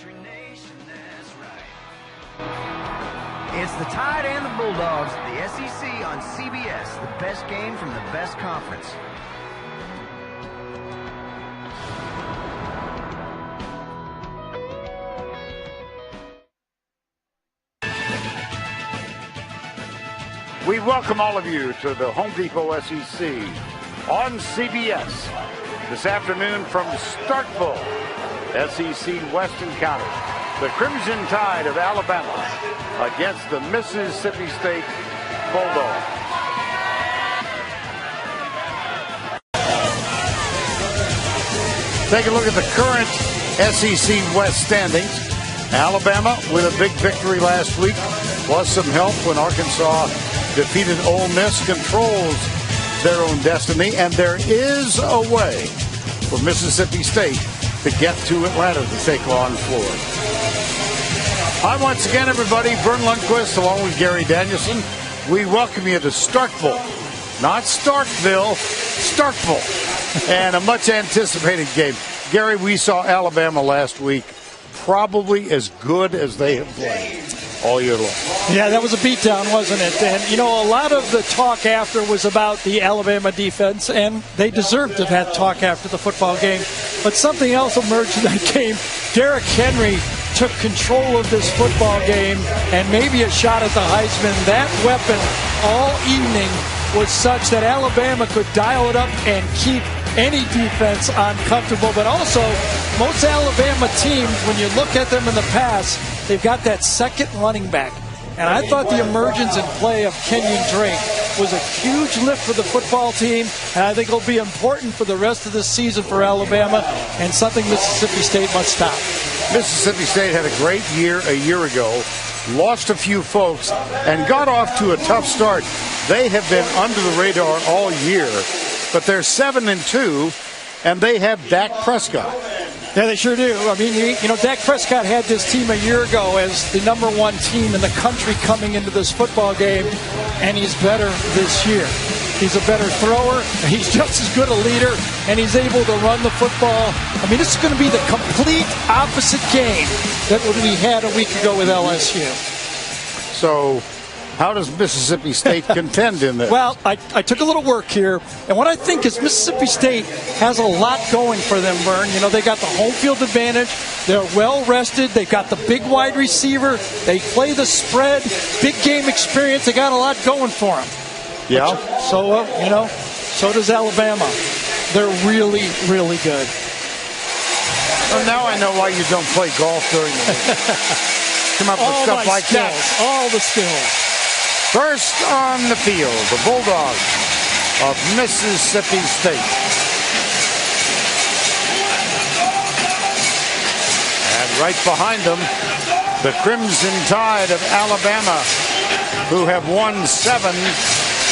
Country Nation, that's right. It's the Tide and the Bulldogs, the SEC on CBS, the best game from the best conference. We welcome all of you to the Home Depot SEC on CBS this afternoon from Starkville, SEC Western County. The Crimson Tide of Alabama against the Mississippi State Bulldogs. Take a look at the current SEC West standings. Alabama with a big victory last week, plus some help when Arkansas defeated Ole Miss, controls their own destiny, and there is a way for Mississippi State to get to Atlanta to take on Florida. Hi once again, everybody. Vern Lundquist along with Gary Danielson. We welcome you to Starkville, not Starkville, Starkville, and a much anticipated game. Gary, we saw Alabama last week, probably as good as they have played all year long. Yeah, that was a beatdown, wasn't it? And, you know, a lot of the talk after was about the Alabama defense, and they deserved to have that talk after the football game. But something else emerged in that game. Derrick Henry took control of this football game and maybe a shot at the Heisman. That weapon all evening was such that Alabama could dial it up and keep any defense uncomfortable. But also, most Alabama teams, when you look at them in the past, they've got that second running back. And I thought the emergence and play of Kenyon Drake was a huge lift for the football team, and I think it'll be important for the rest of the season for Alabama, and something Mississippi State must stop. Mississippi State had a great year a year ago, lost a few folks, and got off to a tough start. They have been under the radar all year, but they're 7-2, and they have Dak Prescott. Yeah, they sure do. I mean, you know, Dak Prescott had this team a year ago as the number one team in the country coming into this football game, and he's better this year. He's a better thrower, he's just as good a leader, and he's able to run the football. I mean, this is going to be the complete opposite game that what we had a week ago with LSU. So, how does Mississippi State contend in this? Well, I took a little work here, and what I think is Mississippi State has a lot going for them, Vern. You know, they got the home field advantage. They're well rested. They've got the big wide receiver. They play the spread. Big game experience. They got a lot going for them. Yeah. So, you know, so does Alabama. They're really, really good. Well, now I know why you don't play golf during the week. Come up with stuff like skills, that. All the skills. First on the field, the Bulldogs of Mississippi State. And right behind them, the Crimson Tide of Alabama, who have won 7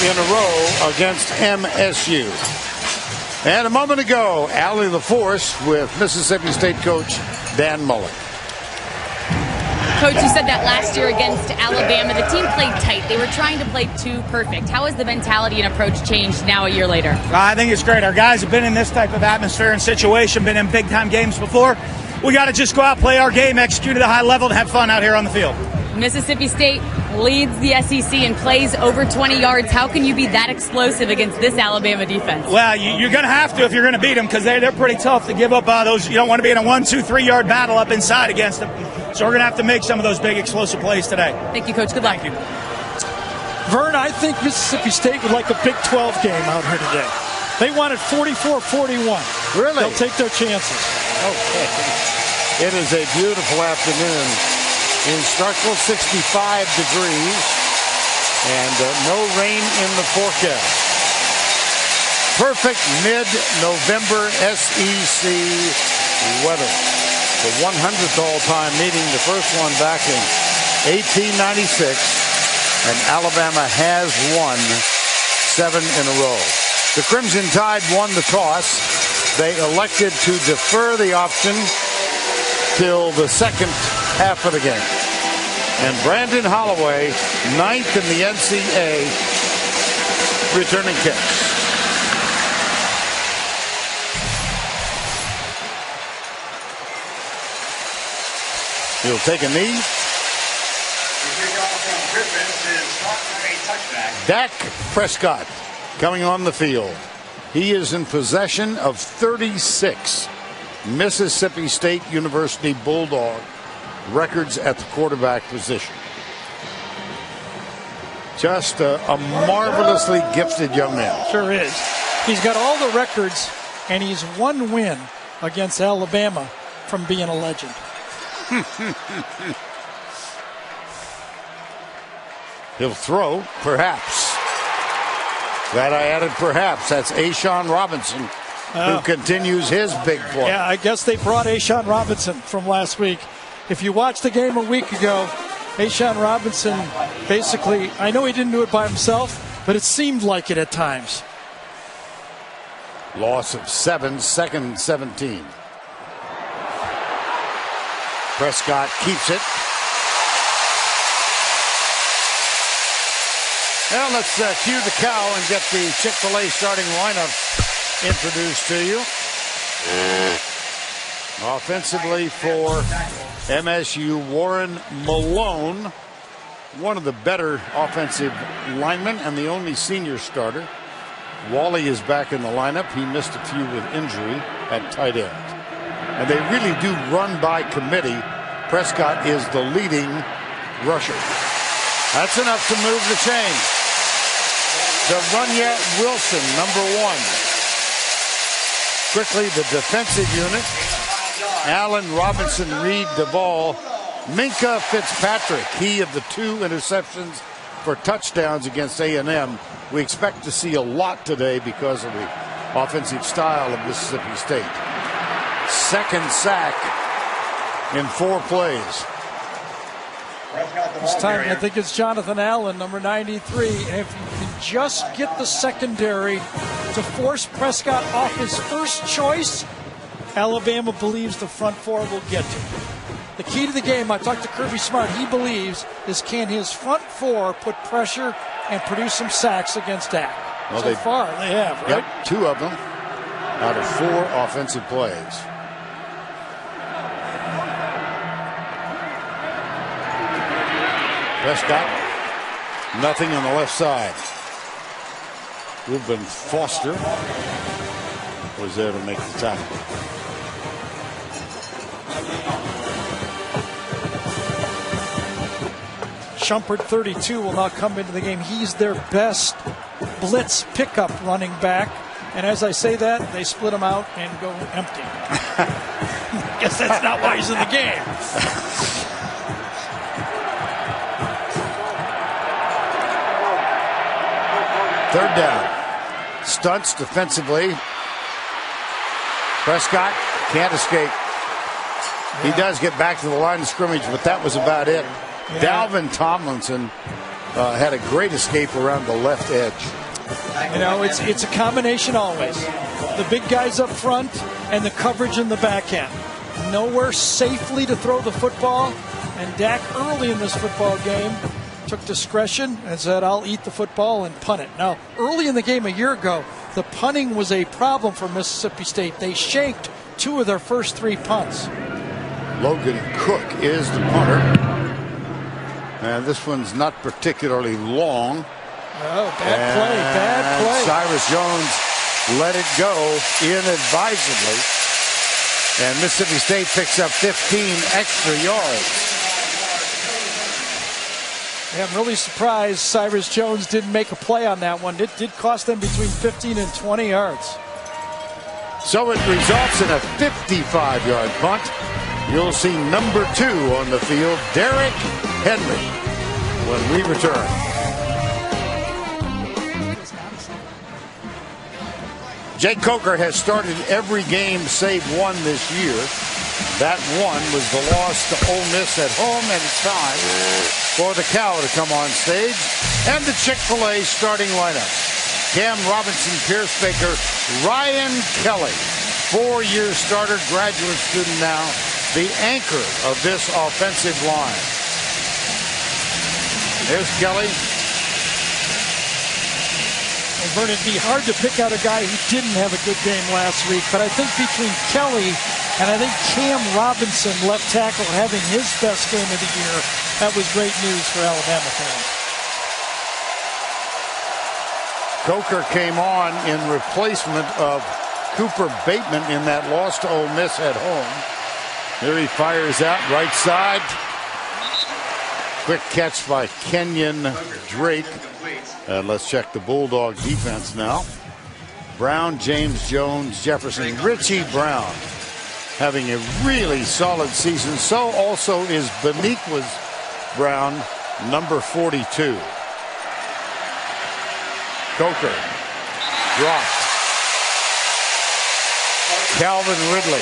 in a row against MSU. And a moment ago, Allie LaForce with Mississippi State coach Dan Mullen. Coach, you said that last year against Alabama, the team played tight. They were trying to play too perfect. How has the mentality and approach changed now a year later? I think it's great. Our guys have been in this type of atmosphere and situation, been in big-time games before. We got to just go out, play our game, execute at a high level, and have fun out here on the field. Mississippi State leads the SEC and plays over 20 yards. How can you be that explosive against this Alabama defense? Well, you're going to have to if you're going to beat them because they're pretty tough to give up those. You don't want to be in a 1, 2, 3 yard battle up inside against them. So we're going to have to make some of those big explosive plays today. Thank you, Coach. Good luck. Thank you. Vern, I think Mississippi State would like a Big 12 game out here today. They wanted 44-41. Really? They'll take their chances. Okay. It is a beautiful afternoon in Starkville, 65 degrees, and no rain in the forecast. Perfect mid-November SEC weather. The 100th all-time meeting, the first one back in 1896, and Alabama has won 7 in a row. The Crimson Tide won the toss. They elected to defer the option till the second half of the game. And Brandon Holloway, 9th in the NCAA, returning kicks. He'll take a knee. Dak Prescott coming on the field. He is in possession of 36 Mississippi State University Bulldog records at the quarterback position. Just a marvelously gifted young man. Sure is. He's got all the records, and he's one win against Alabama from being a legend. He'll throw, perhaps. Glad I added perhaps. That's A'Shawn Robinson, who continues his big play. Yeah, I guess they brought A'Shawn Robinson from last week. If you watched the game a week ago, A'Shawn Robinson basically, I know he didn't do it by himself, but it seemed like it at times. Loss of 7, second and 17. Prescott keeps it. Now let's cue the cow and get the Chick-fil-A starting lineup introduced to you. Offensively for MSU, Warren Malone, one of the better offensive linemen and the only senior starter. Wally is back in the lineup. He missed a few with injury at tight end. And they really do run by committee. Prescott is the leading rusher. That's enough to move the chain. De'Runnya Wilson, number 1. Quickly, the defensive unit. Allen Robinson, Reed Duvall, Minka Fitzpatrick. He of the 2 interceptions for touchdowns against A&M. We expect to see a lot today because of the offensive style of Mississippi State. Second sack in 4 plays. This time, I think it's Jonathan Allen, number 93. And if you can just get the secondary to force Prescott off his first choice, Alabama believes the front 4 will get to him. The key to the game, I talked to Kirby Smart, he believes, is can his front 4 put pressure and produce some sacks against Dak? Well, so far, they have, right? Yep, 2 of them out of 4 offensive plays. Prescott, nothing on the left side. Reuben Foster was there to make the tackle. Shumpert, 32, will now come into the game. He's their best blitz pickup running back. And as I say that, they split him out and go empty. I guess that's not why he's in the game. Third down. Stunts defensively. Prescott can't escape. He does get back to the line of scrimmage, but that was about it. Yeah. Dalvin Tomlinson had a great escape around the left edge. You know, it's a combination always. The big guys up front and the coverage in the back end. Nowhere safely to throw the football. And Dak early in this football game took discretion and said, I'll eat the football and punt it. Now, early in the game a year ago, the punting was a problem for Mississippi State. They shanked 2 of their first 3 punts. Logan Cook is the punter. And this one's not particularly long. Oh, bad play. Cyrus Jones let it go inadvisedly. And Mississippi State picks up 15 extra yards. Yeah, I'm really surprised Cyrus Jones didn't make a play on that one. It did cost them between 15 and 20 yards. So it results in a 55-yard punt. You'll see number 2 on the field, Derrick Henry, when we return. Jake Coker has started every game save 1 this year. That one was the loss to Ole Miss at home, and it's time for the Cow to come on stage. And the Chick-fil-A starting lineup. Cam Robinson, Pierce Baker, Ryan Kelly, 4-year starter, graduate student now, the anchor of this offensive line. There's Kelly. Vernon, it'd be hard to pick out a guy who didn't have a good game last week, but I think between Kelly And I think Cam Robinson, left tackle, having his best game of the year, that was great news for Alabama fans. Coker came on in replacement of Cooper Bateman in that loss to Ole Miss at home. Here he fires out right side. Quick catch by Kenyon Drake. Let's check the Bulldog defense now. Brown, James Jones, Jefferson, Richie Brown having a really solid season. So also is Beniquas Brown, number 42. Coker dropped. Calvin Ridley.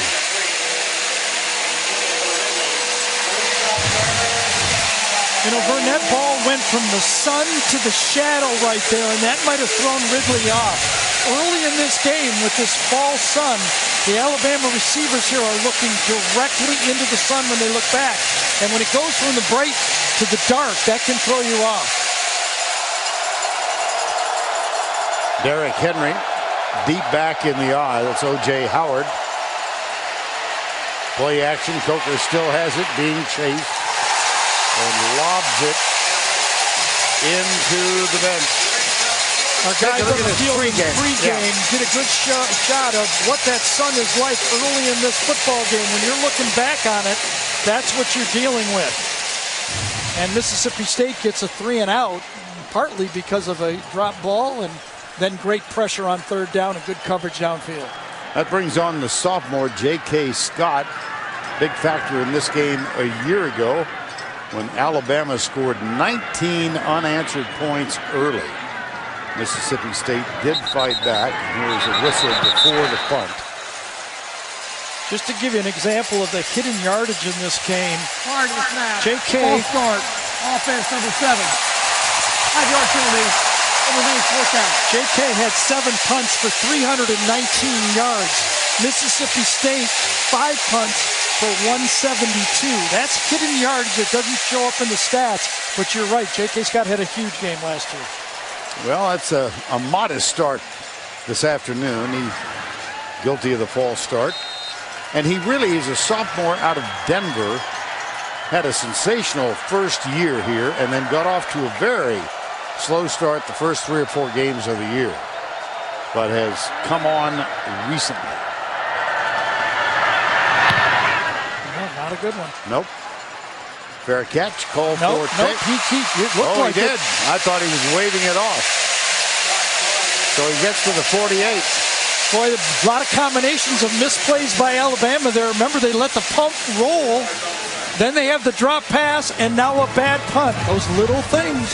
You know, Vern, that ball went from the sun to the shadow right there, and that might have thrown Ridley off. Early in this game, with this fall sun, the Alabama receivers here are looking directly into the sun when they look back. And when it goes from the bright to the dark, that can throw you off. Derrick Henry, deep back in the eye. That's O.J. Howard. Play action. Coker still has it, being chased. And lobs it into the bench. Our guys on the field in pregame did a good shot of what that sun is like early in this football game. When you're looking back on it, that's what you're dealing with. And Mississippi State gets a 3 and out, partly because of a drop ball and then great pressure on third down and good coverage downfield. That brings on the sophomore J.K. Scott. Big factor in this game a year ago when Alabama scored 19 unanswered points early. Mississippi State did fight back. Here's a whistle before the punt. Just to give you an example of the hidden yardage in this game, J.K. Ball start, offense number 7. 5-yard penalty, it remains 4th down. J.K. had 7 punts for 319 yards. Mississippi State, 5 punts for 172. That's hidden yardage that doesn't show up in the stats, but you're right, J.K. Scott had a huge game last year. Well, that's a modest start this afternoon. He's guilty of the false start. And he really is a sophomore out of Denver. Had a sensational first year here and then got off to a very slow start the first 3 or 4 games of the year. But has come on recently. Not a good one. Nope. Fair catch, called for Nope, pick. it looked like he did. it. I thought he was waving it off. So he gets to the 48. Boy, a lot of combinations of misplays by Alabama there. Remember, they let the pump roll. Then they have the drop pass, and now a bad punt. Those little things,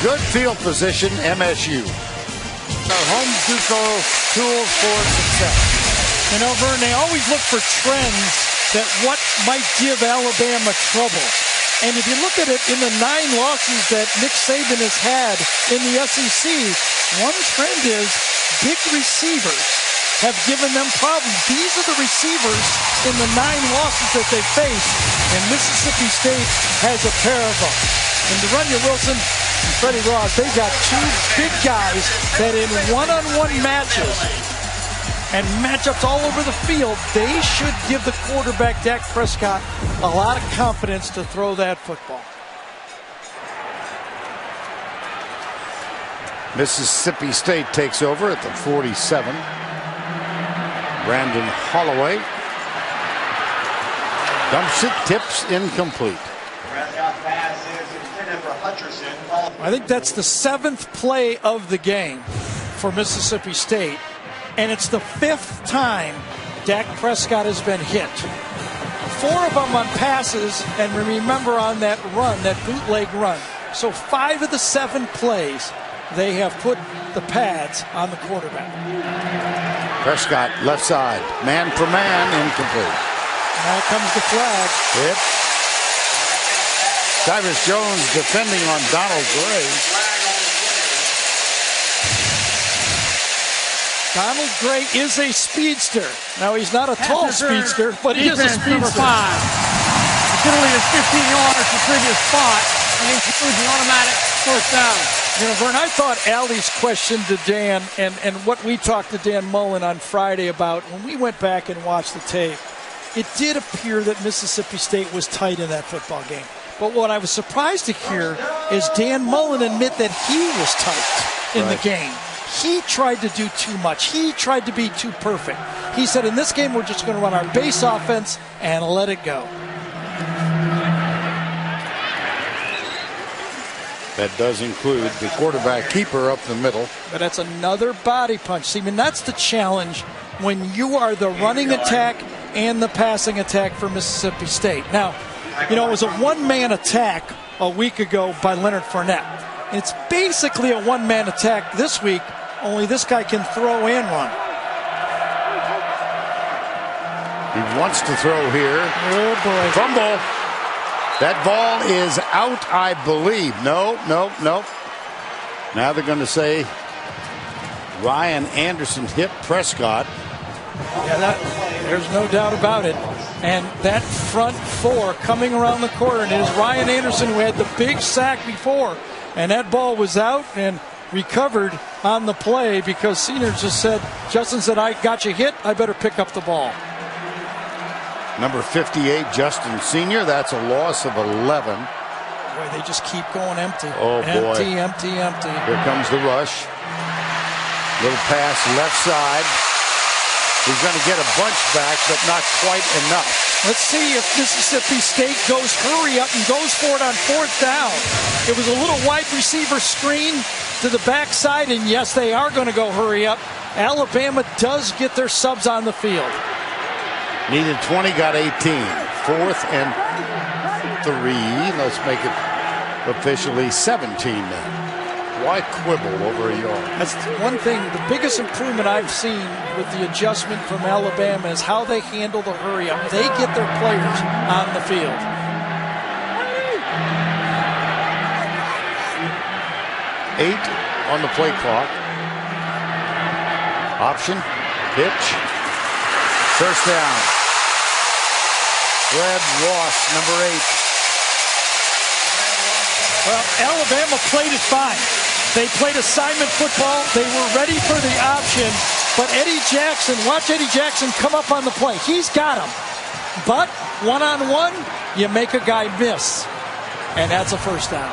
Good field position, MSU. Our home Duco tools for success. You know, Vern, they always look for trends that what might give Alabama trouble. And if you look at it in the 9 losses that Nick Saban has had in the SEC, one trend is big receivers have given them problems. These are the receivers in the 9 losses that they face, and Mississippi State has a pair of them. And De'Runnya Wilson and Freddie Ross, they got 2 big guys that in one-on-one matches and matchups all over the field, they should give the quarterback, Dak Prescott, a lot of confidence to throw that football. Mississippi State takes over at the 47. Brandon Holloway dumps it, tips incomplete. I think that's the 7th play of the game for Mississippi State. And it's the 5th time Dak Prescott has been hit. 4 of them on passes, and remember on that run, that bootleg run. So 5 of the 7 plays, they have put the pads on the quarterback. Prescott left side, man for man, incomplete. Now comes the flag. Yep. Cyrus Jones defending on Donald Gray. Donald Gray is a speedster. Now, he's not a tall speedster, but he is a speedster. Number 5. The penalty is 15 yards for previous spot, and includes an automatic 4th down. You know, Vern, I thought Allie's question to Dan and what we talked to Dan Mullen on Friday about, when we went back and watched the tape, it did appear that Mississippi State was tight in that football game. But what I was surprised to hear is Dan Mullen admit that he was tight in the game. He tried to do too much. He tried to be too perfect. He said, in this game, we're just going to run our base offense and let it go. That does include the quarterback keeper up the middle. But that's another body punch. See, I mean, that's the challenge when you are the running attack and the passing attack for Mississippi State. Now, you know, it was a one-man attack a week ago by Leonard Fournette. It's basically a one-man attack this week, only this guy can throw and run. He wants to throw here. Oh, boy. Fumble. That ball is out, I believe. No. Now they're going to say Ryan Anderson hit Prescott. Yeah, there's no doubt about it. And that front four coming around the corner, and it is Ryan Anderson who had the big sack before. And that ball was out and recovered on the play because Senior just said, Justin said, I got you hit, I better pick up the ball. Number 58, Justin Senior. That's a loss of 11. Boy, they just keep going empty. Oh, boy. Empty. Here comes the rush. Little pass left side. He's going to get a bunch back, but not quite enough. Let's see if Mississippi State goes hurry up and goes for it on fourth down. It was a little wide receiver screen to the backside, and yes, they are going to go hurry up. Alabama does get their subs on the field. Needed 20, got 18. 4th and 3. Let's make it officially 17 now. Why quibble over a yard? That's one thing. The biggest improvement I've seen with the adjustment from Alabama is how they handle the hurry up. They get their players on the field. Eight on the play clock. Option, pitch, first down. Fred Ross, number 8. Well, Alabama played it fine. They played assignment football. They were ready for the option. But Eddie Jackson, watch Eddie Jackson come up on the play. He's got him. But one-on-one, you make a guy miss. And that's a first down.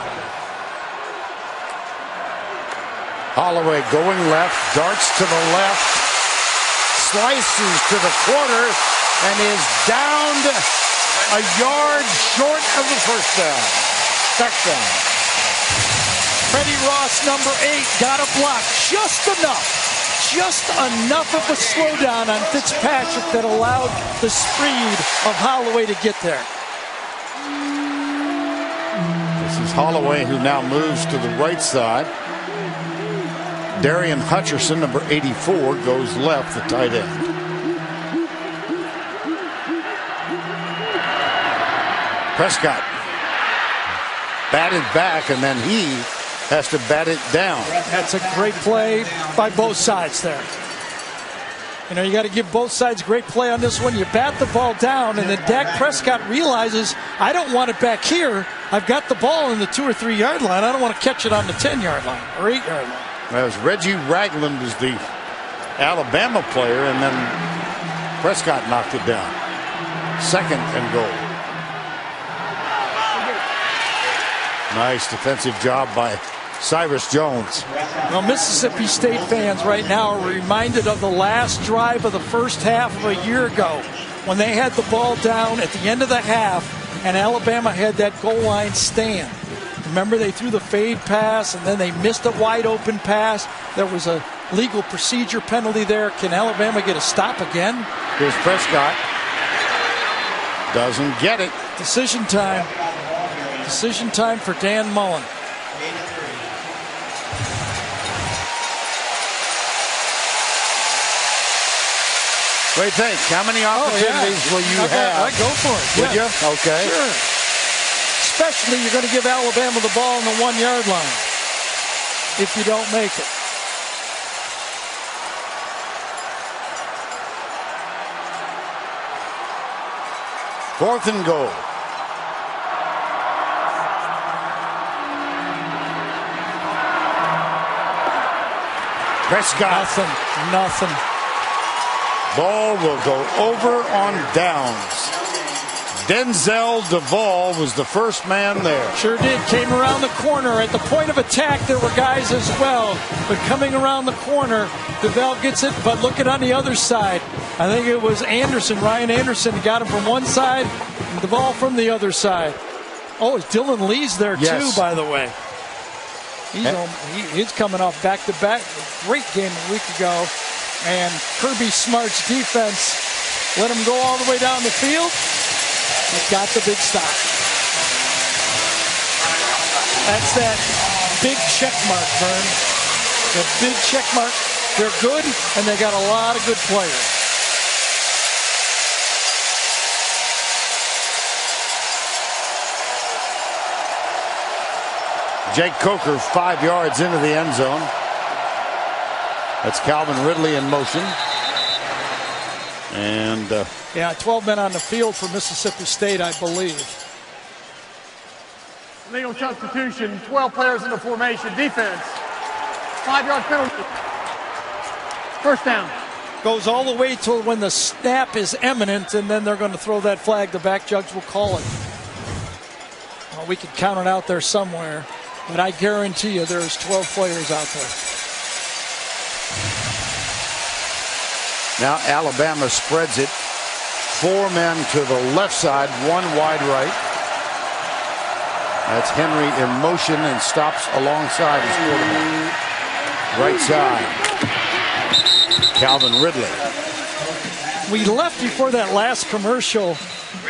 Holloway going left, darts to the left, slices to the corner, and is downed a yard short of the first down. Touchdown. Freddie Ross, number 8, got a block. Just enough of a slowdown on Fitzpatrick that allowed the speed of Holloway to get there. This is Holloway, who now moves to the right side. Darian Hutcherson, number 84, goes left, the tight end. Prescott batted back, and then he has to bat it down. That's a great play by both sides there. You know, you got to give both sides great play on this one. You bat the ball down, and then Dak Prescott realizes, I don't want it back here. I've got the ball in the 2 or 3 yard line. I don't want to catch it on the 10-yard line or 8-yard line. As Reggie Ragland was the Alabama player, and then Prescott knocked it down. 2nd and goal. Nice defensive job by Cyrus Jones. Well, Mississippi State fans right now are reminded of the last drive of the first half of a year ago when they had the ball down at the end of the half and Alabama had that goal line stand. Remember, they threw the fade pass and then they missed a wide open pass. There was a legal procedure penalty there. Can Alabama get a stop again? Here's Prescott. Doesn't get it. Decision time. Decision time for Dan Mullen. What do you think? How many opportunities will you have? I'd go for it. Would you? Okay. Sure. Especially you're going to give Alabama the ball on the 1 yard line if you don't make it. Fourth and goal. Prescott. Nothing. Ball will go over on downs. Denzel Duvall was the first man there. Sure did. Came around the corner. At the point of attack, there were guys as well. But coming around the corner, Duvall gets it. But look at on the other side. I think it was Anderson, Ryan Anderson, got him from one side, and Duvall from the other side. Oh, Dylan Lee's there too, by the way. He's coming off back-to-back. Great game a week ago. And Kirby Smart's defense let him go all the way down the field. He got the big stop. That's that big check mark, Vern. The big check mark. They're good, and they got a lot of good players. Jake Coker 5 yards into the end zone. That's Calvin Ridley in motion. And 12 men on the field for Mississippi State, I believe. Legal substitution, 12 players in the formation. Defense, 5-yard penalty. First down. Goes all the way till when the snap is imminent, and then they're going to throw that flag. The back judge will call it. Well, we could count it out there somewhere, but I guarantee you there's 12 players out there. Now Alabama spreads it. 4 men to the left side, 1 wide right. That's Henry in motion and stops alongside his quarterback. Right side. Calvin Ridley. We left before that last commercial.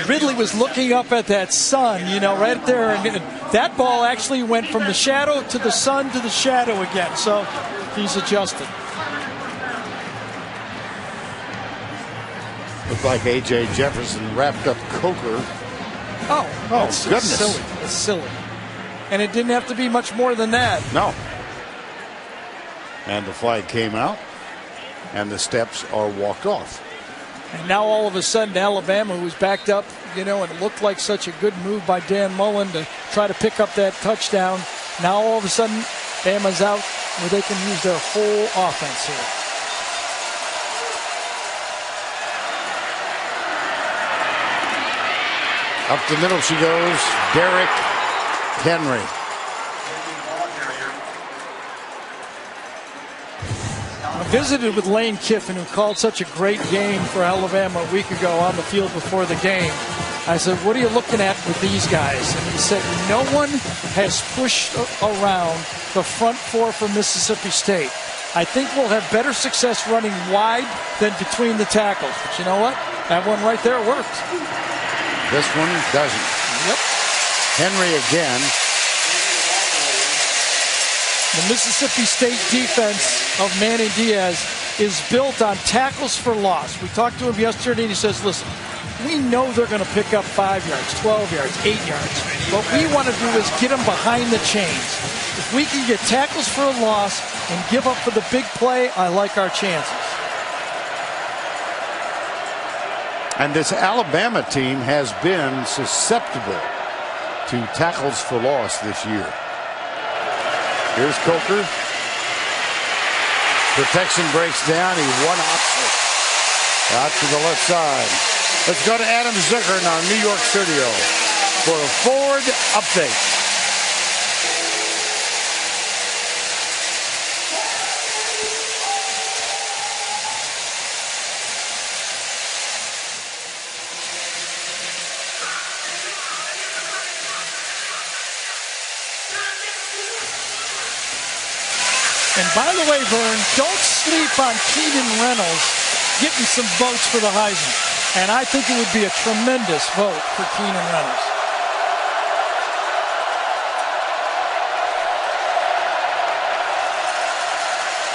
Ridley was looking up at that sun, right there. And that ball actually went from the shadow to the sun to the shadow again. So he's adjusted. Looked like A.J. Jefferson wrapped up Coker. Oh, goodness. It's silly. And it didn't have to be much more than that. No. And the flag came out, and the steps are walked off. And now all of a sudden Alabama, who's backed up, and it looked like such a good move by Dan Mullen to try to pick up that touchdown. Now all of a sudden Bama's out where they can use their whole offense here. Up the middle she goes, Derrick Henry. I visited with Lane Kiffin, who called such a great game for Alabama a week ago on the field before the game. I said, what are you looking at with these guys? And he said, no one has pushed around the front 4 for Mississippi State. I think we'll have better success running wide than between the tackles. But you know what? That one right there worked. This one doesn't. Yep. Henry again. The Mississippi State defense of Manny Diaz is built on tackles for loss. We talked to him yesterday, and he says, listen, we know they're going to pick up 5 yards, 12 yards, 8 yards. What we want to do is get them behind the chains. If we can get tackles for a loss and give up for the big play, I like our chances. And this Alabama team has been susceptible to tackles for loss this year. Here's Coker. Protection breaks down. He one-ups it out to the left side. Let's go to Adam Zucker in our New York studio for a Ford update. And by the way, Vern, don't sleep on Keenan Reynolds getting some votes for the Heisman. And I think it would be a tremendous vote for Keenan Reynolds.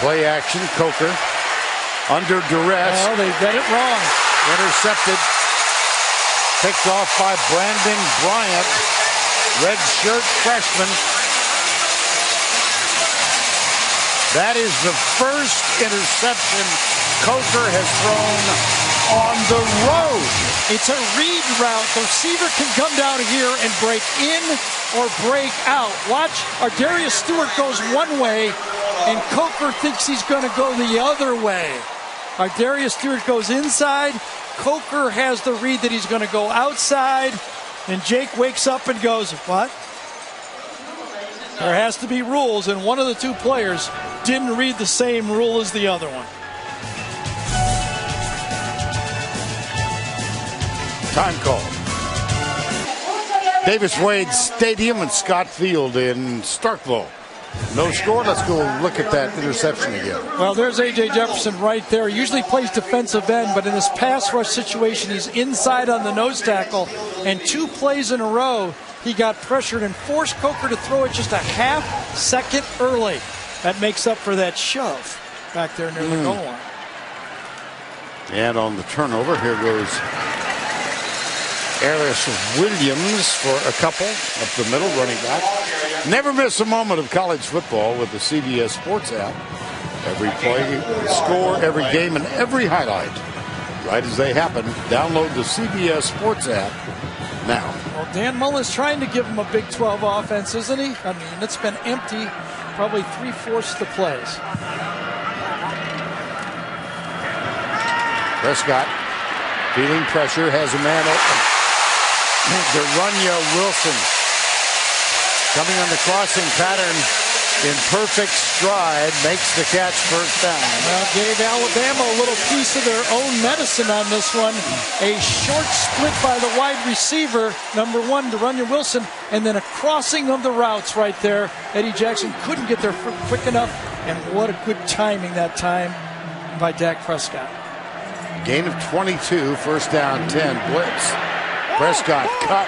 Play action, Coker. Under duress. Well, they got it wrong. Intercepted. Picked off by Brandon Bryant. Red shirt freshman. That is the first interception Coker has thrown on the road. It's a read route. The receiver can come down here and break in or break out. Watch, Darius Stewart goes one way, and Coker thinks he's going to go the other way. Darius Stewart goes inside. Coker has the read that he's going to go outside, and Jake wakes up and goes, what? There has to be rules, and one of the two players didn't read the same rule as the other one. Time call. Davis-Wade Stadium and Scott Field in Starkville. No score. Let's go look at that interception again. Well, there's A.J. Jefferson right there. He usually plays defensive end, but in this pass rush situation, he's inside on the nose tackle. And 2 plays in a row, he got pressured and forced Coker to throw it just a half second early. That makes up for that shove back there near the goal line. And on the turnover, here goes Aris Williams for a couple up the middle, running back. Never miss a moment of college football with the CBS Sports app. Every play, score, every game, and every highlight right as they happen. Download the CBS Sports app now. Well, Dan Mullen's trying to give him a Big 12 offense, isn't he? I mean, it's been empty probably 3/4 of the plays. Prescott feeling pressure, has a man open. Derunya Wilson coming on the crossing pattern in perfect stride, makes the catch, first down. Well, gave Alabama a little piece of their own medicine on this one. A short split by the wide receiver, number 1, Derunya Wilson, and then a crossing of the routes right there. Eddie Jackson couldn't get there quick enough, and what a good timing that time by Dak Prescott. Gain of 22, first down 10, blitz. Prescott cut,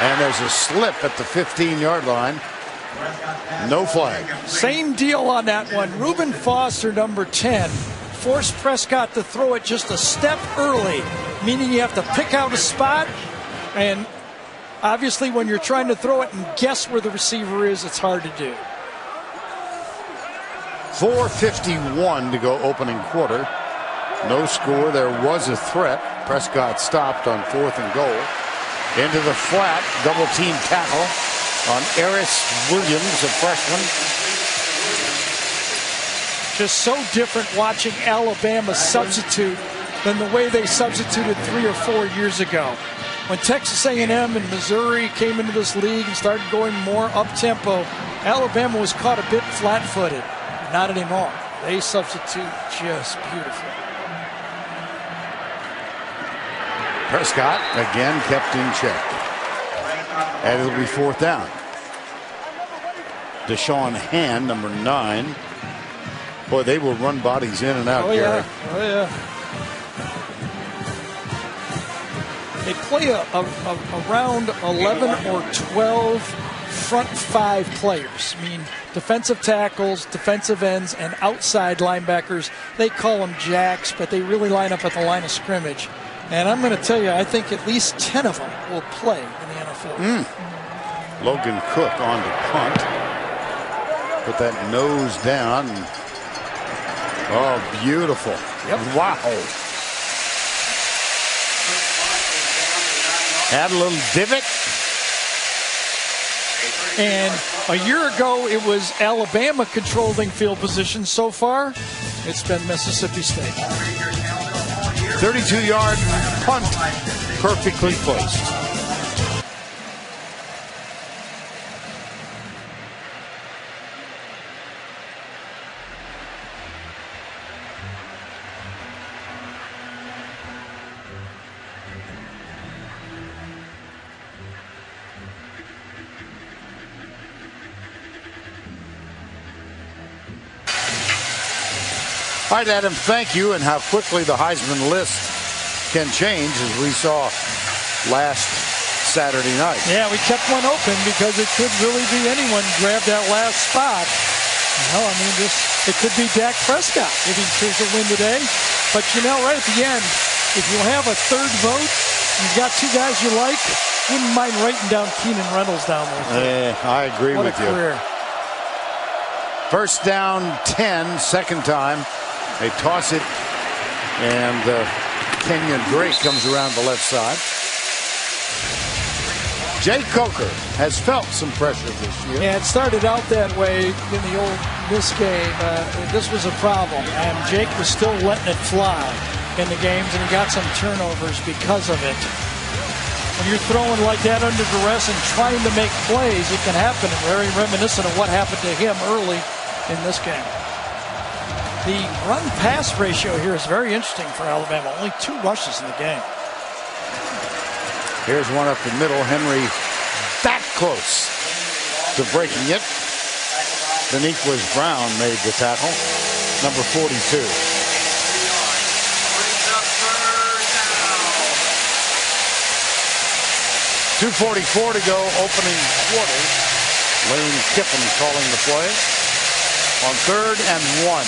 and there's a slip at the 15-yard line. No flag. Same deal on that one. Reuben Foster, number 10, forced Prescott to throw it just a step early, meaning you have to pick out a spot, and obviously when you're trying to throw it and guess where the receiver is, it's hard to do. 4:51 to go opening quarter. No score. There was a threat. Prescott stopped on 4th and goal. Into the flat, double team tackle on Aris Williams, a freshman. Just so different watching Alabama substitute than the way they substituted 3 or 4 years ago. When Texas A&M and Missouri came into this league and started going more up-tempo, Alabama was caught a bit flat-footed. Not anymore. They substitute just beautifully. Prescott again kept in check. And it'll be 4th down. Deshaun Hand, number 9. Boy, they will run bodies in and out, Oh, Gary. yeah. Oh, yeah. They play around 11 or 12 front 5 players. I mean, defensive tackles, defensive ends, and outside linebackers. They call them jacks, but they really line up at the line of scrimmage. And I'm going to tell you, I think at least 10 of them will play in the NFL. Logan Cook on to punt. Put that nose down. Oh, beautiful. Yep. Wow. Had a little divot. And a year ago, it was Alabama controlling field position. So far, it's been Mississippi State. 32-yard punt, perfectly placed. All right, Adam, thank you. And how quickly the Heisman list can change, as we saw last Saturday night. Yeah, we kept one open because it could really be anyone grab that last spot. Well, I mean, it could be Dak Prescott if he chooses to win today. But, you know, right at the end, if you have a third vote, you've got 2 guys you like, wouldn't mind writing down Keenan Reynolds down there. I agree with you. What a career. First down 10, second time. They toss it, and Kenyon Drake comes around the left side. Jay Coker has felt some pressure this year. Yeah, it started out that way in the old Miss game. This was a problem, and Jake was still letting it fly in the games, and he got some turnovers because of it. When you're throwing like that under duress and trying to make plays, it can happen. Very reminiscent of what happened to him early in this game. The run-pass ratio here is very interesting for Alabama. Only 2 rushes in the game. Here's one up the middle. Henry that close to breaking it. Daniquez Brown made the tackle. Number 42. 2:44 to go, opening quarter. Lane Kiffin calling the play on 3rd and 1.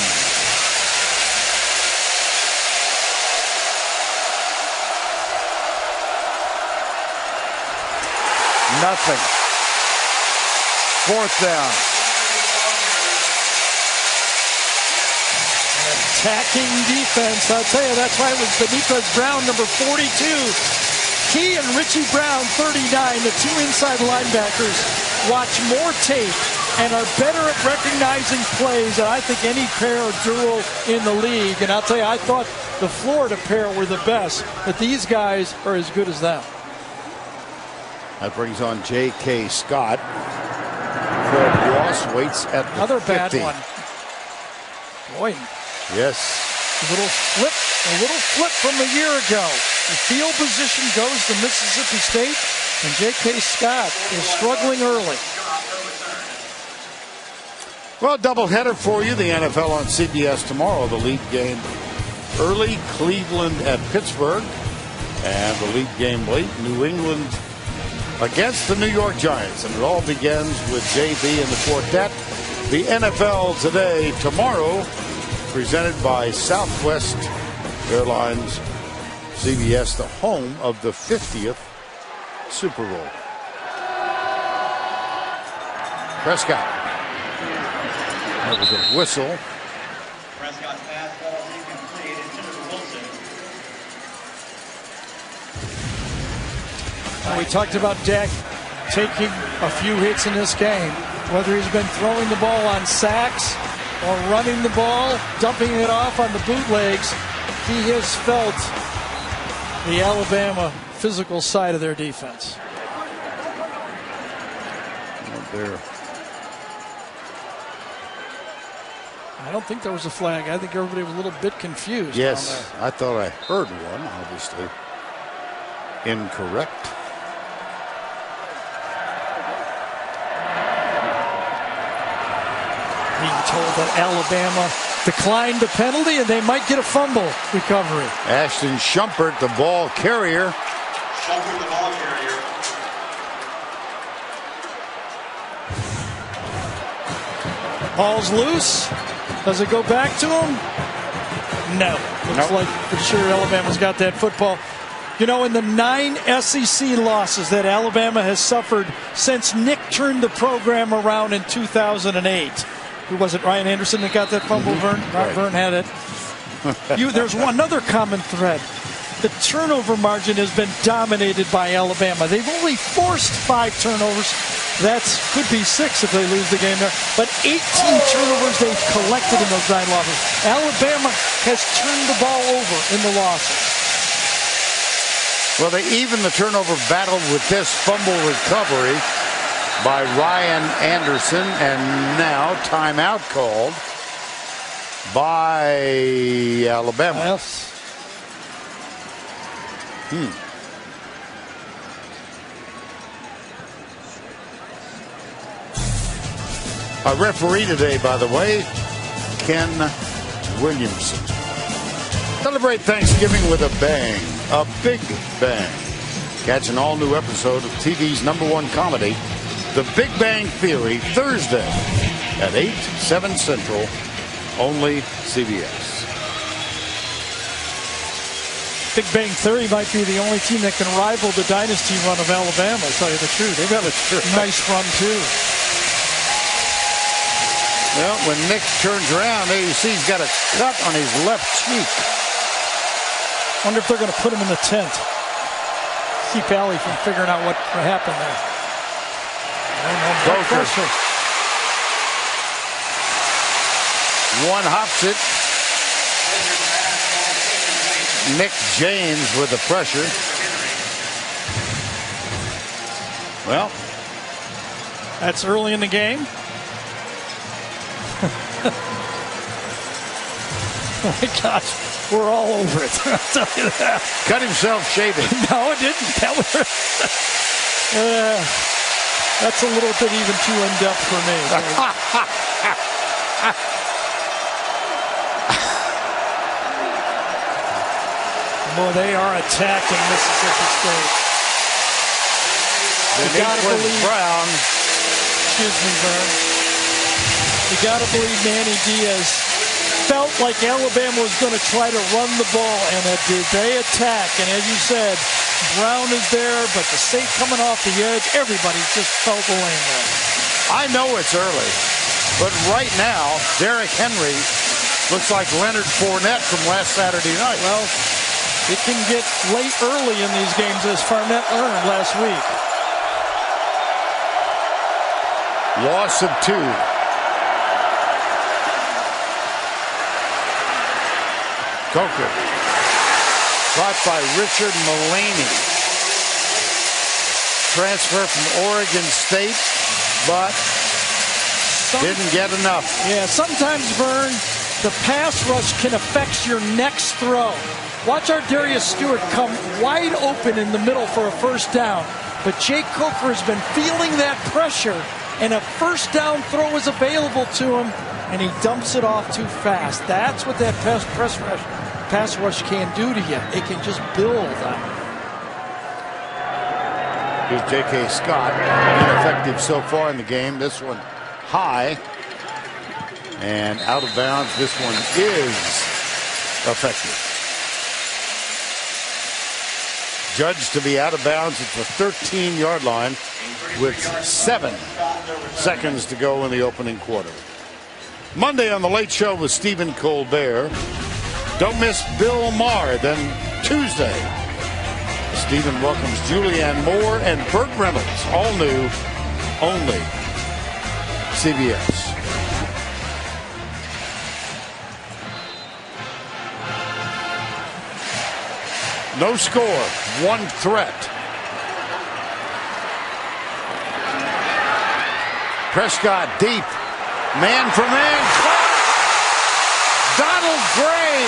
Nothing. 4th down. Attacking defense. I'll tell you, that's why it was Daniquez Brown, number 42. He and Richie Brown, 39, the 2 inside linebackers, watch more tape and are better at recognizing plays than I think any pair or duo in the league. And I'll tell you, I thought the Florida pair were the best, but these guys are as good as them. That brings on J.K. Scott. Fred Ross waits at the Another 50. bad one. Boy. Yes. A little flip from a year ago. The field position goes to Mississippi State, and J.K. Scott is struggling early. Well, doubleheader for you. The NFL on CBS tomorrow. The league game early, Cleveland at Pittsburgh. And the league game late, New England against the New York Giants. And it all begins with JB and the quartet. The NFL today, tomorrow, presented by Southwest Airlines. CBS, the home of the 50th Super Bowl. Prescott. That was a whistle. Prescott's pass ball incomplete, and Jennifer Wilson. We talked about Dak taking a few hits in this game. Whether he's been throwing the ball on sacks or running the ball, dumping it off on the bootlegs, he has felt the Alabama physical side of their defense. There. I don't think there was a flag. I think everybody was a little bit confused. Yes, I thought I heard one, obviously. Incorrect. Being told that Alabama declined the penalty and they might get a fumble recovery. Ashton Shumpert, the ball carrier. Shumpert, the ball carrier. Ball's loose. Does it go back to him? No. Looks like for sure Alabama's got that football. You know, in the 9 SEC losses that Alabama has suffered since Nick turned the program around in 2008. Who was it, Ryan Anderson that got that fumble, Vern? Right. Vern had it. There's one other common thread. The turnover margin has been dominated by Alabama. They've only forced 5 turnovers. That could be 6 if they lose the game there. But 18 turnovers they've collected in those 9 losses. Alabama has turned the ball over in the losses. Well, they even the turnover battle with this fumble recovery by Ryan Anderson, and now timeout called by Alabama. Yes. Our referee today, by the way, Ken Williamson. Celebrate Thanksgiving with a bang, a big bang. Catch an all-new episode of TV's #1 comedy, The Big Bang Theory, Thursday at 8, 7 Central, only CBS. Big Bang Theory might be the only team that can rival the dynasty run of Alabama, to tell you the truth. They've got a nice run, too. Well, when Nick turns around, there you see he's got a cut on his left cheek. Wonder if they're going to put him in the tent. Keep Allie from figuring out what happened there. Coker. One hops it. Nick James with the pressure. Well, that's early in the game. Oh my gosh, we're all over it. I'll tell you that. Cut himself shaving. No, it didn't. That's a little bit even too in-depth for me. Boy, they are attacking Mississippi State. You gotta believe Brown. Excuse me, Vern. You gotta believe Manny Diaz felt like Alabama was going to try to run the ball, and they attack. And as you said, Brown is there, but the State coming off the edge, everybody just felt the lane there. I know it's early, but right now, Derrick Henry looks like Leonard Fournette from last Saturday night. Well, it can get late early in these games, as Fournette learned last week. Loss of 2. Coker. Caught by Richard Mullaney. Transfer from Oregon State, but didn't get enough. Yeah, sometimes, Vern, the pass rush can affect your next throw. Watch our Darius Stewart come wide open in the middle for a first down. But Jake Coker has been feeling that pressure, and a first down throw is available to him, and he dumps it off too fast. That's what that pass rush can do to you. It can just build on. Here's J.K. Scott, ineffective so far in the game. This one high and out of bounds. This one is effective. Judged to be out of bounds at the 13-yard line with 7 seconds to go in the opening quarter. Monday on The Late Show with Stephen Colbert. Don't miss Bill Maher. Then Tuesday, Stephen welcomes Julianne Moore and Burt Reynolds. All new, only CBS. No score, 1 threat. Prescott deep. Man for man. Donald Gray.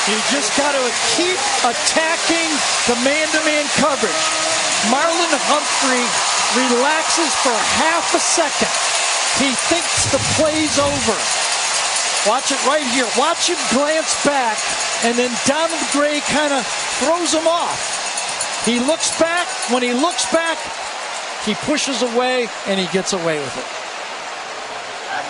You just got to keep attacking the man-to-man coverage. Marlon Humphrey relaxes for half a second. He thinks the play's over. Watch it right here. Watch him glance back, and then Donald Gray kind of throws him off. He looks back. When he looks back, he pushes away, and he gets away with it.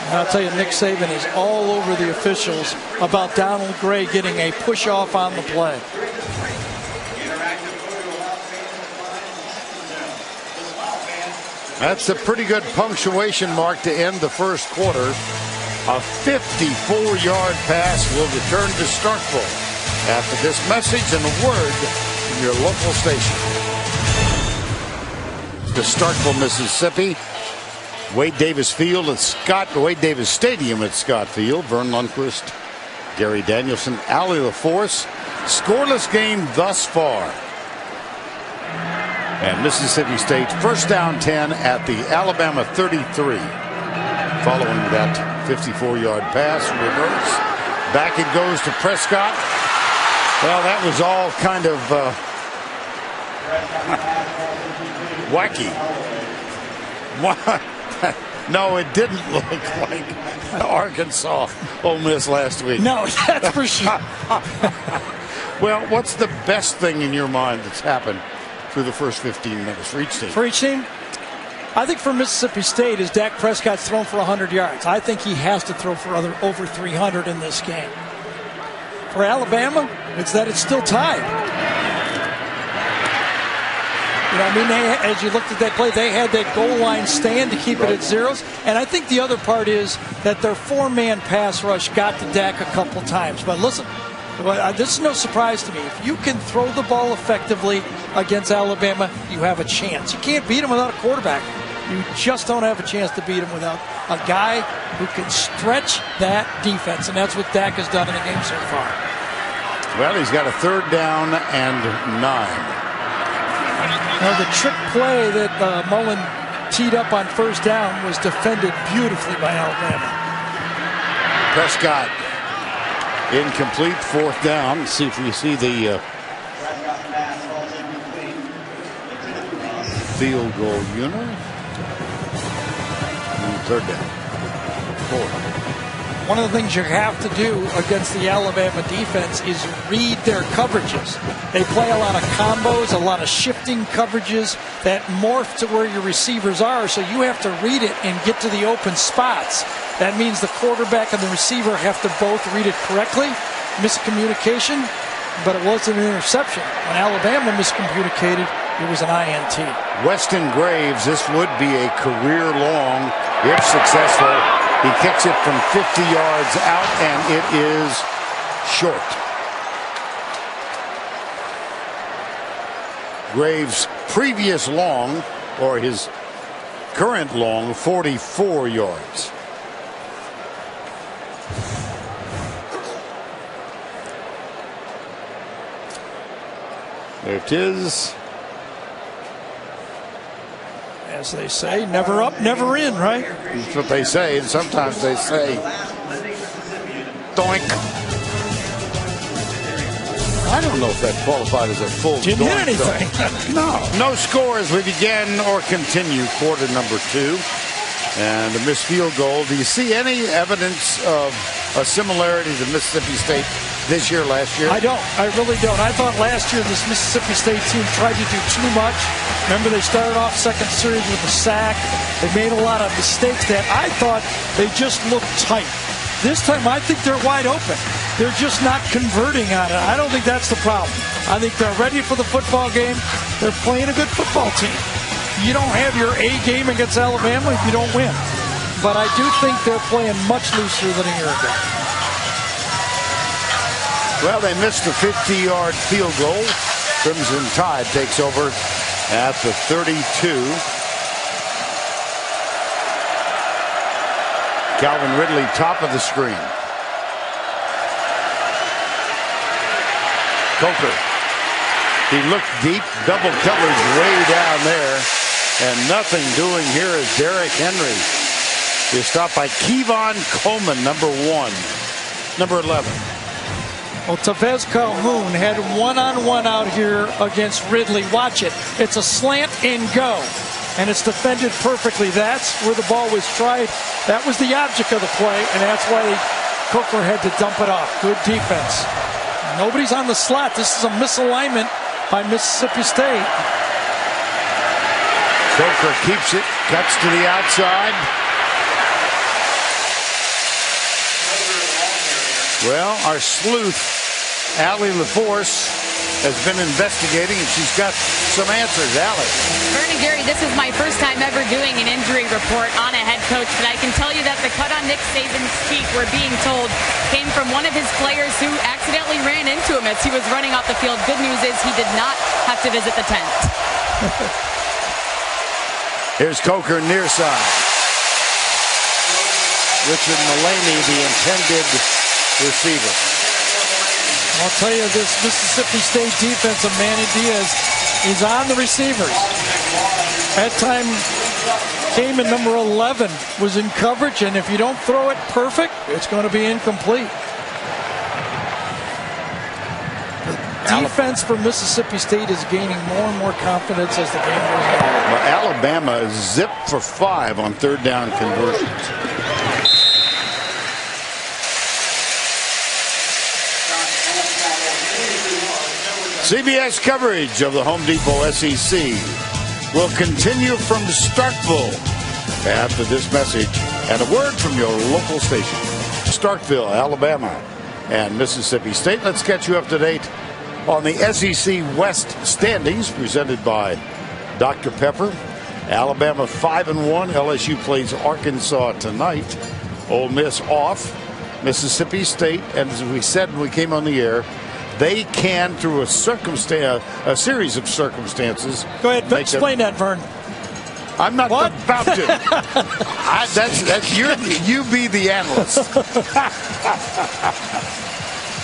And I'll tell you, Nick Saban is all over the officials about Donald Gray getting a push-off on the play. That's a pretty good punctuation mark to end the first quarter. A 54-yard pass will return to Starkville after this message and a word from your local station. To Starkville, Mississippi. Wade Davis Field at Wade Davis Stadium at Scott Field. Vern Lundquist, Gary Danielson, Allie LaForce. Scoreless game thus far. And Mississippi State first down 10 at the Alabama 33. Following that 54-yard pass, reverse. Back it goes to Prescott. Well, that was all kind of wacky. No, it didn't look like Arkansas Ole Miss last week. No, that's for sure. Well, what's the best thing in your mind that's happened through the first 15 minutes for each team? For each team? I think for Mississippi State is Dak Prescott's thrown for 100 yards. I think he has to throw for over 300 in this game. For Alabama, it's that it's still tied. You know, I mean, as you looked at that play, they had that goal line stand to keep it at zeros. And I think the other part is that their 4-man pass rush got to Dak a couple times. But listen, Well, this is no surprise to me. If you can throw the ball effectively against Alabama, you have a chance. You can't beat them without a quarterback. You just don't have a chance to beat them without a guy who can stretch that defense, and that's what Dak has done in the game so far. Well, he's got a 3rd down and 9. Now, the trick play that Mullen teed up on 1st down was defended beautifully by Alabama. Prescott incomplete, 4th down. Let's see if we see the field goal unit. 3rd down. 4. One of the things you have to do against the Alabama defense is read their coverages. They play a lot of combos, a lot of shifting coverages that morph to where your receivers are, so you have to read it and get to the open spots. That means the quarterback and the receiver have to both read it correctly. Miscommunication, but it wasn't an interception. When Alabama miscommunicated, it was an INT. Weston Graves, this would be a career long, if successful. He kicks it from 50 yards out, and it is short. Graves' previous long, or his current long, 44 yards. There it is. As they say, never up, never in, right? That's what they say, and sometimes they say, doink. I don't know if that qualified as a full Didn't doink, hit anything. No score as we begin or continue quarter number 2. And a missed field goal. Do you see any evidence of a similarity to Mississippi State this year, last year? I don't. I really don't. I thought last year this Mississippi State team tried to do too much. Remember, they started off second series with a sack. They made a lot of mistakes that I thought they just looked tight. This time, I think they're wide open. They're just not converting on it. I don't think that's the problem. I think they're ready for the football game. They're playing a good football team. You don't have your A game against Alabama if you don't win. But I do think they're playing much looser than a year ago. Well, they missed a 50-yard field goal. Crimson Tide takes over at the 32. Calvin Ridley, top of the screen. Coker. He looked deep, double coverage way down there. And nothing doing here is Derrick Henry. He's stopped by Kevon Coleman, number 11. Well, Tevez Calhoun had one-on-one out here against Ridley. Watch it. It's a slant and go. And it's defended perfectly. That's where the ball was tried. That was the object of the play, and that's why Coker had to dump it off. Good defense. Nobody's on the slot. This is a misalignment by Mississippi State. Coker keeps it, cuts to the outside. Well, our sleuth, Allie LaForce, has been investigating, and she's got some answers. Allie. Vernon Gary, this is my first time ever doing an injury report on a head coach, but I can tell you that the cut on Nick Saban's cheek, we're being told, came from one of his players who accidentally ran into him as he was running off the field. Good news is he did not have to visit the tent. Here's Coker near side. Richard Mullaney, the intended receiver. I'll tell you, this Mississippi State defense of Manny Diaz is on the receivers. That time, Cayman number 11 was in coverage, and if you don't throw it perfect, it's going to be incomplete. Defense for Mississippi State is gaining more and more confidence as the game goes on. Well, Alabama is zipped for 5 on third down conversions. CBS coverage of the Home Depot SEC will continue from Starkville after this message and a word from your local station. Starkville, Alabama, and Mississippi State. Let's get you up to date on the SEC West standings presented by Dr. Pepper. Alabama 5-1. LSU plays Arkansas tonight. Ole Miss off. Mississippi State, and as we said when we came on the air, they can, through a series of circumstances. Go ahead, explain that, Vern. I'm not about to. That's you be the analyst.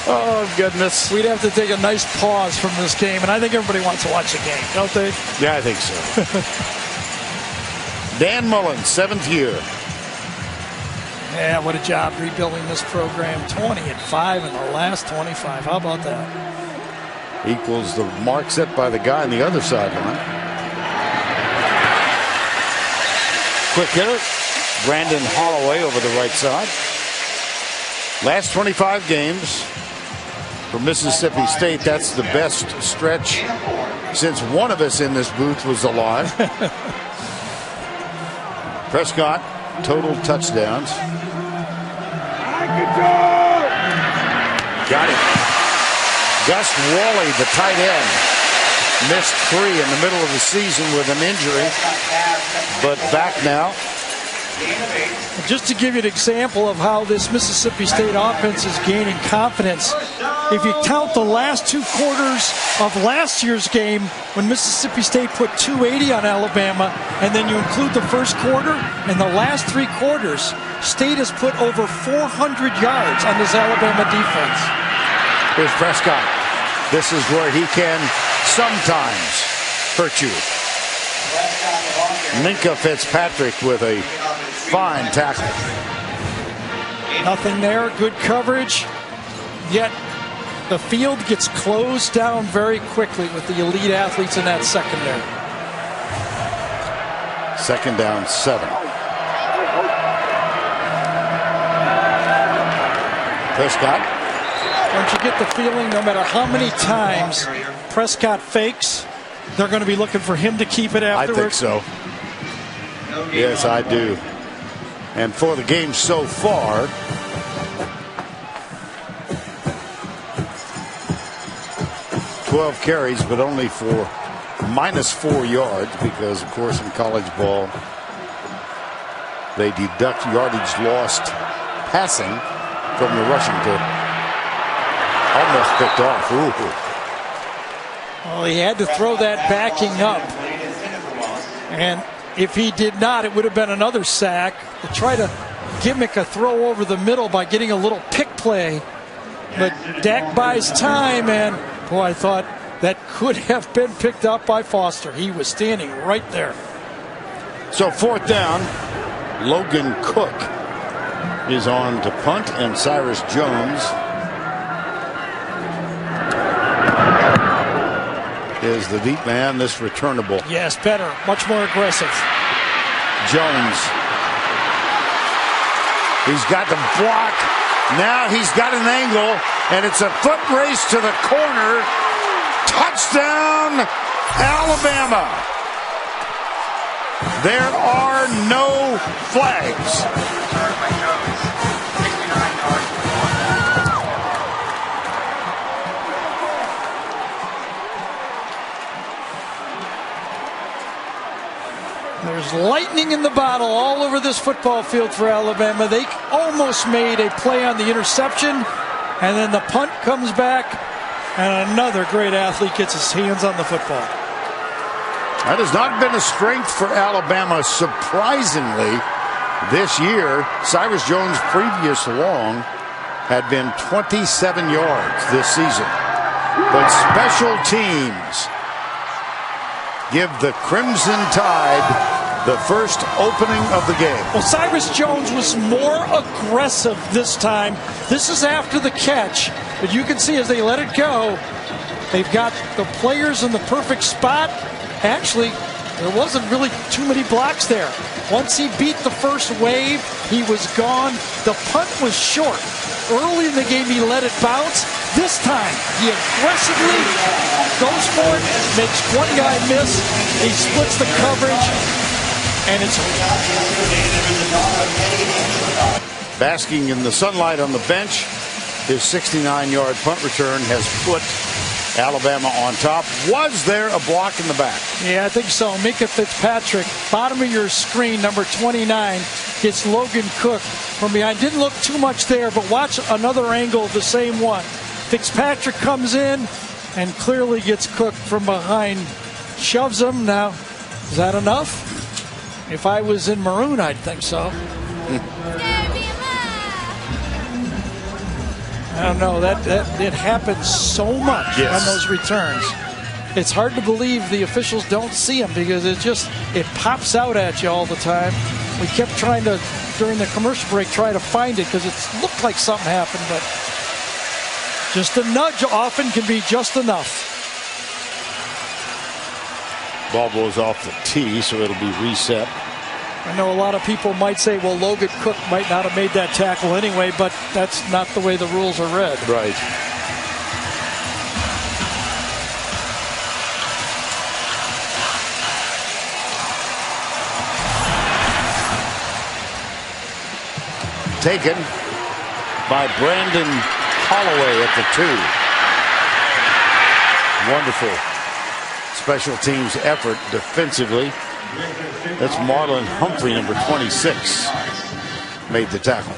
Oh, goodness. We'd have to take a nice pause from this game, and I think everybody wants to watch the game, don't they? Yeah, I think so. Dan Mullen, 7th year. Yeah, what a job rebuilding this program. 20-5 in the last 25. How about that? Equals the mark set by the guy on the other sideline. Quick hitter, Brandon Holloway over the right side. Last 25 games for Mississippi State. That's the best stretch since one of us in this booth was alive. Prescott, total touchdowns. Got it. Gus Wally, the tight end, missed 3 in the middle of the season with an injury, but back now. Just to give you an example of how this Mississippi State offense is gaining confidence, if you count the last 2 quarters of last year's game when Mississippi State put 280 on Alabama, and then you include the first quarter and the last 3 quarters, State has put over 400 yards on this Alabama defense. Here's Prescott. This is where he can sometimes hurt you. Minka Fitzpatrick with a fine tackle. Nothing there, good coverage, yet the field gets closed down very quickly with the elite athletes in that secondary. 2nd down, 7. Prescott. Don't you get the feeling no matter how many times Prescott fakes, they're going to be looking for him to keep it afterwards? I think so. Yes, I do. And for the game so far, -12 carries, but only for -4 yards because, of course, in college ball, they deduct yardage lost passing from the rushing to almost picked off. Ooh. Well, he had to throw that backing up. And if he did not, it would have been another sack. To try to gimmick a throw over the middle by getting a little pick play. But Dak buys time, and boy, I thought that could have been picked up by Foster. He was standing right there. So 4th down, Logan Cook is on to punt, and Cyrus Jones is the deep man. This returnable. Yes, better, much more aggressive. Jones. He's got the block. Now he's got an angle, and it's a foot race to the corner. Touchdown, Alabama. There are no flags. There's lightning in the bottle all over this football field for Alabama. They almost made a play on the interception, and then the punt comes back, and another great athlete gets his hands on the football. That has not been a strength for Alabama, surprisingly, this year. Cyrus Jones' previous long had been 27 yards this season. But special teams give the Crimson Tide the first opening of the game. Well, Cyrus Jones was more aggressive this time. This is after the catch, but you can see as they let it go, they've got the players in the perfect spot. Actually, there wasn't really too many blocks there. Once he beat the first wave, he was gone. The punt was short. Early in the game, he let it bounce. This time, he aggressively goes for it, makes one guy miss. He splits the coverage, and it's basking in the sunlight on the bench. His 69-yard punt return has put Alabama on top. Was there a block in the back? Yeah, I think so. Minka Fitzpatrick, bottom of your screen, number 29. gets Logan Cook from behind. Didn't look too much there, but watch another angle of the same one. Fitzpatrick comes in and clearly gets Cook from behind. Shoves him. Now, is that enough? If I was in maroon, I'd think so. I don't know. That it happens so much on those returns. It's hard to believe the officials don't see him because it pops out at you all the time. We kept trying to, during the commercial break, try to find it because it looked like something happened, but just a nudge often can be just enough. Ball goes off the tee, so it'll be reset. I know a lot of people might say, well, Logan Cook might not have made that tackle anyway, but that's not the way the rules are read. Right. Taken by Brandon Holloway at the 2. Wonderful special teams effort defensively. That's Marlon Humphrey, number 26, made the tackle.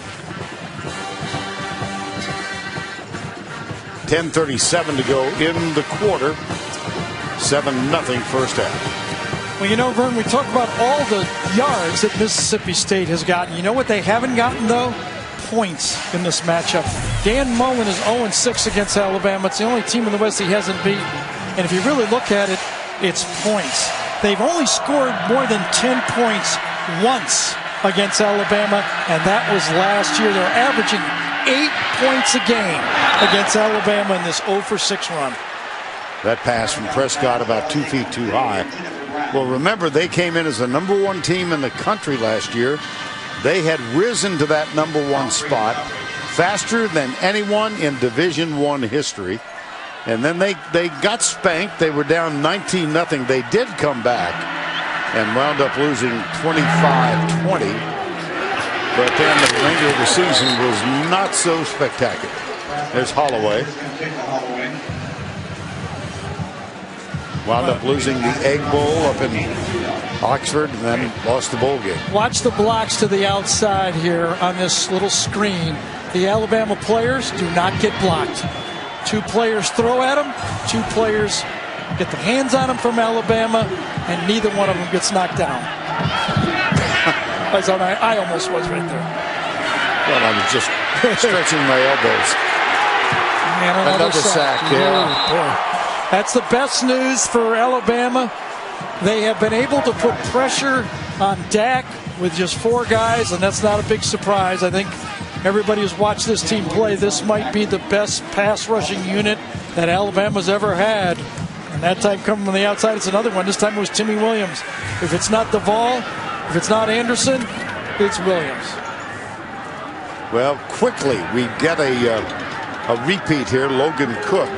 10:37 to go in the quarter. 7-0 first half. Well, you know, Vern, we talk about all the yards that Mississippi State has gotten. You know what they haven't gotten, though? Points in this matchup. Dan Mullen is 0-6 against Alabama. It's the only team in the West he hasn't beaten. And if you really look at it, it's points. They've only scored more than 10 points once against Alabama, and that was last year. They're averaging 8 points a game against Alabama in this 0-for-6 run. That pass from Prescott about 2 feet too high. Well, remember, they came in as the #1 team in the country last year. They had risen to that #1 spot faster than anyone in Division I history. And then they got spanked. They were down 19-0. They did come back and wound up losing 25-20. But then the remainder of the season was not so spectacular. There's Holloway. Wound up losing the Egg Bowl up in Oxford and then lost the bowl game. Watch the blocks to the outside here on this little screen. The Alabama players do not get blocked. 2 players throw at him, 2 players get the hands on him from Alabama, and neither one of them gets knocked down. I almost was right there. Well, I was just stretching my elbows. And another sack. Yeah. That's the best news for Alabama. They have been able to put pressure on Dak with just 4 guys, and that's not a big surprise. I think everybody who's watched this team play, this might be the best pass rushing unit that Alabama's ever had. And that time coming from the outside, it's another one. This time it was Timmy Williams. If it's not Duvall, if it's not Anderson, it's Williams. Well, quickly, we get a repeat here. Logan Cook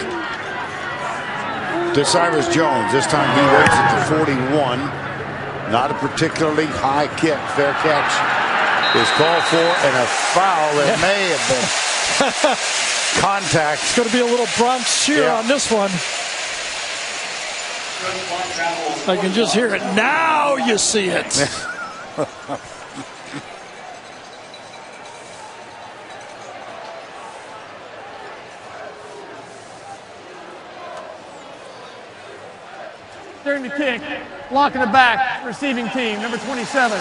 to Cyrus Jones. This time he waits at the 41. Not a particularly high kick. Fair catch is called for, and a foul. It may have been contact. It's going to be a little Bronx cheer on this one. I can just hear it. Now you see it. During the kick, blocking the back, receiving team, number 27.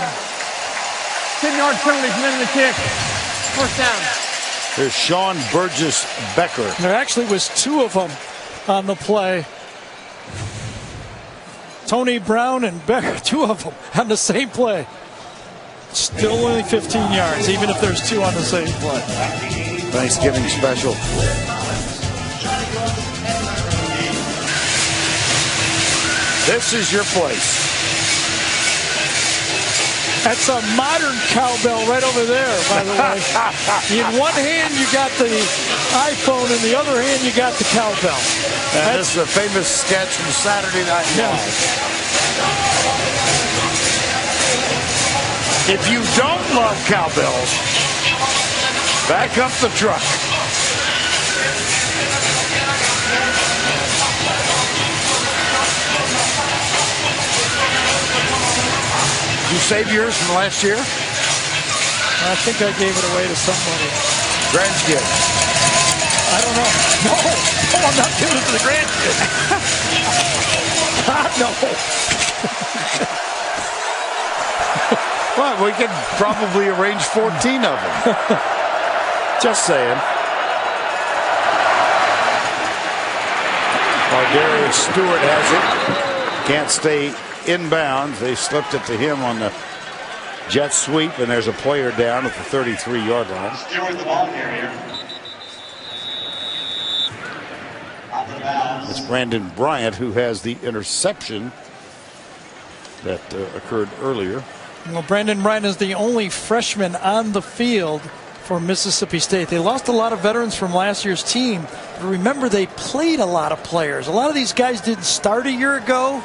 10-yard penalty from the kick. First down. There's Sean Burgess Becker. There actually was 2 of them on the play. Tony Brown and Becker, 2 of them on the same play. Still only 15 yards, even if there's 2 on the same play. Thanksgiving special. This is your place. That's a modern cowbell right over there, by the way. In one hand, you got the iPhone. In the other hand, you got the cowbell. And this is a famous sketch from Saturday Night Live. If you don't love cowbells, back up the truck. You save yours from last year? I think I gave it away to somebody. Grandkid. I don't know. No, I'm not giving it to the grandkid. God, no. Well, we could probably arrange 14 of them. Just saying. Darius Stewart has it. Can't stay inbounds. They slipped it to him on the jet sweep, and there's a player down at the 33-yard line. Stewart, the ball carrier. It's Brandon Bryant who has the interception that occurred earlier. Well, Brandon Bryant is the only freshman on the field for Mississippi State. They lost a lot of veterans from last year's team. But remember, they played a lot of players. A lot of these guys didn't start a year ago,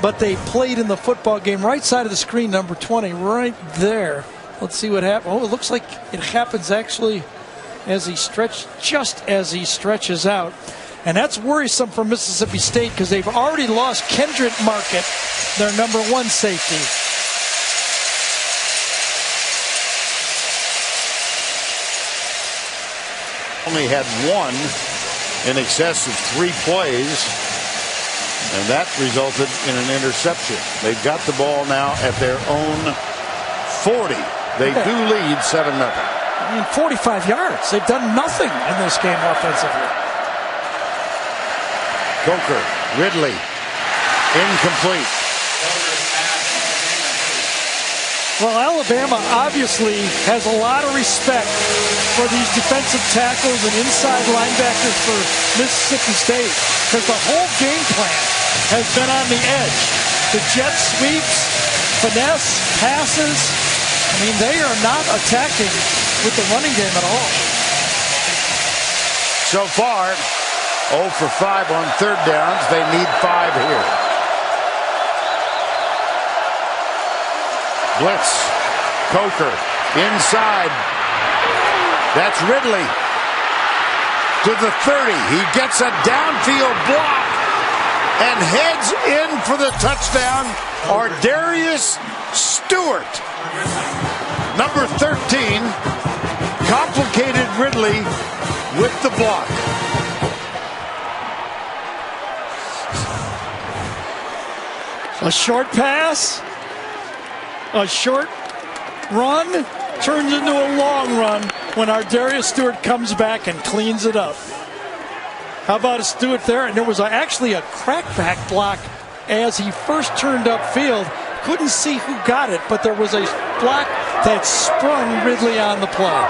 but they played in the football game. Right side of the screen, number 20, right there. Let's see what happens. Oh, it looks like it happens actually as he just as he stretches out. And that's worrisome for Mississippi State because they've already lost Kendrick Market, their number 1 safety. Only had one in excess of 3 plays, and that resulted in an interception. They've got the ball now at their own 40. They do lead 7-0. I mean, 45 yards. They've done nothing in this game offensively. Coker, Ridley, incomplete. Well, Alabama obviously has a lot of respect for these defensive tackles and inside linebackers for Mississippi State because the whole game plan has been on the edge. The jet sweeps, finesse, passes. I mean, they are not attacking with the running game at all. So far, 0 for 5 on third downs. They need 5 here. Blitz. Coker inside. That's Ridley to the 30. He gets a downfield block and heads in for the touchdown. Darius Stewart, number 13, complicated Ridley with the block. A short pass, a short run turns into a long run when Darius Stewart comes back and cleans it up. How about a Stewart there? And there was actually a crackback block as he first turned upfield. Couldn't see who got it, but there was a block that sprung Ridley on the play.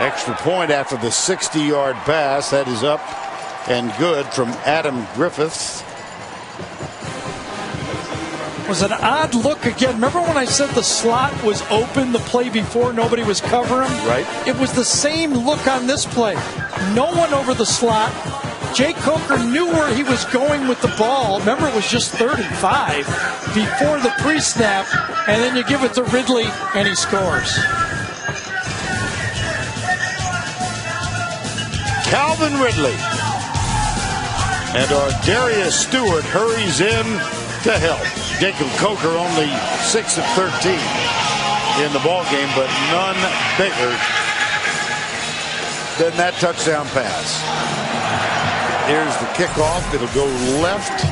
Extra point after the 60-yard pass. That is up and good from Adam Griffiths. Was an odd look again. Remember when I said the slot was open the play before, nobody was covering? Right. It was the same look on this play. No one over the slot. Jake Coker knew where he was going with the ball. Remember, it was just 35 before the pre-snap, and then you give it to Ridley, and he scores. Calvin Ridley. And Darius Stewart hurries in to help. Jacob Coker only 6 of 13 in the ball game, but none bigger than that touchdown pass. Here's the kickoff. It'll go left.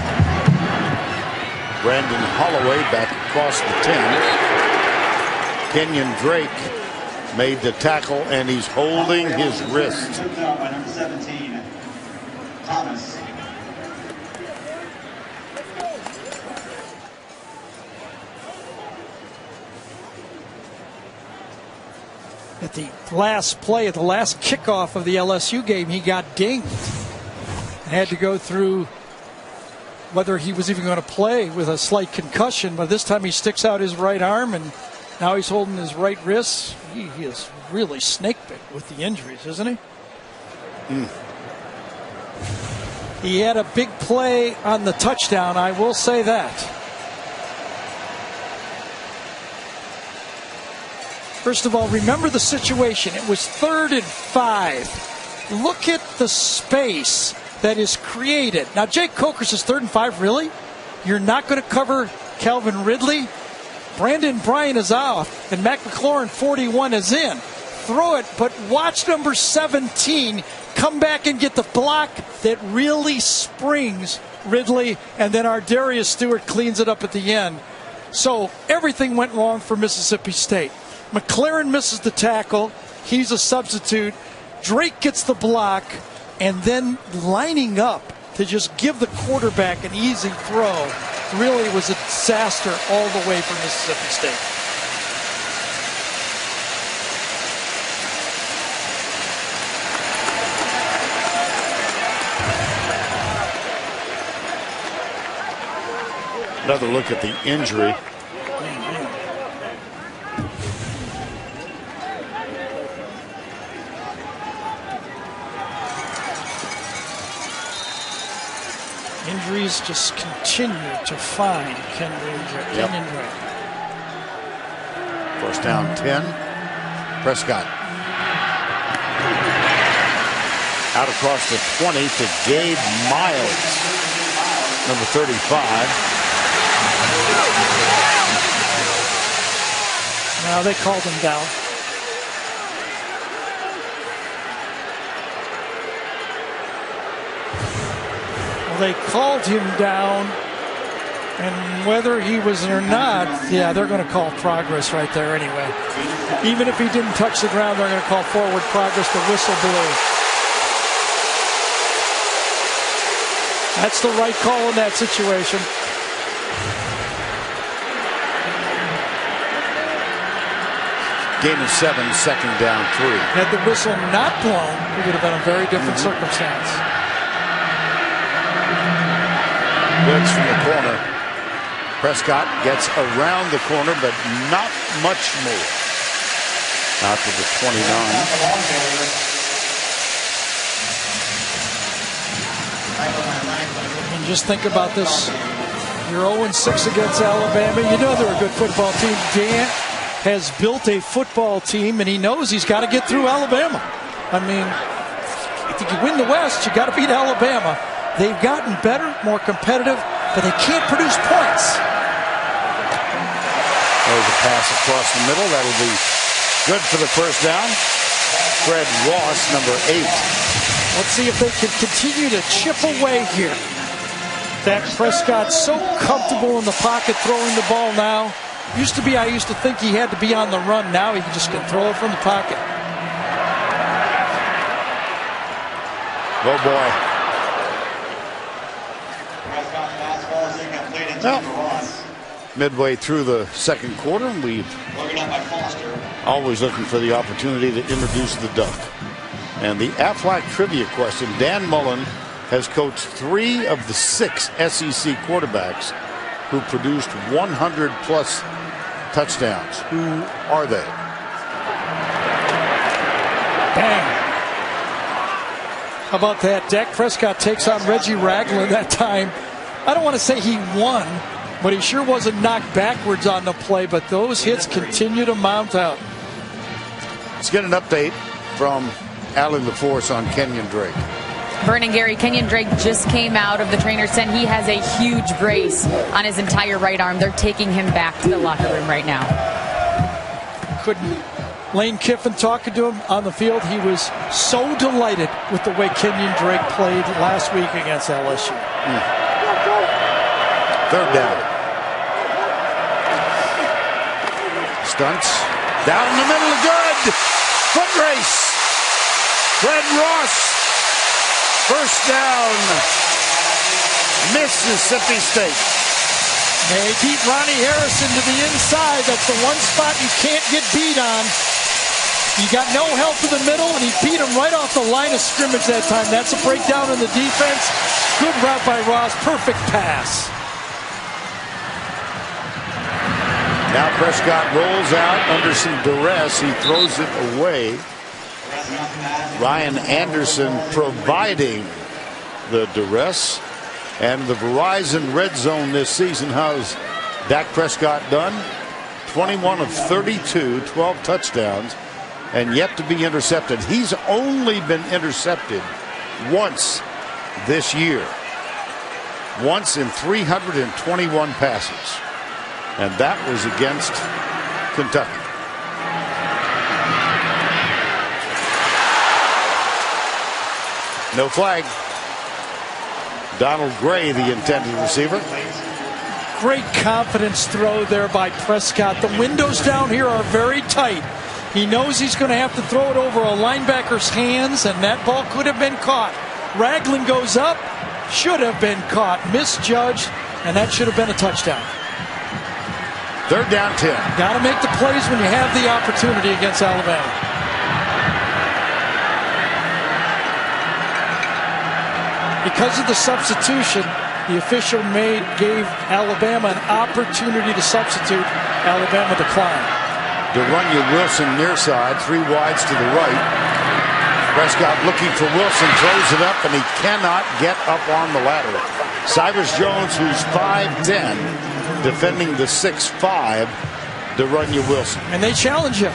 Brandon Holloway back across the 10. Kenyon Drake made the tackle, and he's holding his wrist. By number 17, Thomas. At the last play, at the last kickoff of the LSU game, he got dinged. Had to go through whether he was even going to play with a slight concussion, but this time he sticks out his right arm, and now he's holding his right wrist. He is really snake-bit with the injuries, isn't he? He had a big play on the touchdown, I will say that. First of all, remember the situation. It was 3rd and 5. Look at the space that is created. Now, Jake Coker says 3rd and 5, really? You're not going to cover Calvin Ridley? Brandon Bryan is off, and Mac McLaurin, 41, is in. Throw it, but watch number 17 come back and get the block that really springs Ridley, and then our Darius Stewart cleans it up at the end. So everything went wrong for Mississippi State. McLaurin misses the tackle. He's a substitute. Drake gets the block, and then lining up to just give the quarterback an easy throw really was a disaster all the way for Mississippi State. Another look at the injury. Injuries just continue to find Kenyon Drake. First down 10. Prescott. Out across the 20 to Gabe Miles, number 35. Now they called him down. Well, they called him down, and whether he was or not, yeah, they're going to call progress right there anyway. Even if he didn't touch the ground, they're going to call forward progress. The whistle blew. That's the right call in that situation. Gain of 7, second down 3. Had the whistle not blown, it would have been a very different circumstance. Blitz from the corner. Prescott gets around the corner, but not much more. Out to the 29. And just think about this. You're 0-6 against Alabama. You know they're a good football team. Dan has built a football team, and he knows he's got to get through Alabama. I mean, if you win the West, you got to beat Alabama. They've gotten better, more competitive, but they can't produce points. There's a pass across the middle. That'll be good for the first down. Fred Ross, number 8. Let's see if they can continue to chip away here. Dak Prescott's so comfortable in the pocket throwing the ball now. I used to think he had to be on the run. Now he just can throw it from the pocket. Oh, boy. Well, midway through the second quarter, we've always looking for the opportunity to introduce the Duck. And the Aflac trivia question, Dan Mullen has coached 3 of the 6 SEC quarterbacks who produced 100-plus touchdowns. Who are they? Bang. How about that? Dak Prescott takes on Reggie Ragland that time. I don't want to say he won, but he sure wasn't knocked backwards on the play, but those hits continue to mount out. Let's get an update from Allie LaForce on Kenyon Drake. Vernon, Gary, Kenyon Drake just came out of the trainer's tent. He has a huge brace on his entire right arm. They're taking him back to the locker room right now. Lane Kiffin talking to him on the field. He was so delighted with the way Kenyon Drake played last week against LSU. Third down. Stunts. Down in the middle. Good. Foot race. Fred Ross. First down, Mississippi State. They beat Ronnie Harrison to the inside. That's the one spot you can't get beat on. You got no help in the middle, and he beat him right off the line of scrimmage that time. That's a breakdown in the defense. Good route by Ross. Perfect pass. Now Prescott rolls out under some duress. He throws it away. Ryan Anderson providing the duress. And the Verizon red zone this season, how's Dak Prescott done? 21 of 32, 12 touchdowns, and yet to be intercepted. He's only been intercepted once this year. Once in 321 passes. and that was against Kentucky. No flag. Donald Gray, the intended receiver. Great confidence throw there by Prescott. The windows down here are very tight. He knows he's going to have to throw it over a linebacker's hands, and that ball could have been caught. Ragland goes up, should have been caught, misjudged, and that should have been a touchdown. 3rd down 10. Got to make the plays when you have the opportunity against Alabama. Because of the substitution, the official gave Alabama an opportunity to substitute. Alabama declined. DeRunya Wilson near side, 3 wides to the right. Prescott looking for Wilson, throws it up, and he cannot get up on the ladder. Cyrus Jones, who's 5'10", defending the 6'5", DeRunya Wilson. And they challenge him.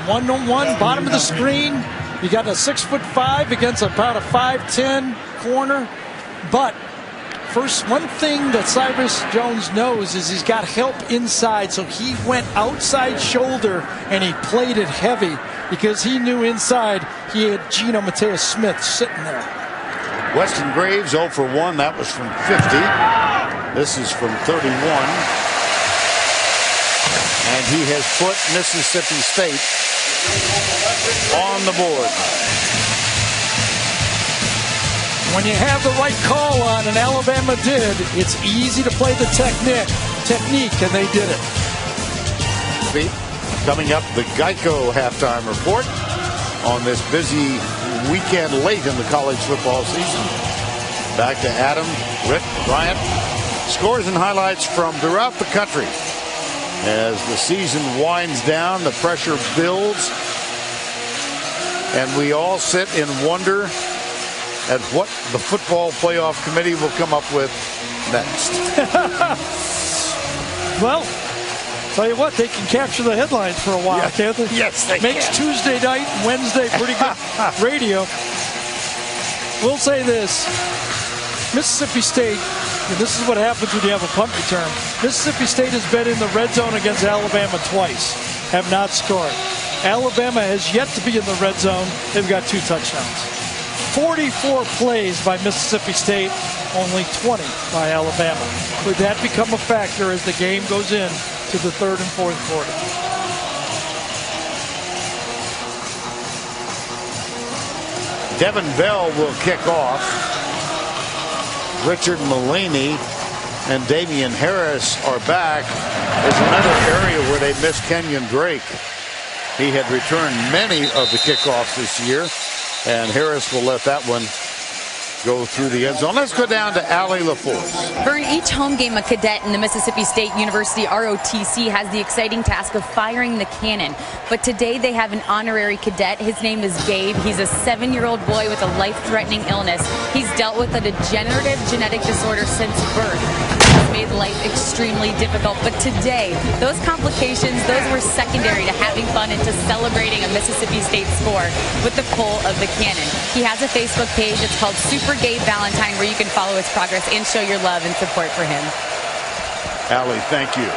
1-on-1, bottom of the screen. You got a 6'5" against about a 5'10" corner. But first, one thing that Cyrus Jones knows is he's got help inside, so he went outside shoulder and he played it heavy because he knew inside he had Geno Mateus-Smith sitting there. Weston Graves 0 for 1. That was from 50. This is from 31. And he has put Mississippi State on the board. When you have the right call on, and Alabama did, it's easy to play the technique, and they did it. Coming up, the Geico halftime report on this busy weekend late in the college football season. Back to Adam, Rick, Bryant. Scores and highlights from throughout the country. As the season winds down, the pressure builds, and we all sit in wonder at what the football playoff committee will come up with next. Well, tell you what, they can capture the headlines for a while, Yeah. can't they? Yes, they Makes can. Tuesday night and Wednesday pretty good radio. We'll say this. Mississippi State, and this is what happens when you have a punt return. Mississippi State has been in the red zone against Alabama twice, have not scored. Alabama has yet to be in the red zone. They've got 2 touchdowns. 44 plays by Mississippi State, only 20 by Alabama. Could that become a factor as the game goes in to the 3rd and 4th quarter? Devin Bell will kick off. Richard Mullaney and Damian Harris are back. There's another area where they missed Kenyon Drake. He had returned many of the kickoffs this year, and Harris will let that one go through the end zone. Let's go down to Allie LaForce. For each home game, a cadet in the Mississippi State University ROTC has the exciting task of firing the cannon. But today they have an honorary cadet. His name is Gabe. He's a 7-year-old boy with a life-threatening illness. He's dealt with a degenerative genetic disorder since birth. It's made life extremely difficult. But today, those complications, those were secondary to having fun and to celebrating a Mississippi State score with the pull of the cannon. He has a Facebook page. It's called Super Gabe Valentine, where you can follow his progress and show your love and support for him. Allie, thank you.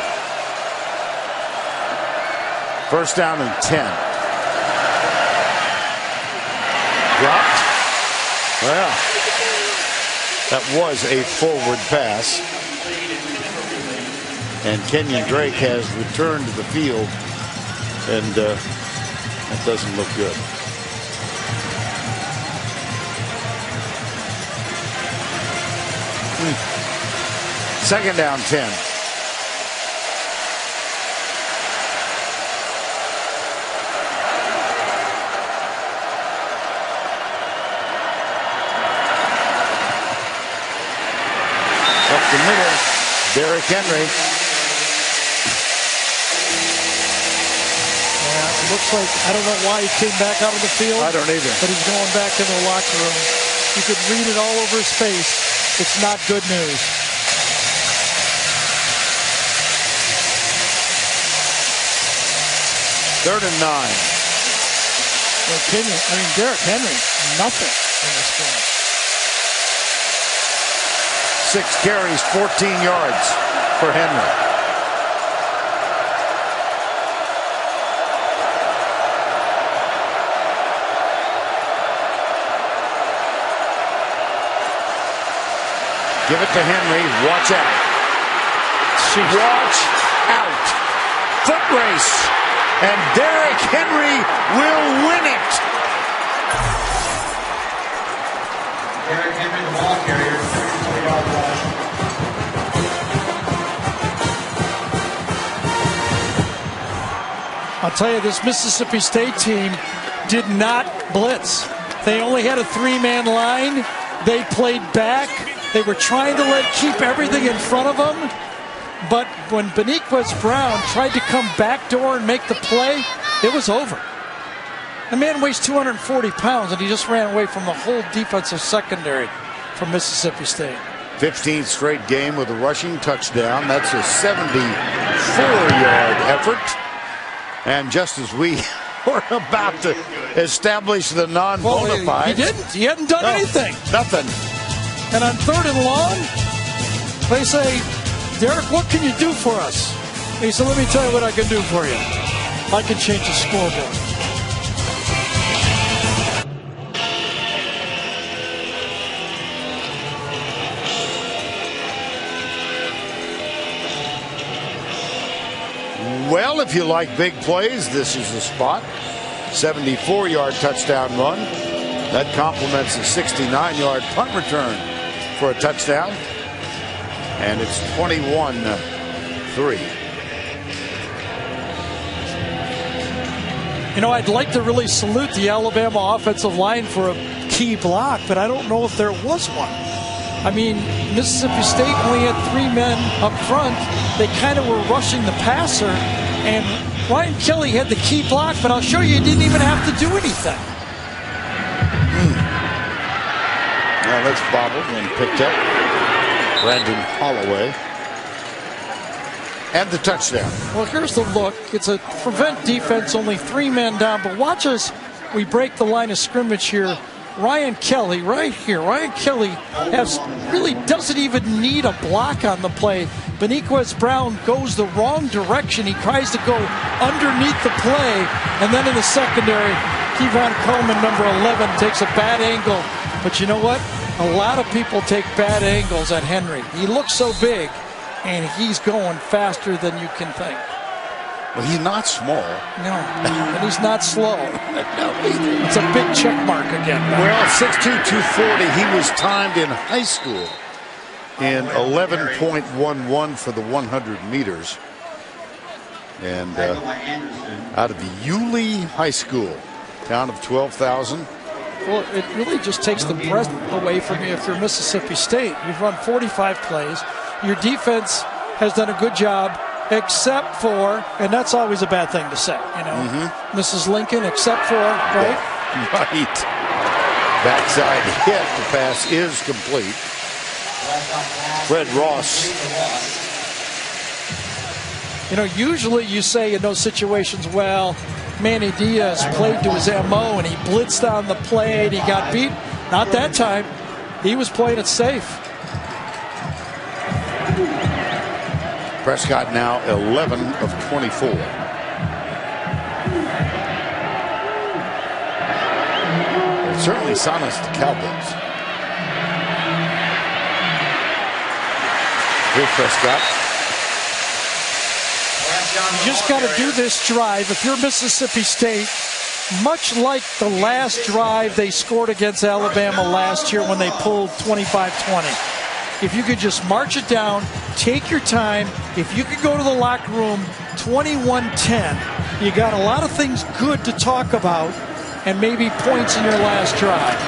1st down and 10. Dropped. Well, that was a forward pass. And Kenyon Drake has returned to the field, and that doesn't look good. Second down 10. Up the middle, Derrick Henry. It looks like, I don't know why he came back out of the field. I don't either. But he's going back in the locker room. You could read it all over his face. It's not good news. Third and 9. Well, Derrick Henry, nothing in this game. 6 carries, 14 yards for Henry. Give it to Henry. Watch out. Watch out. Foot race. And Derrick Henry will win it. Derrick Henry, the ball carrier, 34-yard rush. I'll tell you, this Mississippi State team did not blitz. They only had a three-man line. They played back. They were trying to keep everything in front of them. But when Beniquez Brown tried to come backdoor and make the play, it was over. The man weighs 240 pounds, and he just ran away from the whole defensive secondary from Mississippi State. 15th straight game with a rushing touchdown. That's a 74-yard effort. And just as we were about to establish the non-bona fides. He didn't. He hadn't done anything. Nothing. And on 3rd and long, they say, Derrick, what can you do for us? He said, let me tell you what I can do for you. I can change the scoreboard. Well, if you like big plays, this is the spot. 74-yard touchdown run. That complements a 69-yard punt return for a touchdown. And it's 21-3. You know, I'd like to really salute the Alabama offensive line for a key block, but I don't know if there was one. I mean, Mississippi State only had 3 men up front. They kind of were rushing the passer, and Ryan Kelly had the key block, but I'll show you, he didn't even have to do anything. Now that's bobbled and picked up. Brandon Holloway. And the touchdown. Well, here's the look. It's a prevent defense, only 3 men down, but watch as we break the line of scrimmage here. Ryan Kelly right here. Ryan Kelly really doesn't even need a block on the play. Beniquez Brown goes the wrong direction. He tries to go underneath the play. And then in the secondary, Kevon Coleman, number 11, takes a bad angle. But you know what? A lot of people take bad angles at Henry. He looks so big, and he's going faster than you can think. Well, he's not small. No, and he's not slow. No, it's a big check mark again. Well, 6'2", 240. He was timed in high school in 11.11 for the 100 meters. And out of the Yulee High School, town of 12,000. Well, it really just takes the breath away from you if you're Mississippi State. You've run 45 plays. Your defense has done a good job, except for, and that's always a bad thing to say, you know, Mrs. Lincoln, except for, right? Right. Backside hit. The pass is complete. Fred Ross. You know, usually you say in those situations, well, Manny Diaz played to his MO and he blitzed on the play and he got beat. Not that time. He was playing it safe. Prescott now 11 of 24. It certainly silenced the Cowboys. Here's Prescott. You just got to do this drive. If you're Mississippi State, much like the last drive they scored against Alabama last year when they pulled 25-20. If you could just march it down, take your time. If you could go to the locker room 21-10, you got a lot of things good to talk about and maybe points in your last drive.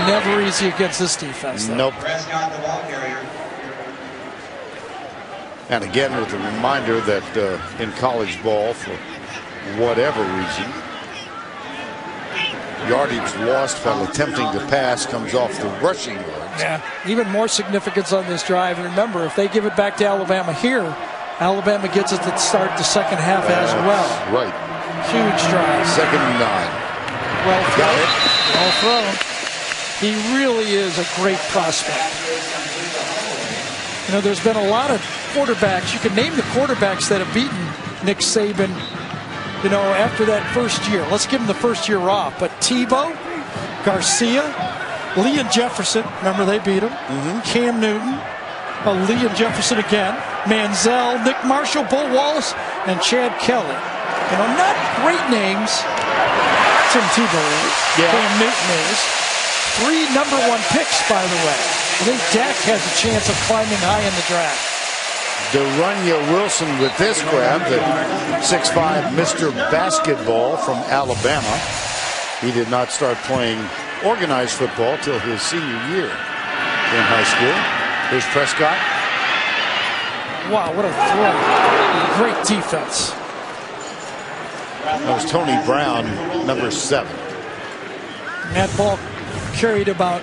Never easy against this defense, though. Nope. Prescott, the ball carrier. And again, with a reminder that in college ball, for whatever reason, yardage lost while attempting to pass comes off the rushing yards. Yeah, even more significance on this drive. And remember, if they give it back to Alabama here, Alabama gets it to start the second half as well. Right. Huge drive. 2nd and 9. Well Got thrown. it. Well thrown. He really is a great prospect. You know, there's been a lot of quarterbacks. You can name the quarterbacks that have beaten Nick Saban, you know, after that first year. Let's give him the first year off. But Tebow, Garcia, Lee and Jefferson, remember they beat him. Cam Newton, Lee and Jefferson again. Manziel, Nick Marshall, Bo Wallace, and Chad Kelly. You know, not great names. Tim Tebow is. Cam Newton is. 3 number-1 picks, by the way. I think Dak has a chance of climbing high in the draft. Derunya Wilson with this grab, the 6'5" Mr. Basketball from Alabama. He did not start playing organized football till his senior year in high school. Here's Prescott. Wow, what a throw. Great defense. That was Tony Brown, number 7. And that ball carried about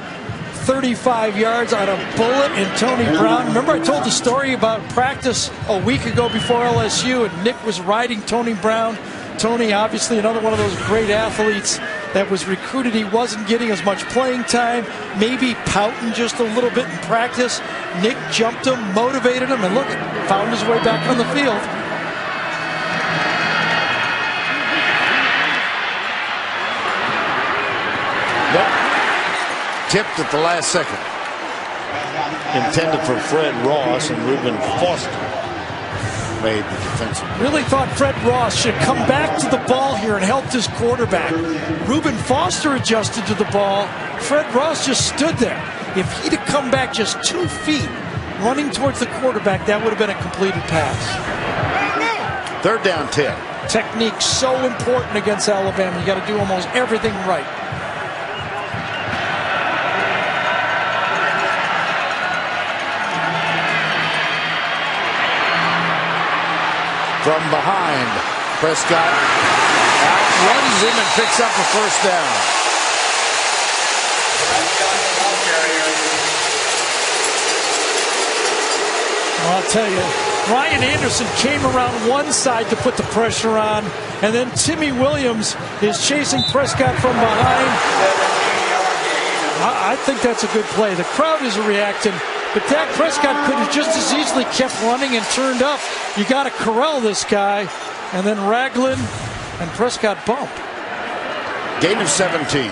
35 yards on a bullet, and Tony Brown. Remember I told the story about practice a week ago before LSU, and Nick was riding Tony Brown. Tony, obviously another one of those great athletes that was recruited. He wasn't getting as much playing time, maybe pouting just a little bit in practice. Nick jumped him, motivated him, and look, found his way back on the field. Tipped at the last second. Intended for Fred Ross, and Reuben Foster made the defensive. Really thought Fred Ross should come back to the ball here and helped his quarterback. Reuben Foster adjusted to the ball. Fred Ross just stood there. If he'd have come back just 2 feet running towards the quarterback, that would have been a completed pass. 3rd down 10. Technique so important against Alabama. You got to do almost everything right. From behind, Prescott outruns him and picks up a 1st down. Well, I'll tell you, Ryan Anderson came around one side to put the pressure on, and then Timmy Williams is chasing Prescott from behind. I think that's a good play. The crowd is reacting. But Dak Prescott could have just as easily kept running and turned up. You got to corral this guy. And then Ragland and Prescott bump. Gain of 17.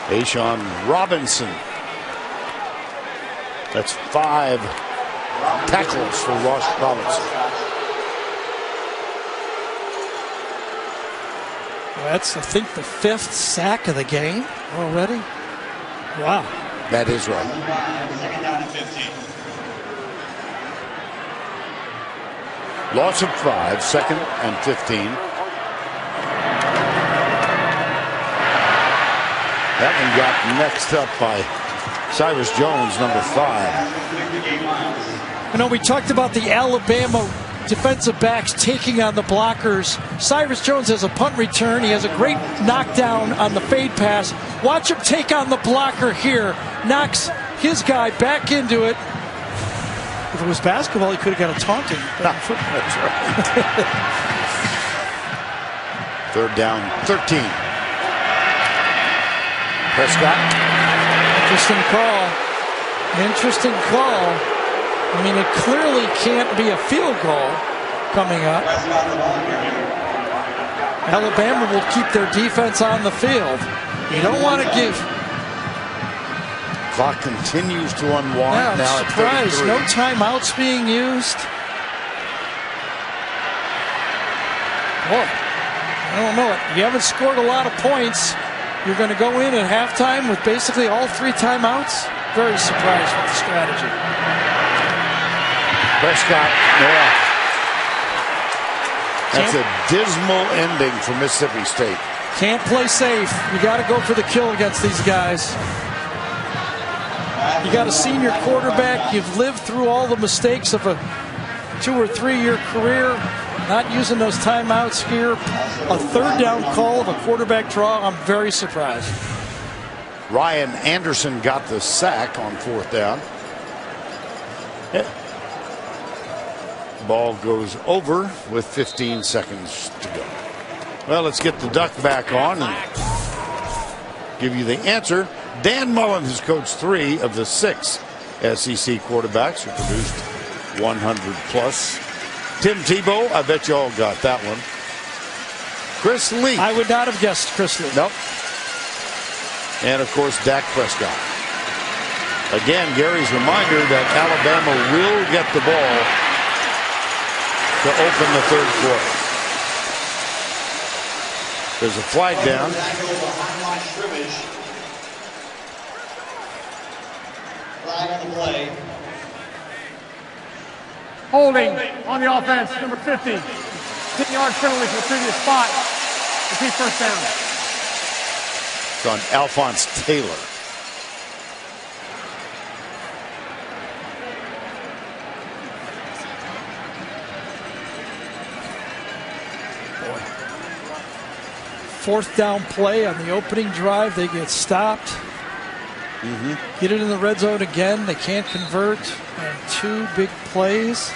Ashawn Robinson. That's 5 tackles for Ross Robinson. That's, I think, the 5th sack of the game already. Wow. That is right. Loss of 5, 2nd and 15. That one got next up by Cyrus Jones, number 5. You know, we talked about the Alabama defensive backs taking on the blockers. Cyrus Jones has a punt return. He has a great knockdown on the fade pass. Watch him take on the blocker here. Knocks his guy back into it. If it was basketball, he could have got a taunting. That's right. 3rd down, 13. Prescott. Interesting call. Interesting call. I mean, it clearly can't be a field goal coming up. Alabama will keep their defense on the field. You don't want to give. Clock continues to unwind. Yeah, now at surprise. 33. No timeouts being used. Boy, I don't know it. You haven't scored a lot of points. You're going to go in at halftime with basically all 3 timeouts. Very surprised with the strategy. Prescott, yeah. That's a dismal ending for Mississippi State. Can't play safe. You got to go for the kill against these guys. You got a senior quarterback. You've lived through all the mistakes of a 2 or 3 year career. Not using those timeouts here. A 3rd down call of a quarterback draw. I'm very surprised. Ryan Anderson got the sack on 4th down. Yeah. Ball goes over with 15 seconds to go. Well, let's get the duck back on and give you the answer. Dan Mullen has coached 3 of the 6 SEC quarterbacks who produced 100 plus. Tim Tebow, I bet you all got that one. Chris Lee. I would not have guessed Chris Lee. Nope. And, of course, Dak Prescott. Again, Gary's reminder that Alabama will get the ball to open the third quarter. There's a flag down. Flag on the play. Holding on the offense, number 50. 10-yard penalty for the previous spot. Repeat first down. It's on Alphonse Taylor. Fourth down play on the opening drive. They get stopped. Get it in the red zone again. They can't convert. And two big plays.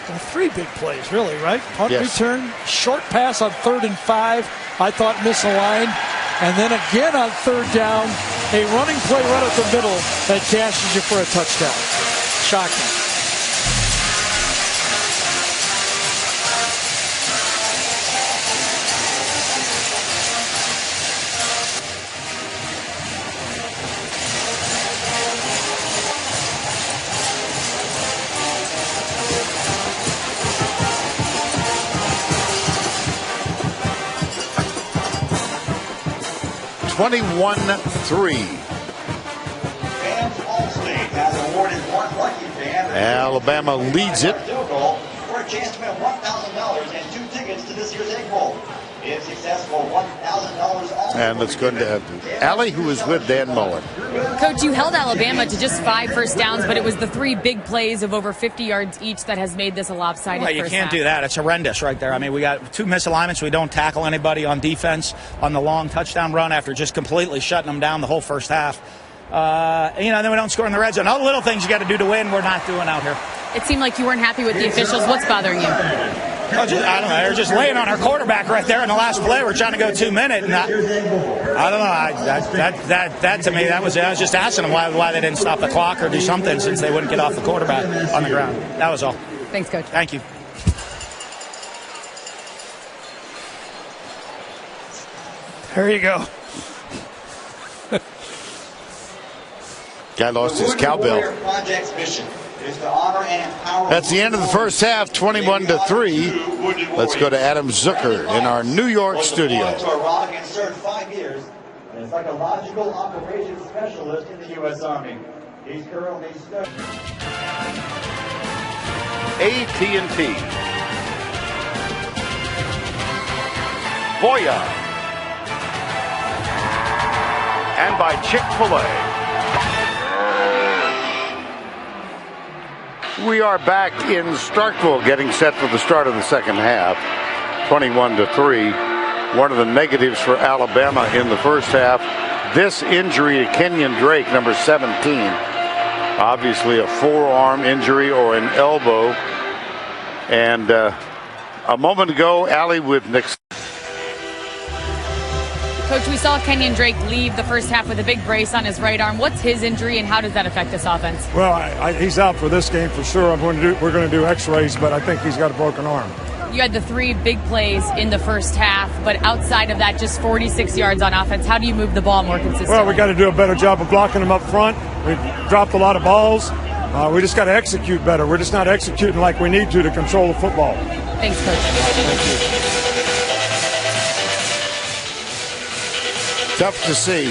Well, three big plays, really, right? Punt return, short pass on 3rd and 5. I thought misaligned. And then again on 3rd down, a running play right up the middle that cashes you for a touchdown. Shocking. Alabama leads it. For a chance to win $1,000 and 2 tickets to this year's Egg Bowl. If successful, $1,000. And let's go to Allie, who is with Dan Mullen. Coach, you held Alabama to just 5 first downs, but it was the 3 big plays of over 50 yards each that has made this a lopsided Well, you first can't half. do that. It's horrendous right there. I mean, we got 2 misalignments. We don't tackle anybody on defense on the long touchdown run after just completely shutting them down the whole first half. Then we don't score in the red zone. All the little things you got to do to win, we're not doing out here. It seemed like you weren't happy with the officials. What's bothering you? I don't know. They're just laying on our quarterback right there in the last play. We're trying to go 2 minute, and I don't know. That to me, I was just asking them why they didn't stop the clock or do something since they wouldn't get off the quarterback on the ground. That was all. Thanks, Coach. Thank you. There you go. Guy lost his cowbell. Project's mission is to honor and empower. That's the end of the first half, 21-3. Let's go to Adam Zucker in our New York studio. To Iraq and served 5 years as a psychological operations specialist in the U.S. Army. He's currently studying. AT&T, Voya, and by Chick-fil-A. We are back in Starkville, getting set for the start of the second half, 21-3. One of the negatives for Alabama in the first half, this injury to Kenyon Drake, number 17. Obviously a forearm injury or an elbow. And a moment ago, Allie with Nick. Coach, we saw Kenyon Drake leave the first half with a big brace on his right arm. What's his injury, and how does that affect this offense? Well, he's out for this game for sure. We're going to do X-rays, but I think he's got a broken arm. You had the 3 big plays in the first half, but outside of that, just 46 yards on offense. How do you move the ball more consistently? Well, we got to do a better job of blocking them up front. We've dropped a lot of balls. We just got to execute better. We're just not executing like we need to control the football. Thanks, Coach. Thank you. Tough to see.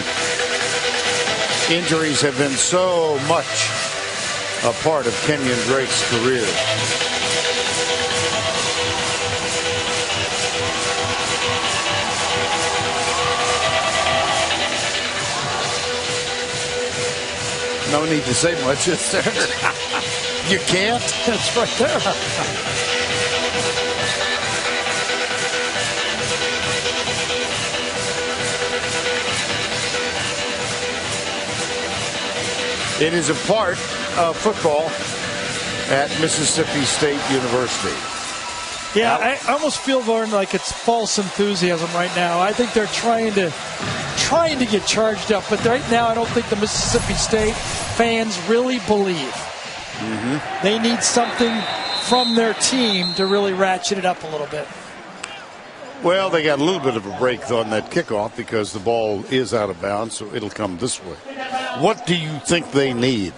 Injuries have been so much a part of Kenyon Drake's career. No need to say much, is there? You can't? That's right there. It is a part of football at Mississippi State University. Yeah, I almost feel, Vaughn, like it's false enthusiasm right now. I think they're trying to get charged up, but right now I don't think the Mississippi State fans really believe. They need something from their team to really ratchet it up a little bit. Well, they got a little bit of a break on that kickoff because the ball is out of bounds, so it'll come this way. What do you think they need?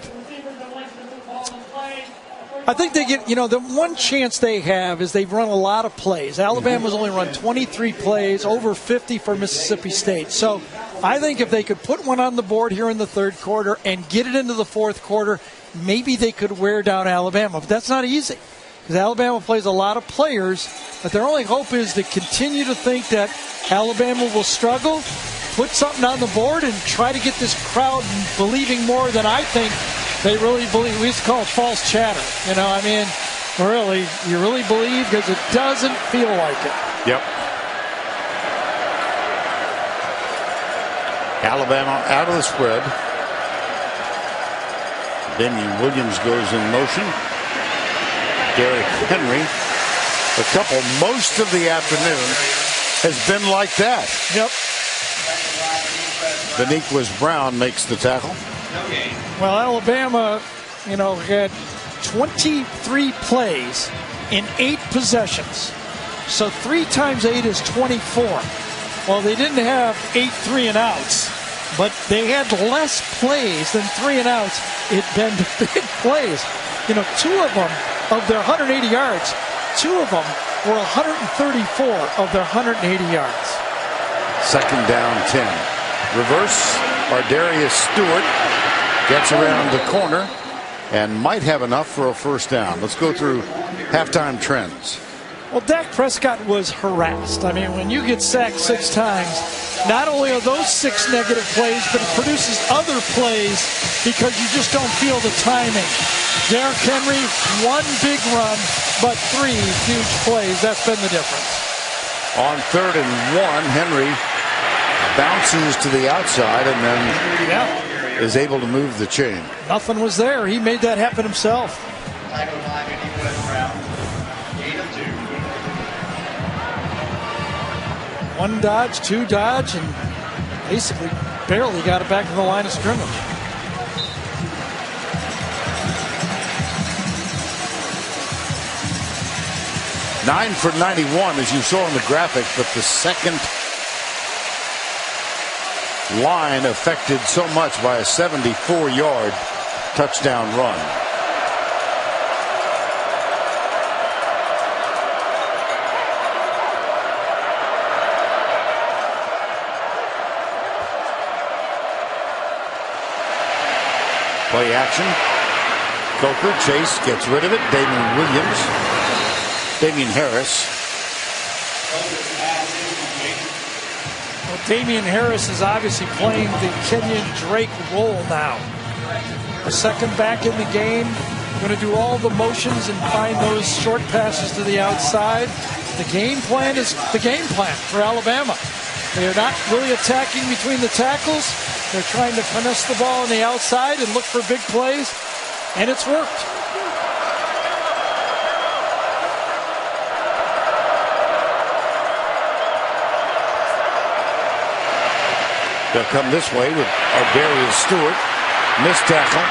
I think they get, the one chance they have is they've run a lot of plays. Alabama's only run 23 plays, over 50 for Mississippi State. So I think if they could put one on the board here in the third quarter and get it into the fourth quarter, maybe they could wear down Alabama. But that's not easy because Alabama plays a lot of players, but their only hope is to continue to think that Alabama will struggle, put something on the board, and try to get this crowd believing more than I think they really believe. We used to call it false chatter. Really, you really believe because it doesn't feel like it. Yep. Alabama out of the spread. Damian Williams goes in motion. Derrick Henry, a couple most of the afternoon has been like that. Yep. Beniquez Brown makes the tackle. Well, Alabama, had 23 plays in 8 possessions. So 3 times 8 is 24. Well, they didn't have 8 3-and-outs, but they had less plays than 3-and-outs. It'd been big plays. 2 of them, of their 180 yards, 2 of them were 134 of their 180 yards. Second down 10. Reverse. Ardarius Stewart gets around the corner and might have enough for a first down. Let's go through halftime trends. Well, Dak Prescott was harassed. When you get sacked 6 times, not only are those 6 negative plays, but it produces other plays because you just don't feel the timing. Derrick Henry, 1 big run, but 3 huge plays. That's been the difference. On 3rd and 1, Henry bounces to the outside and then is able to move the chain. Nothing was there. He made that happen himself. 1 dodge, 2 dodge, and basically barely got it back to the line of scrimmage. Nine for 91, as you saw in the graphic, but the second line affected so much by a 74-yard touchdown run. Play action. Coker, Chase gets rid of it. Damian Harris. Well, Damian Harris is obviously playing the Kenyon Drake role now. The second back in the game, going to do all the motions and find those short passes to the outside. The game plan is the game plan for Alabama. They are not really attacking between the tackles. They're trying to finesse the ball on the outside and look for big plays, and it's worked. They'll come this way with Ardarius Stewart. Missed tackle.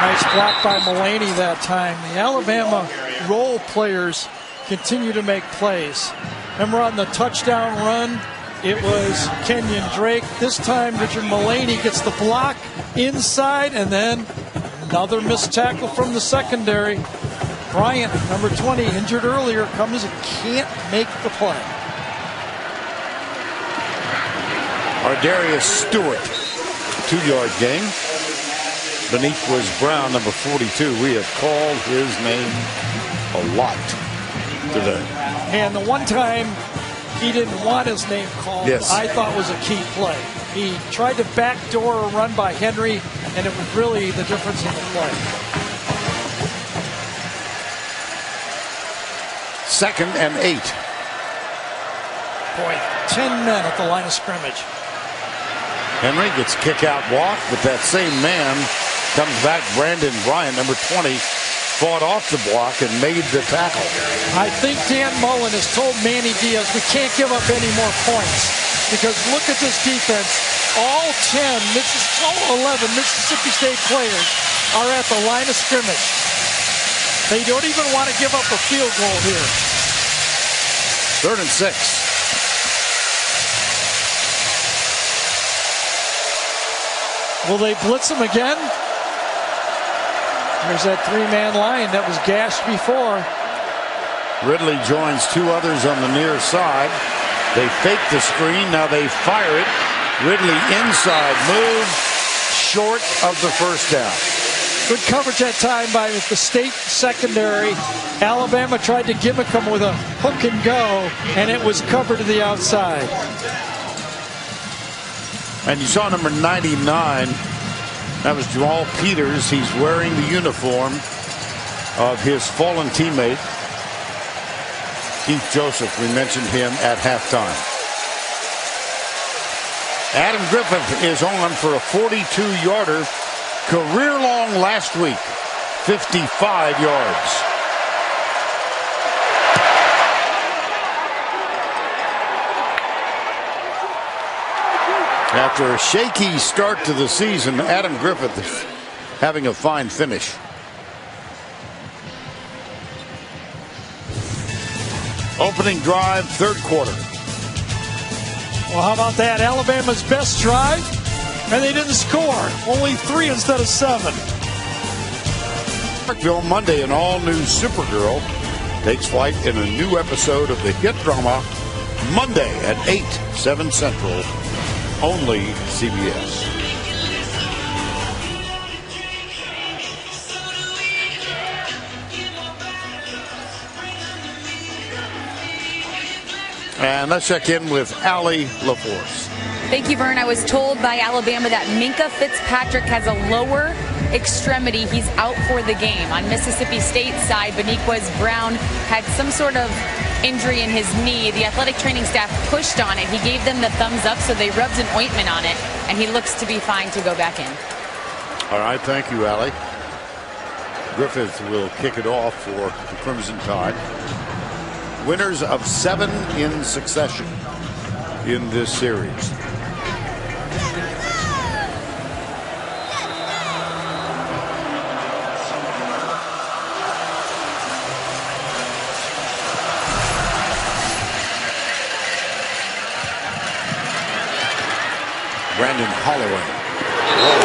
Nice block by Mullaney that time. The Alabama role players continue to make plays. Remember on the touchdown run, it was Kenyon Drake. This time, Richard Mullaney gets the block inside, and then another missed tackle from the secondary. Bryant, number 20, injured earlier, comes and can't make the play. Ardarius Stewart, 2-yard gain. Beniquez Brown, number 42. We have called his name a lot today. And the one time he didn't want his name called, yes, I thought was a key play. He tried to backdoor a run by Henry, and it was really the difference in the play. 2nd and 8. Boy, 10 men at the line of scrimmage. Henry gets kick out walk, but that same man comes back. Brandon Bryant, number 20, fought off the block and made the tackle. I think Dan Mullen has told Manny Diaz, we can't give up any more points, because look at this defense. All 11 Mississippi State players are at the line of scrimmage. They don't even want to give up a field goal here. 3rd and 6. Will they blitz him again? There's that 3-man line that was gashed before. Ridley joins 2 others on the near side. They fake the screen. Now they fire it. Ridley inside move. Short of the first down. Good coverage that time by the state secondary. Alabama tried to gimmick him with a hook and go, and it was covered to the outside. And you saw number 99. That was Jamal Peters. He's wearing the uniform of his fallen teammate, Keith Joseph. We mentioned him at halftime. Adam Griffith is on for a 42-yarder. Career long last week. 55 yards. After a shaky start to the season, Adam Griffith is having a fine finish. Opening drive, 3rd quarter. Well, how about that? Alabama's best drive, and they didn't score. Only 3 instead of 7. Parkville Monday, an all-new Supergirl takes flight in a new episode of the hit drama Monday at 8, 7 Central. Only CBS. And let's check in with Allie LaForce. Thank you, Vern. I was told by Alabama that Minka Fitzpatrick has a lower extremity. He's out for the game. On Mississippi State side, Beniquez Brown had some sort of injury in his knee. The athletic training staff pushed on it. He gave them the thumbs up, so they rubbed an ointment on it, and he looks to be fine to go back in. All right, thank you, Allie. Griffith will kick it off for the Crimson Tide. Winners of 7 in succession in this series. Brandon Holloway. Whoa.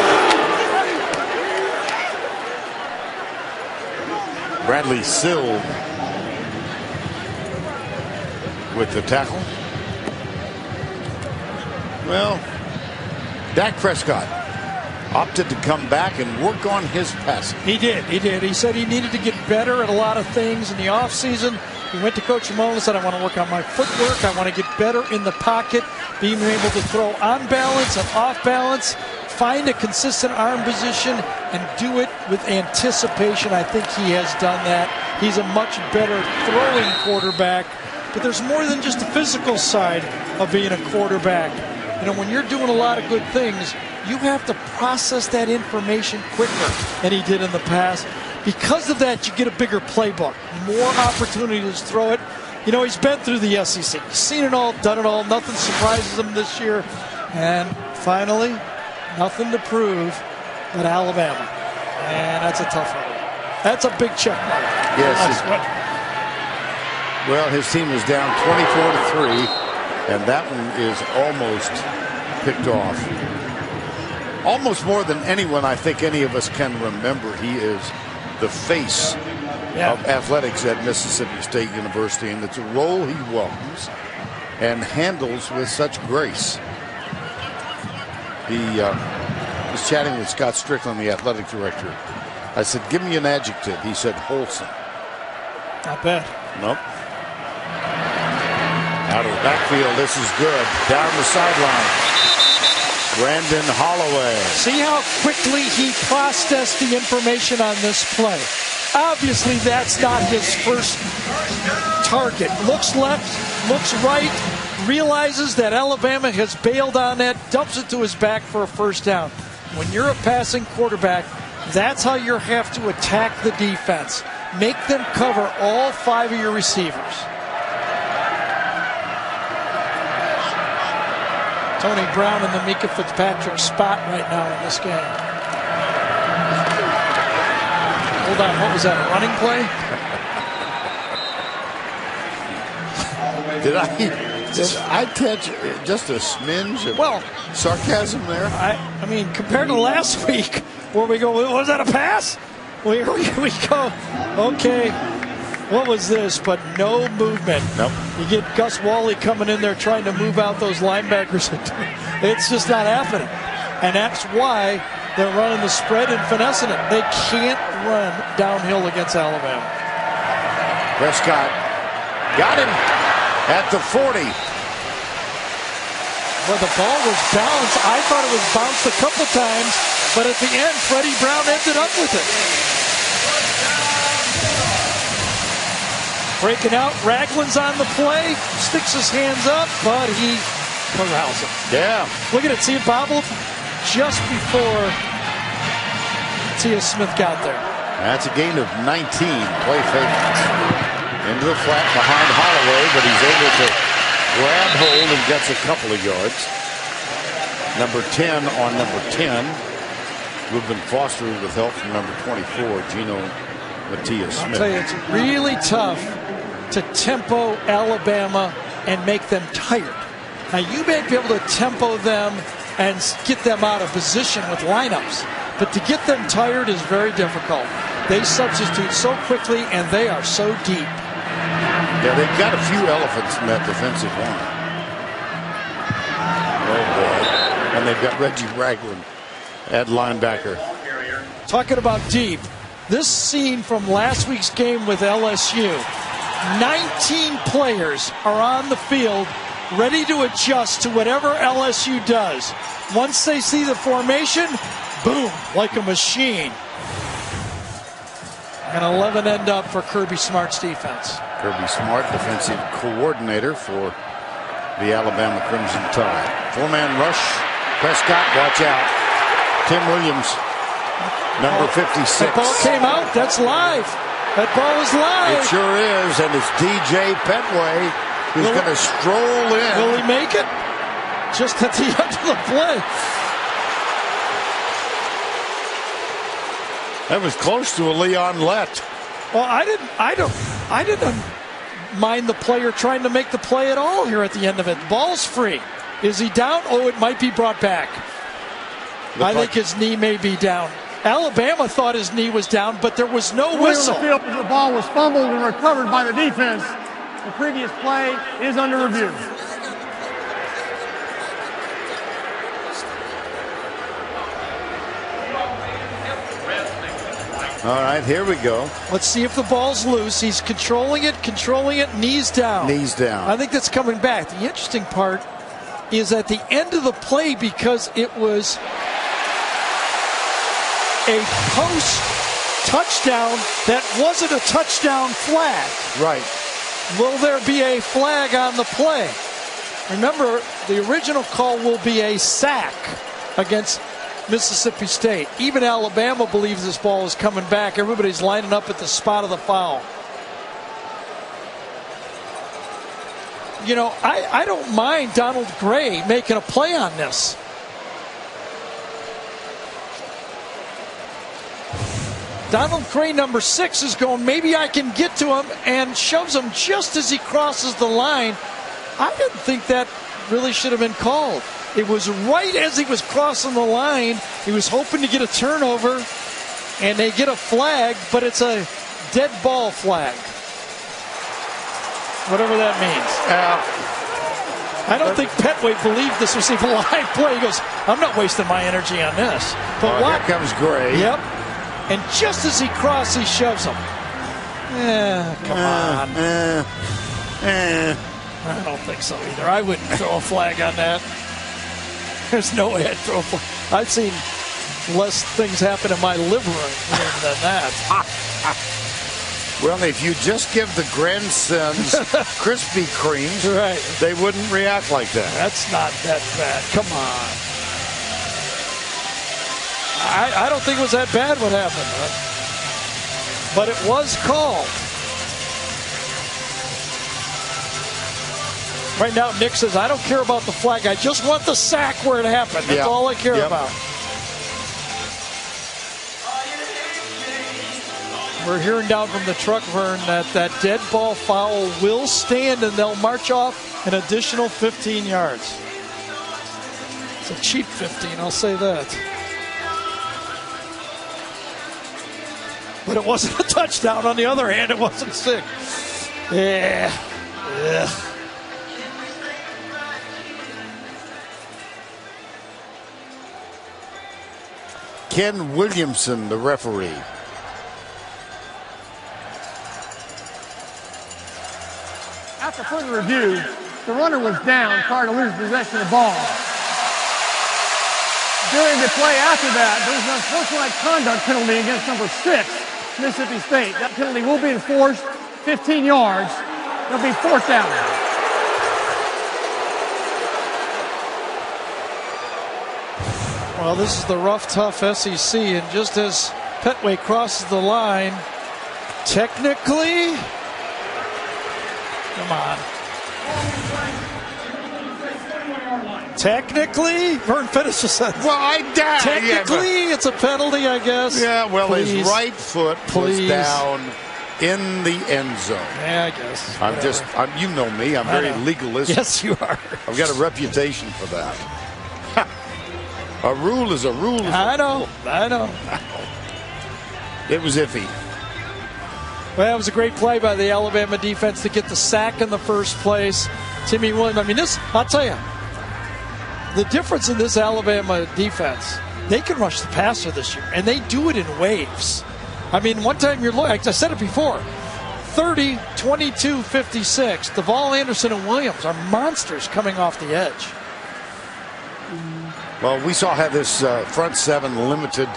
Bradley Sill with the tackle. Well, Dak Prescott opted to come back and work on his passing. He did. He said he needed to get better at a lot of things in the offseason. He went to Coach Ramon and said, I want to work on my footwork. I want to get better in the pocket, being able to throw on balance and off balance, find a consistent arm position, and do it with anticipation. I think he has done that. He's a much better throwing quarterback. But there's more than just the physical side of being a quarterback. You know, when you're doing a lot of good things, you have to process that information quicker than he did in the past. Because of that, you get a bigger playbook, more opportunities to throw it. You know, he's been through the SEC. He's seen it all, done it all. Nothing surprises him this year. And finally, nothing to prove but Alabama. And that's a tough one. That's a big check mark. Yes. Well, his team was down 24-3, and that one is almost picked off. Almost more than anyone I think any of us can remember. He is the face of athletics at Mississippi State University, and it's a role he welcomes and handles with such grace. He was chatting with Scott Strickland, the athletic director. I said, give me an adjective. He said, wholesome. Not bad. Nope. Out of the backfield, this is good. Down the sideline. Brandon Holloway. See how quickly he processed the information on this play. Obviously, that's not his first target. Looks left, looks right, realizes that Alabama has bailed on that, dumps it to his back for a first down. When you're a passing quarterback, that's how you have to attack the defense. Make them cover all 5 of your receivers. Tony Brown in the Mika Fitzpatrick spot right now in this game. Hold on, what was that, a running play? Did I catch just a smidge of sarcasm there? I mean, compared to last week, where we go, was that a pass? Well, here we go. Okay, what was this? But no movement. Nope. You get Gus Wally coming in there trying to move out those linebackers. It's just not happening. And that's why they're running the spread and finessing it. They can't run downhill against Alabama. Prescott got him at the 40. Well, the ball was bounced. I thought it was bounced a couple times, but at the end, Freddie Brown ended up with it. Breaking out, Ragland's on the play, sticks his hands up, but he corrals him. Yeah. Look at it, see it bobbled just before Tia Smith got there. That's a gain of 19. Play fake into the flat behind Holloway, but he's able to grab hold and gets a couple of yards. Number 10 on number 10. Ruben Foster with help from number 24, Gino Matias Smith. I'll tell you, it's really tough to tempo Alabama and make them tired. Now, you may be able to tempo them and get them out of position with lineups, but to get them tired is very difficult. They substitute so quickly, and they are so deep. Yeah, they've got a few elephants in that defensive line. Oh, boy. And they've got Reggie Ragland at linebacker. Talking about deep, this scene from last week's game with LSU, 19 players are on the field ready to adjust to whatever LSU does. Once they see the formation, boom, like a machine. And 11 end up for Kirby Smart's defense. Kirby Smart, defensive coordinator for the Alabama Crimson Tide. Four-man rush. Prescott, watch out. Tim Williams, number 56. That ball came out. That's live. That ball is live. It sure is, and it's DJ Petway who's going to stroll in. Will he make it? Just at the end of the play. That was close to a Leon Lett. Well, I didn't mind the player trying to make the play at all here at the end of it. Ball's free. Is he down? Oh, it might be brought back. I think his knee may be down. Alabama thought his knee was down, but there was no whistle. The ball was fumbled and recovered by the defense. The previous play is under review. All right, here we go. Let's see if the ball's loose. He's controlling it, knees down. Knees down. I think that's coming back. The interesting part is at the end of the play, because it was a post touchdown that wasn't a touchdown flag. Right. Will there be a flag on the play? Remember, the original call will be a sack against Mississippi State. Even Alabama believes this ball is coming back. Everybody's lining up at the spot of the foul. You know, I don't mind Donald Gray making a play on this. Donald Gray, number 6, is going, maybe I can get to him, and shoves him just as he crosses the line. I didn't think that really should have been called. It was right as he was crossing the line. He was hoping to get a turnover, and they get a flag, but it's a dead ball flag. Whatever that means. I don't think Petway believed this was even a live play. He goes, I'm not wasting my energy on this. But what? Here comes Gray. Yep. And just as he crosses, he shoves him. Come on. I don't think so either. I wouldn't throw a flag on that. There's no way I'd throw a flag. I've seen less things happen in my living room than that. Well, if you just give the grandsons Krispy Kremes, right, they wouldn't react like that. That's not that bad. Come on. I don't think it was that bad what happened. But it was called. Right now, Nick says, I don't care about the flag. I just want the sack where it happened. That's all I care about. we're hearing down from the truck, Vern, that dead ball foul will stand, and they'll march off an additional 15 yards. It's a cheap 15, I'll say that. But it wasn't a touchdown. On the other hand, it wasn't sick. Yeah. Ken Williamson, the referee. After further review, the runner was down prior to losing possession of the ball. During the play after that, there was an unsportsmanlike conduct penalty against number 6, Mississippi State. That penalty will be enforced 15 yards. It'll be 4th down. Well, this is the rough, tough SEC, and just as Petway crosses the line, technically, come on. Technically, Vern finishes sentence. Well, technically, it's a penalty, I guess. Yeah, well, Please. his right foot was down in the end zone. Yeah, I guess. You know me, I'm very legalistic. Yes, you are. I've got a reputation for that. A rule is a rule. I know. It was iffy. Well, it was a great play by the Alabama defense to get the sack in the first place. Timmy Williams, I mean, I'll tell you, the difference in this Alabama defense, they can rush the passer this year, and they do it in waves. I mean, one time I said it before, 30, 22, 56. Duvall, Anderson, and Williams are monsters coming off the edge. Well, we saw how this front seven limited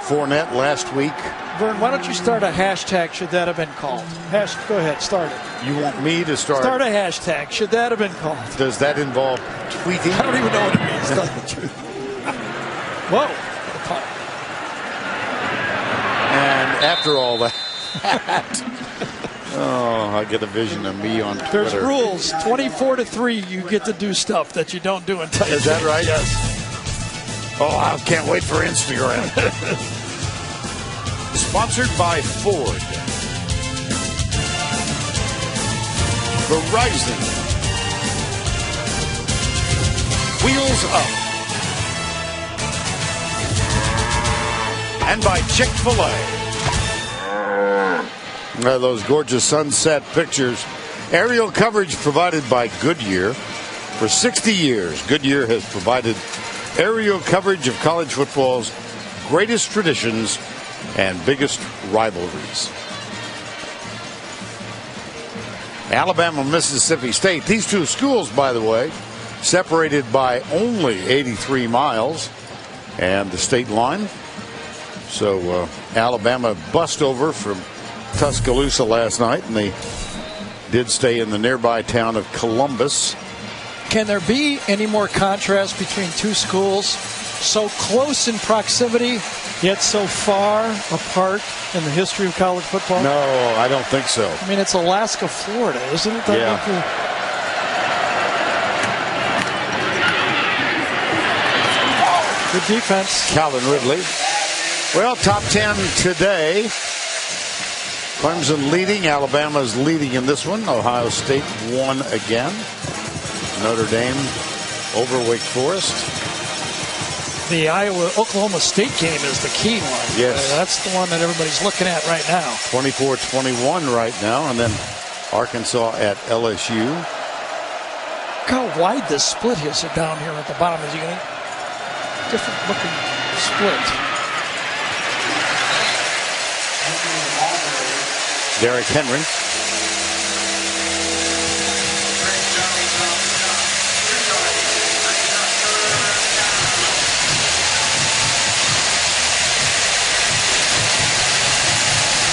Fournette last week. Vern, why don't you start a hashtag, should that have been called? Go ahead, start it. You want me to start? Start a hashtag, should that have been called? Does that involve tweeting? I don't even know what it means. Whoa. And after all that, I get a vision of me on Twitter. There's rules. 24-3, you get to do stuff that you don't do in Tyson. Is that right? Yes. Oh, I can't wait for Instagram. Sponsored by Ford. Verizon. Wheels Up. And by Chick-fil-A. Those gorgeous sunset pictures. Aerial coverage provided by Goodyear. For 60 years, Goodyear has provided aerial coverage of college football's greatest traditions and biggest rivalries. Alabama, Mississippi State. These two schools, by the way, separated by only 83 miles and the state line. So Alabama bust over from Tuscaloosa last night, and they did stay in the nearby town of Columbus. Can there be any more contrast between two schools so close in proximity, yet so far apart in the history of college football? No, I don't think so. I mean, it's Alaska, Florida, isn't it? Yeah. Good defense. Calvin Ridley. Well, top 10 today. Clemson leading. Alabama's leading in this one. Ohio State won again. Notre Dame over Wake Forest. The Iowa-Oklahoma State game is the key one. Yes. That's the one that everybody's looking at right now. 24-21 right now. And then Arkansas at LSU. Look how wide this split is down here at the bottom. Is you going to different looking split. Derrick Henry.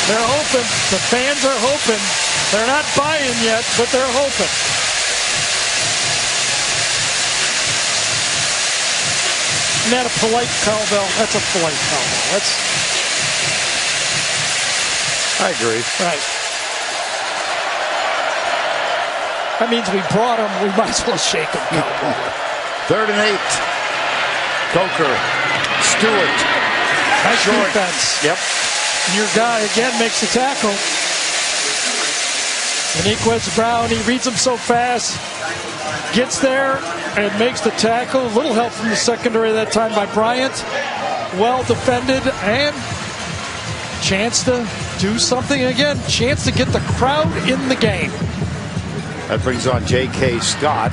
They're hoping. The fans are hoping. They're not buying yet, but they're hoping. Isn't that a polite cowbell? That's a polite cowbell. I agree. Right. That means we brought them. We might as well shake them. 3rd and 8. Coker. Stewart. Nice Short. defense. Yep. Your guy again makes the tackle. Iniquez Brown, he reads him so fast, gets there and makes the tackle. A little help from the secondary that time by Bryant. Well defended and chance to do something again. Chance to get the crowd in the game. That brings on J.K. Scott.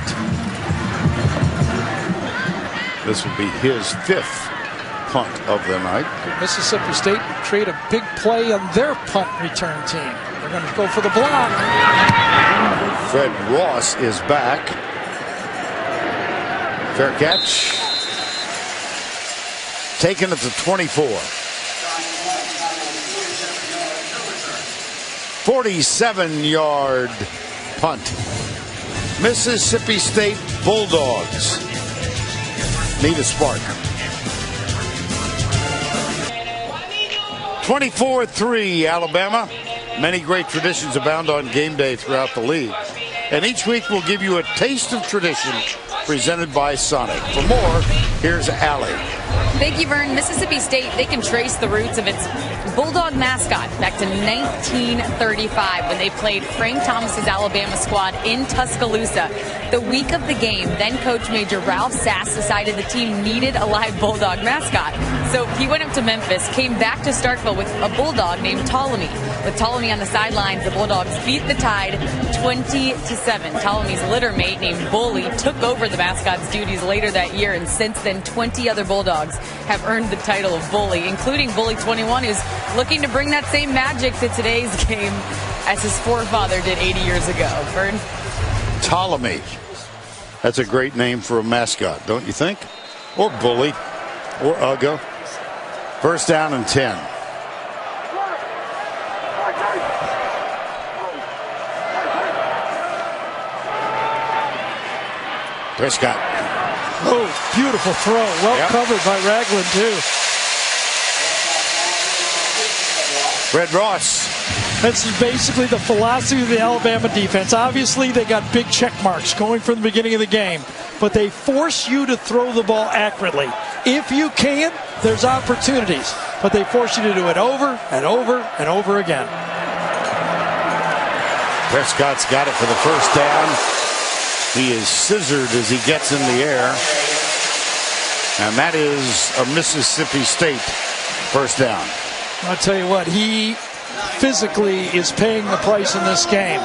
This will be his 5th punt of the night. Mississippi State create a big play on their punt return team. They're going to go for the block. Fred Ross is back. Fair catch. Taken at the 24. 47-yard punt. Mississippi State Bulldogs need a spark. 24-3 Alabama. Many great traditions abound on game day throughout the league. And each week we'll give you a taste of tradition presented by Sonic. For more, here's Allie. Thank you, Vern. Mississippi State, they can trace the roots of its Bulldog mascot back to 1935 when they played Frank Thomas's Alabama squad in Tuscaloosa. The week of the game, then Coach Major Ralph Sass decided the team needed a live Bulldog mascot. So he went up to Memphis, came back to Starkville with a Bulldog named Ptolemy. With Ptolemy on the sidelines, the Bulldogs beat the Tide 20-7. Ptolemy's litter mate named Bully took over the mascot's duties later that year, and since then 20 other Bulldogs have earned the title of Bully, including Bully 21, who's looking to bring that same magic to today's game as his forefather did 80 years ago. Vern? Ptolemy. That's a great name for a mascot, don't you think? Or Bully. Or Ugga. First down and 10. Prescott. Oh, beautiful throw. Well covered by Ragland, too. Fred Ross. That's basically the philosophy of the Alabama defense. Obviously, they got big check marks going from the beginning of the game, but they force you to throw the ball accurately. If you can, there's opportunities, but they force you to do it over and over and over again. Prescott's got it for the first down. He is scissored as he gets in the air. And that is a Mississippi State first down. I'll tell you what, he physically is paying the price in this game.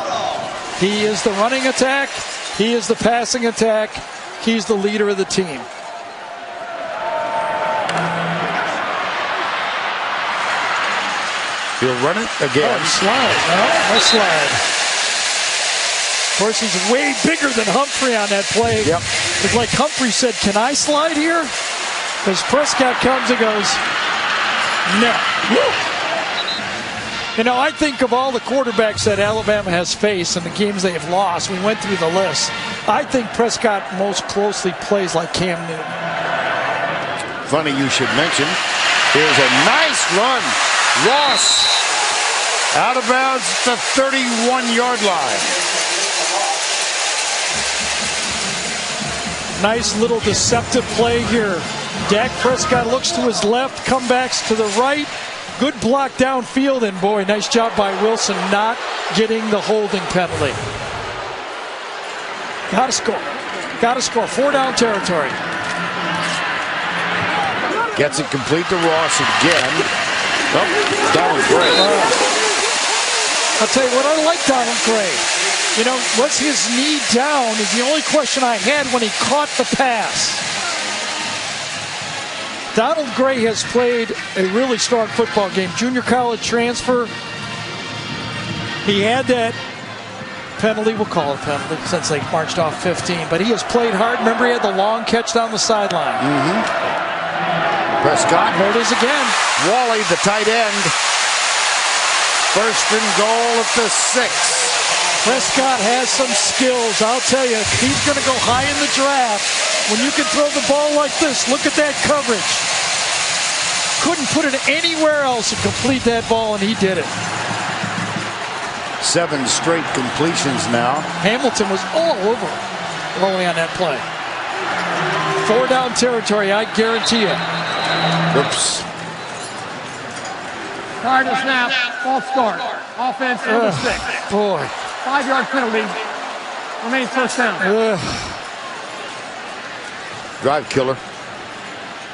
He is the running attack. He is the passing attack. He's the leader of the team. He'll run it again. Oh, slide. No slide. Of course, he's way bigger than Humphrey on that play. Yep. It's like Humphrey said, can I slide here? Because Prescott comes and goes, no. Woo! You know, I think of all the quarterbacks that Alabama has faced and the games they have lost, we went through the list. I think Prescott most closely plays like Cam Newton. Funny you should mention. Here's a nice run. Ross out of bounds at the 31-yard line. Nice little deceptive play here. Dak Prescott looks to his left, comebacks to the right. Good block downfield, and boy, nice job by Wilson not getting the holding penalty. Got to score. Got to score. 4-down territory. Gets it complete to Ross again. Oh, Donald Gray. I'll tell you what, I like Donald Gray. You know, was his knee down is the only question I had when he caught the pass. Donald Gray has played a really strong football game. Junior college transfer. He had that penalty, we'll call it penalty, since they marched off 15. But he has played hard. Remember, he had the long catch down the sideline. Prescott. There it is again. Wally, the tight end. First and goal at the 6. Prescott has some skills. I'll tell you, he's going to go high in the draft. When you can throw the ball like this, look at that coverage. Couldn't put it anywhere else and complete that ball, and he did it. 7 straight completions now. Hamilton was all over rolling on that play. 4-down territory, I guarantee you. Oops. Prior to snap, false start. Offense in the 6. Boy. 5-yard penalty. Remains first down. Drive killer.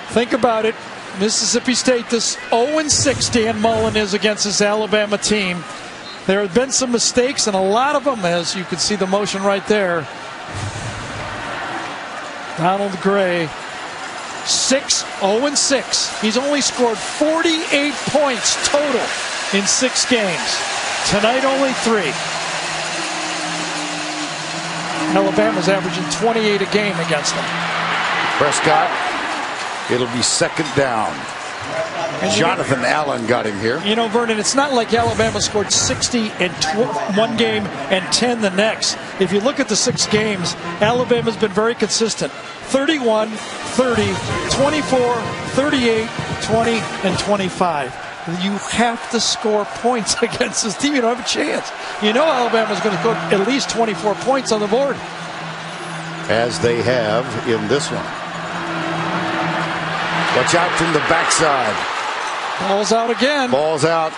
Think about it. Mississippi State, this 0-6 Dan Mullen is against this Alabama team. There have been some mistakes, and a lot of them, as you can see the motion right there. Donald Gray, 0-6. He's only scored 48 points total in 6 games. Tonight, only 3. Alabama's averaging 28 a game against them. Prescott, it'll be second down. And Jonathan Allen got him here. You know, Vernon, it's not like Alabama scored 60 in one game and 10 the next. If you look at the 6 games, Alabama's been very consistent. 31, 30, 24, 38, 20, and 25. You have to score points against this team. You don't have a chance. You know Alabama's going to go at least 24 points on the board. As they have in this one. Watch out from the backside. Ball's out again. Ball's out.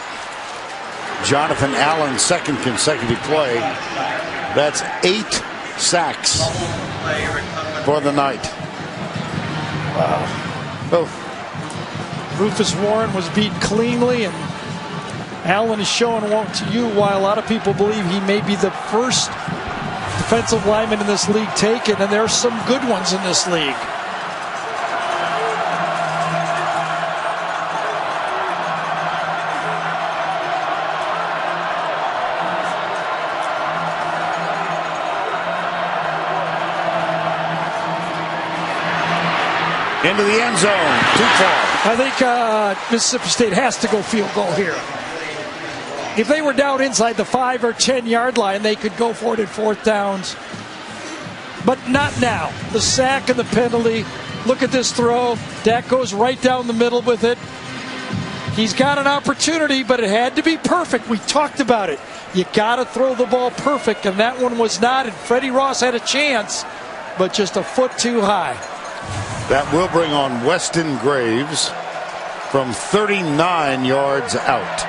Jonathan Allen's second consecutive play. That's 8 sacks for the night. Wow. Oh. Rufus Warren was beat cleanly, and Allen is showing to you why a lot of people believe he may be the first defensive lineman in this league taken, and there are some good ones in this league. Into the end zone. Too far. I think Mississippi State has to go field goal here. If they were down inside the 5 or 10 yard line, they could go for it at 4th downs. But not now. The sack and the penalty. Look at this throw. Dak goes right down the middle with it. He's got an opportunity, but it had to be perfect. We talked about it. You got to throw the ball perfect, and that one was not. And Freddie Ross had a chance, but just a foot too high. That will bring on Weston Graves from 39 yards out.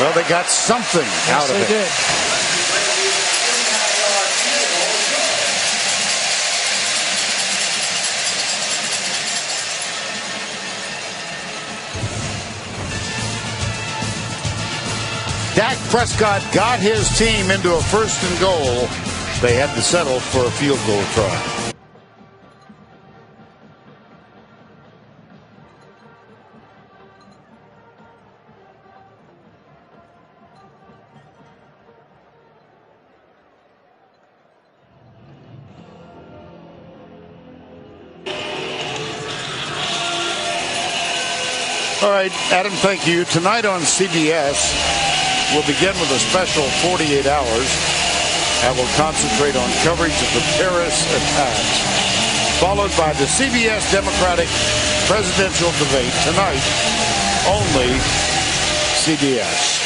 Well, they got something out of it. Did. Dak Prescott got his team into a 1st and goal. They had to settle for a field goal try. All right, Adam, thank you. Tonight on CBS, we'll begin with a special 48 hours that will concentrate on coverage of the Paris attacks, followed by the CBS Democratic presidential debate tonight, only CBS.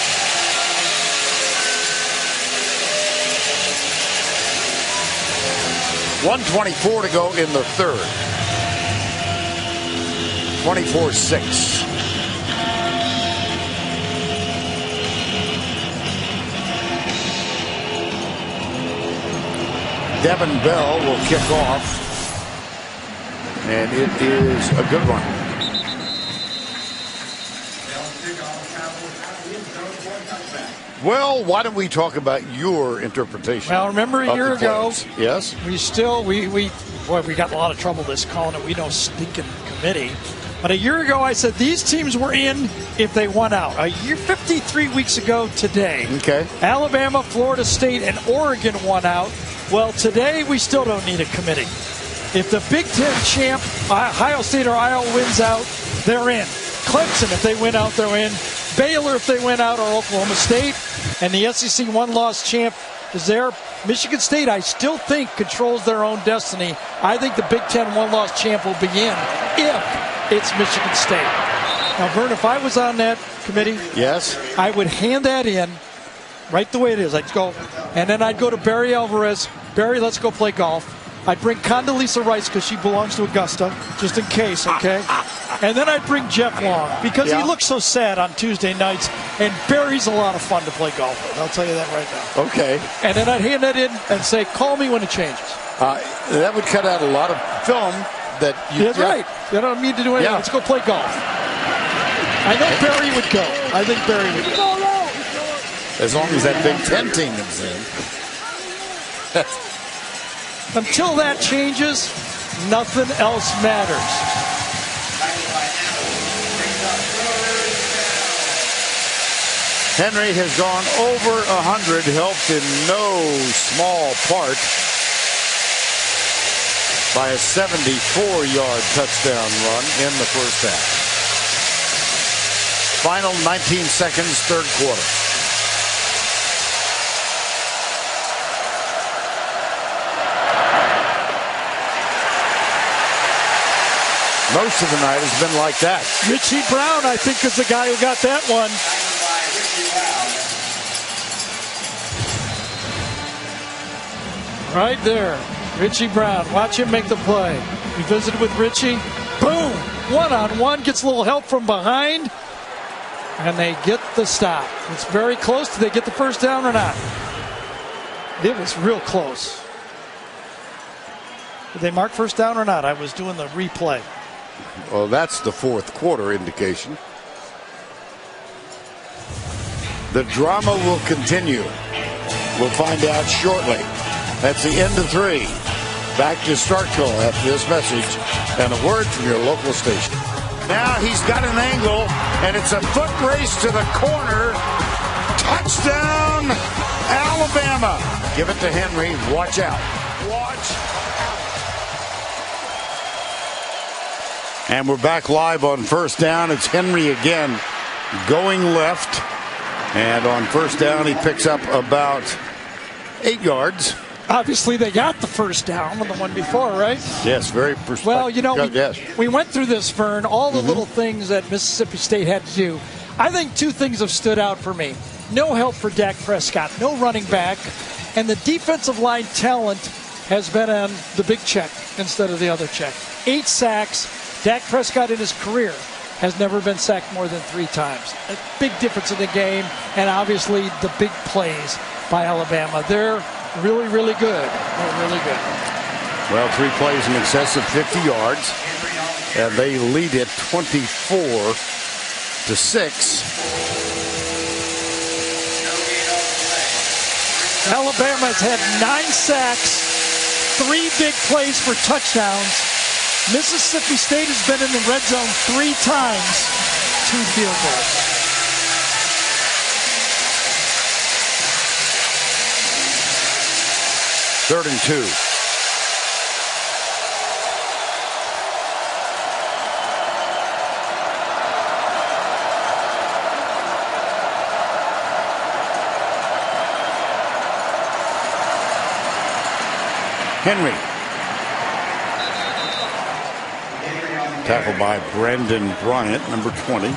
.124 to go in the 3rd. 24-6. Devin Bell will kick off, and it is a good one. Well, why don't we talk about your interpretation? Well, remember a year ago, yes, we got a lot of trouble this calling it. We know stinking committee. But a year ago, I said these teams were in if they won out. A year, 53 weeks ago today, okay, Alabama, Florida State, and Oregon won out. Well, today we still don't need a committee. If the Big Ten champ, Ohio State or Iowa, wins out, they're in. Clemson, if they win out, they're in. Baylor, if they win out, or Oklahoma State. And the SEC one-loss champ is there. Michigan State, I still think, controls their own destiny. I think the Big Ten one-loss champ will begin if it's Michigan State. Now, Vern, if I was on that committee, yes, I would hand that in right the way it is. I'd go, and then I'd go to Barry Alvarez. Barry, let's go play golf. I'd bring Condoleezza Rice because she belongs to Augusta, just in case, okay? And then I'd bring Jeff Long because he looks so sad on Tuesday nights, and Barry's a lot of fun to play golf with. I'll tell you that right now. Okay. And then I'd hand that in and say, call me when it changes. That would cut out a lot of film that you... That's right. I don't need to do anything. Let's go play golf. I know Barry would go. I think Barry would go. As long as that Big Ten team is in. Until that changes, nothing else matters. Henry has gone over 100, helped in no small part by a 74-yard touchdown run in the first half. Final 19 seconds, third quarter. Most of the night has been like that. Richie Brown, I think, is the guy who got that one. Right there. Richie Brown. Watch him make the play. We visited with Richie. Boom! One-on-one. Gets a little help from behind. And they get the stop. It's very close. Did they get the first down or not? It was real close. Did they mark first down or not? I was doing the replay. Well, that's the fourth quarter indication. The drama will continue. We'll find out shortly. That's the end of 3. Back to Starkville after this message and a word from your local station. Now he's got an angle, and it's a foot race to the corner. Touchdown, Alabama. Give it to Henry. Watch out. Watch out. And we're back live on first down. It's Henry again going left. And on first down, he picks up about 8 yards. Obviously, they got the first down on the one before, right? Yes, very perspective. Well, you know, yes. we went through this, Vern, all the little things that Mississippi State had to do. I think 2 things have stood out for me. No help for Dak Prescott, no running back, and the defensive line talent has been on the big check instead of the other check. 8 sacks. Dak Prescott in his career has never been sacked more than 3 times. A big difference in the game, and obviously the big plays by Alabama. They're really, really good. They're really good. Well, 3 plays in excess of 50 yards, and they lead it 24-6. Alabama's had 9 sacks, 3 big plays for touchdowns. Mississippi State has been in the red zone 3 times, 2 field goals. Third and 2. Henry. Tackled by Brandon Bryant, number 20.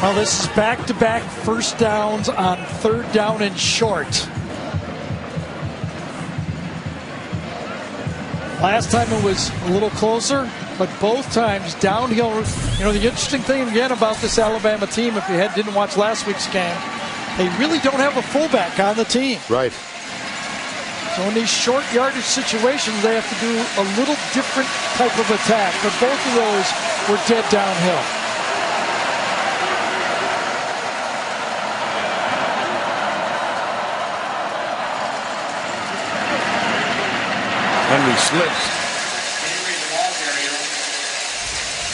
Well, this is back-to-back first downs on third down and short. Last time it was a little closer, but both times downhill. You know, the interesting thing again about this Alabama team, if you didn't watch last week's game, they really don't have a fullback on the team. Right. So in these short yardage situations, they have to do a little different type of attack. But both of those were dead downhill. Henry slipped.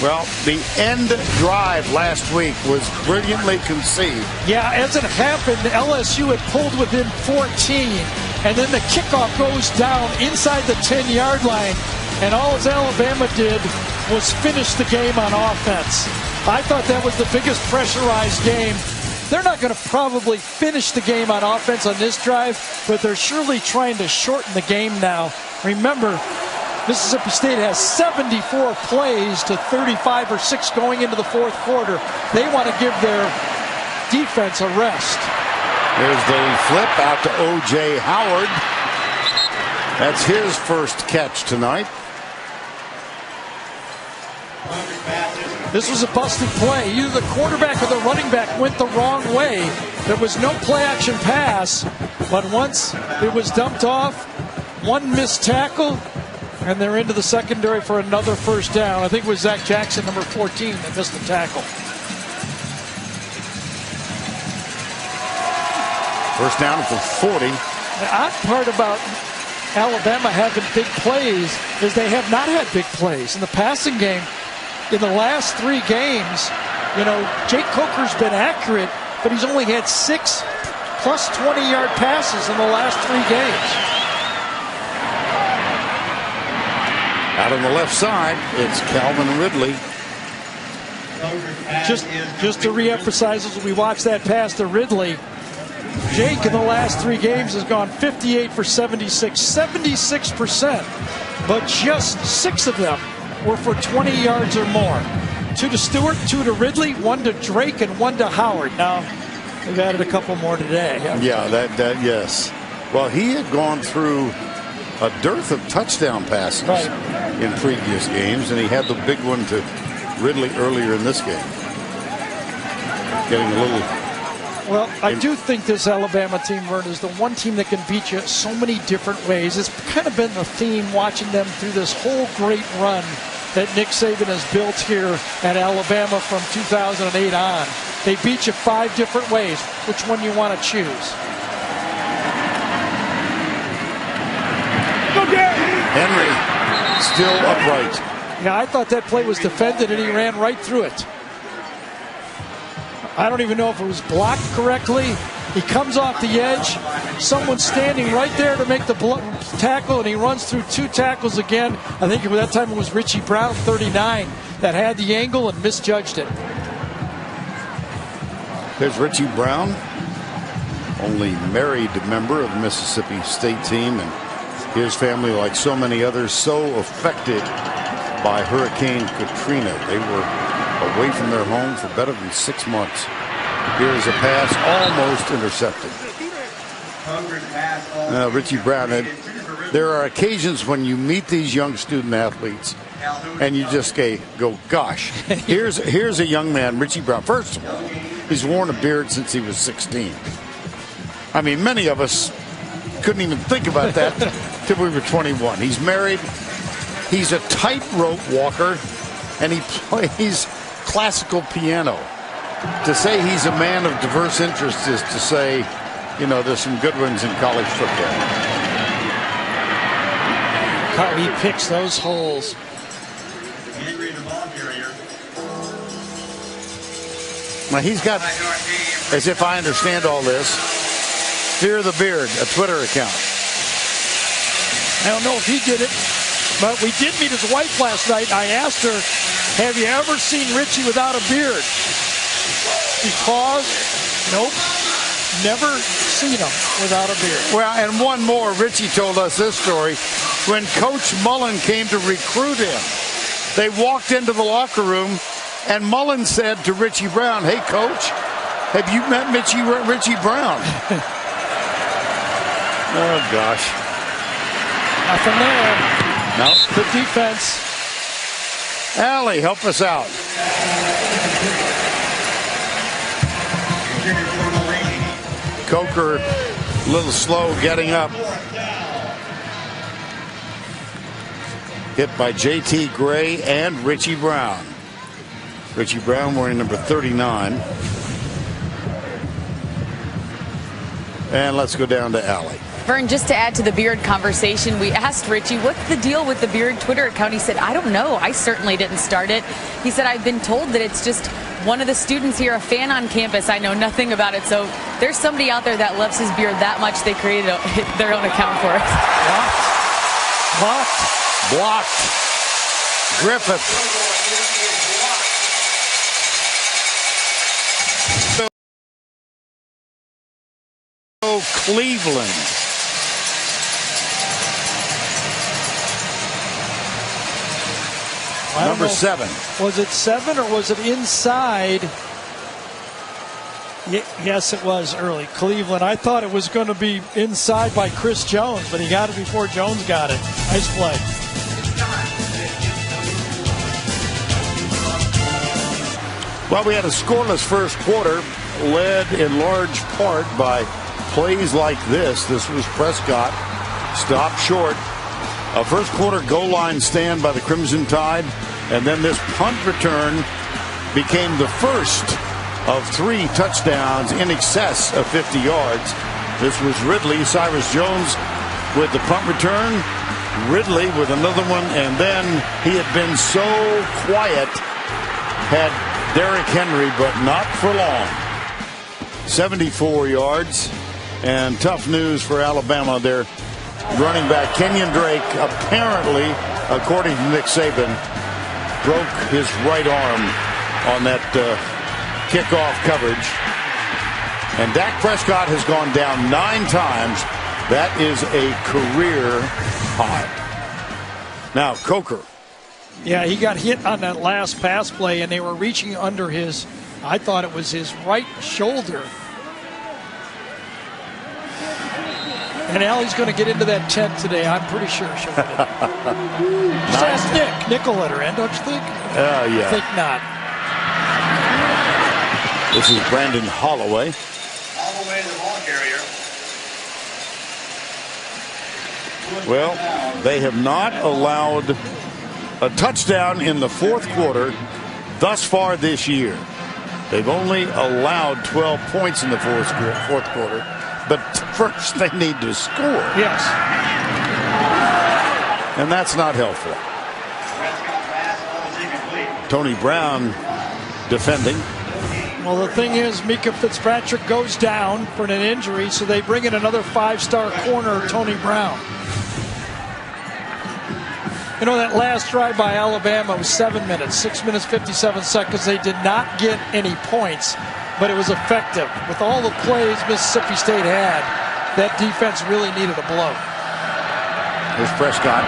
Well, the end drive last week was brilliantly conceived. Yeah, as it happened, LSU had pulled within 14, and then the kickoff goes down inside the 10-yard line, and all Alabama did was finish the game on offense. I thought that was the biggest pressurized game. They're not going to probably finish the game on offense on this drive, but they're surely trying to shorten the game now. Remember, Mississippi State has 74 plays to 35 or 6 going into the fourth quarter. They want to give their defense a rest. There's the flip out to O.J. Howard. That's his first catch tonight. This was a busted play. Either the quarterback or the running back went the wrong way. There was no play-action pass, but once it was dumped off, one missed tackle, and they're into the secondary for another first down. I think it was Zach Jackson, number 14, that missed the tackle. First down at the 40. The odd part about Alabama having big plays is they have not had big plays in the passing game. In the last 3 games, Jake Coker's been accurate, but he's only had 6 plus 20-yard passes in the last 3 games. Out on the left side, it's Calvin Ridley. Just to reemphasize as we watch that pass to Ridley, Jake in the last 3 games has gone 58 for 76, 76%, but just 6 of them were for 20 yards or more. 2 to Stewart, 2 to Ridley, 1 to Drake, and 1 to Howard. Now, they've added a couple more today. Yeah, yes. Well, he had gone through a dearth of touchdown passes in previous games, and he had the big one to Ridley earlier in this game. Getting a little... Well, I do think this Alabama team, Vern, is the one team that can beat you so many different ways. It's kind of been the theme watching them through this whole great run that Nick Saban has built here at Alabama from 2008 on. They beat you 5 different ways. Which one you want to choose? Henry still upright. Yeah, I thought that play was defended and he ran right through it. I don't even know if it was blocked correctly. He comes off the edge. Someone's standing right there to make the tackle, and he runs through 2 tackles again. I think at that time it was Richie Brown, 39, that had the angle and misjudged it. There's Richie Brown, only married member of the Mississippi State team, and his family, like so many others, so affected by Hurricane Katrina. They were away from their home for better than 6 months. Here's a pass almost intercepted. Richie Brown. There are occasions when you meet these young student athletes and you just go, gosh, here's a young man, Richie Brown. First of all, he's worn a beard since he was 16. I mean, many of us couldn't even think about that till we were 21. He's married. He's a tightrope walker, and he plays classical piano. To say he's a man of diverse interests is to say, there's some good ones in college football. How he picks those holes. Now he's got, as if I understand all this, Fear the Beard, a Twitter account. I don't know if he did it, but we did meet his wife last night. I asked her, have you ever seen Richie without a beard? She paused. Nope. Never seen him without a beard. Well, and one more. Richie told us this story. When Coach Mullen came to recruit him, they walked into the locker room, and Mullen said to Richie Brown, "Hey, Coach, have you met Richie Brown?" Oh, gosh. Nothing there. No. Good defense. Allie, help us out. Coker, a little slow getting up. Hit by J.T. Gray and Richie Brown. Richie Brown wearing number 39. And let's go down to Allie. Vern, just to add to the beard conversation, we asked Richie, what's the deal with the beard Twitter account? He said, I don't know. I certainly didn't start it. He said, I've been told that it's just one of the students here, a fan on campus. I know nothing about it. So there's somebody out there that loves his beard that much they created their own account for it. Blocked. Griffith. Cleveland. Number 7. Was it 7 or was it inside? Yes, it was early. Cleveland, I thought it was going to be inside by Chris Jones, but he got it before Jones got it. Nice play. Well, we had a scoreless first quarter, led in large part by plays like this. This was Prescott, stopped short. A first quarter goal line stand by the Crimson Tide, and then this punt return became the first of 3 touchdowns in excess of 50 yards. This was Ridley. Cyrus Jones with the punt return. Ridley with another one, and then he had been so quiet, had Derrick Henry, but not for long. 74 yards, and tough news for Alabama. Their running back Kenyon Drake, apparently, according to Nick Saban, broke his right arm on that kickoff coverage. And Dak Prescott has gone down 9 times. That is a career high. Now, Coker. Yeah, he got hit on that last pass play, and they were reaching under his, I thought it was his right shoulder. And Allie's going to get into that tent today. I'm pretty sure she'll get it. Just ask Nick. Nick will let her in, don't you think? Yeah. I think not. This is Brandon Holloway. Holloway, the ball carrier. Well, they have not allowed a touchdown in the fourth quarter thus far this year. They've only allowed 12 points in the fourth quarter. But first they need to score. Yes. And that's not helpful. Tony Brown defending. Well, the thing is, Mika Fitzpatrick goes down for an injury, so they bring in another 5-star corner, Tony Brown. You know, that last drive by Alabama was 7 minutes, 6 minutes, 57 seconds. They did not get any points, but it was effective. With all the plays Mississippi State had, that defense really needed a blow. Here's Prescott.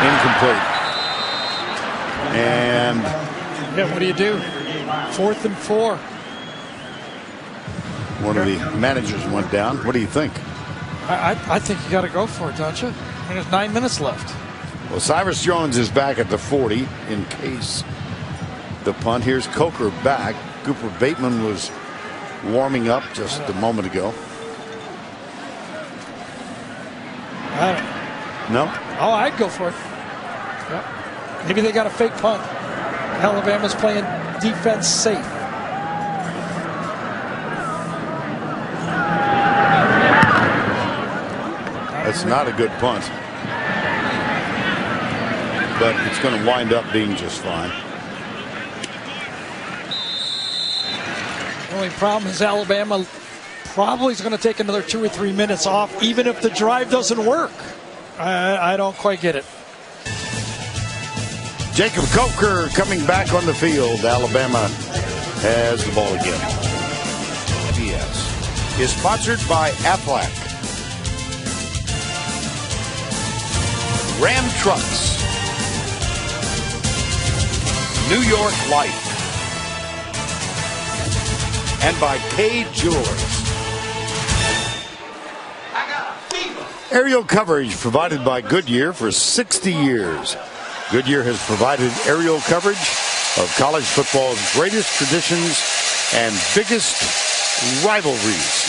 Incomplete. And yeah, what do you do? 4th and 4. One of the managers went down. What do you think? I think you got to go for it, don't you? There's 9 minutes left. Well, Cyrus Jones is back at the 40 in case the punt. Here's Coker back. Cooper Bateman was warming up just a moment ago. I don't know. No? Oh, I'd go for it. Yep. Maybe they got a fake punt. Alabama's playing defense safe. That's not a good punt. But it's going to wind up being just fine. The only problem is Alabama probably is going to take another 2 or 3 minutes off, even if the drive doesn't work. I don't quite get it. Jacob Coker coming back on the field. Alabama has the ball again. CBS is sponsored by Aflac, Ram Trucks, New York Life, and by K Jewelers. Aerial coverage provided by Goodyear for 60 years. Goodyear has provided aerial coverage of college football's greatest traditions and biggest rivalries.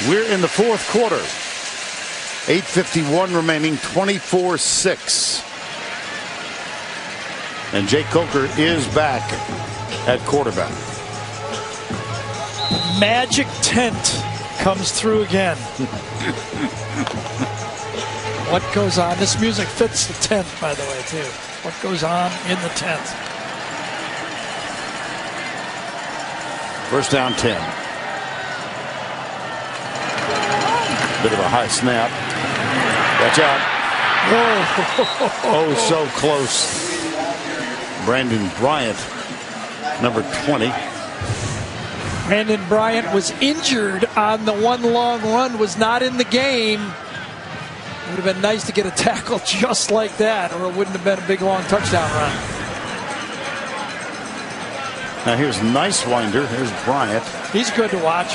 We're in the fourth quarter. 8:51 remaining, 24-6. And Jake Coker is back at quarterback. Magic tent comes through again. What goes on? This music fits the tent, by the way, too. What goes on in the tent? First down 10. Bit of a high snap. Watch out. Oh, so close. Brandon Bryant, number 20. Brandon Bryant was injured on the one long run, was not in the game. It would have been nice to get a tackle just like that, or it wouldn't have been a big, long touchdown run. Now here's Nicewinder. Here's Bryant. He's good to watch.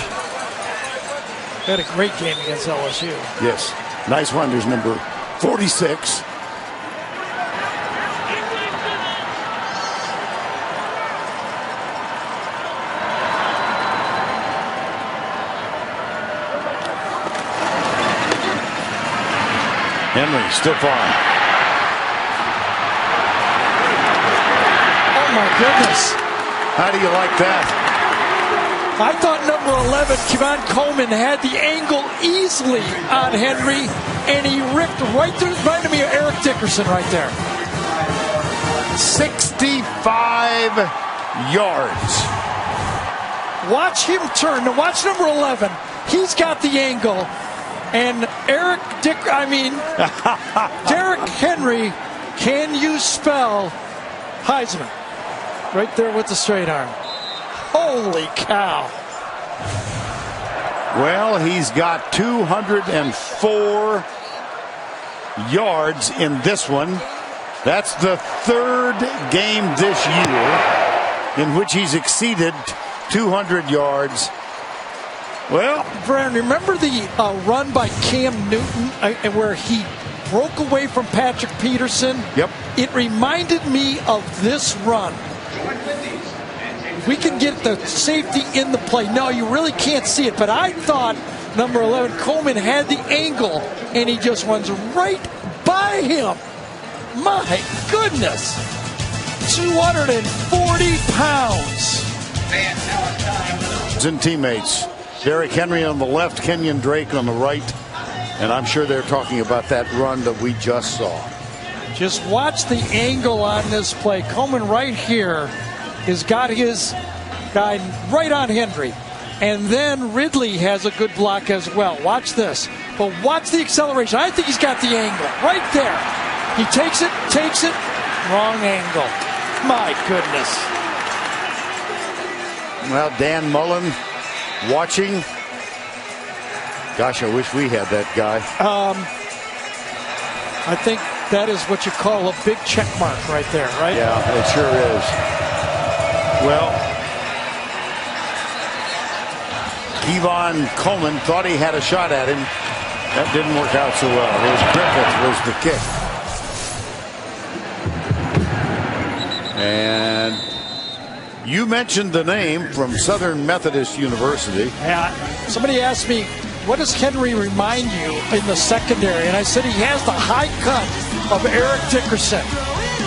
Had a great game against LSU. Yes. Nicewinder's number 46. Henry still far. Oh my goodness. How do you like that? I thought number 11, Kevon Coleman, had the angle easily on Henry, and he ripped right through. Reminded me of Eric Dickerson right there. 65 yards. Watch him turn. Now watch number 11. He's got the angle. And Derrick Henry, can you spell Heisman? Right there with the straight arm. Holy cow. Well, he's got 204 yards in this one. That's the third game this year in which he's exceeded 200 yards. Well, Brian, remember the run by Cam Newton where he broke away from Patrick Peterson? Yep. It reminded me of this run. We can get the safety in the play. No, you really can't see it. But I thought number 11, Coleman, had the angle, and he just runs right by him. My goodness. 240 pounds. And teammates. Derrick Henry on the left, Kenyon Drake on the right. And I'm sure they're talking about that run that we just saw. Just watch the angle on this play. Coleman right here has got his guy right on Henry. And then Ridley has a good block as well. Watch this. But watch the acceleration. I think he's got the angle right there. He takes it. Wrong angle. My goodness. Well, Dan Mullen watching. Gosh, I wish we had that guy. I think that is what you call a big check mark right there, right? Yeah, it sure is. Well, Kevon Coleman thought he had a shot at him. That didn't work out so well. Here's Griffith was the kick. And you mentioned the name from Southern Methodist University. Yeah. Somebody asked me, what does Henry remind you in the secondary? And I said he has the high cut of Eric Dickerson.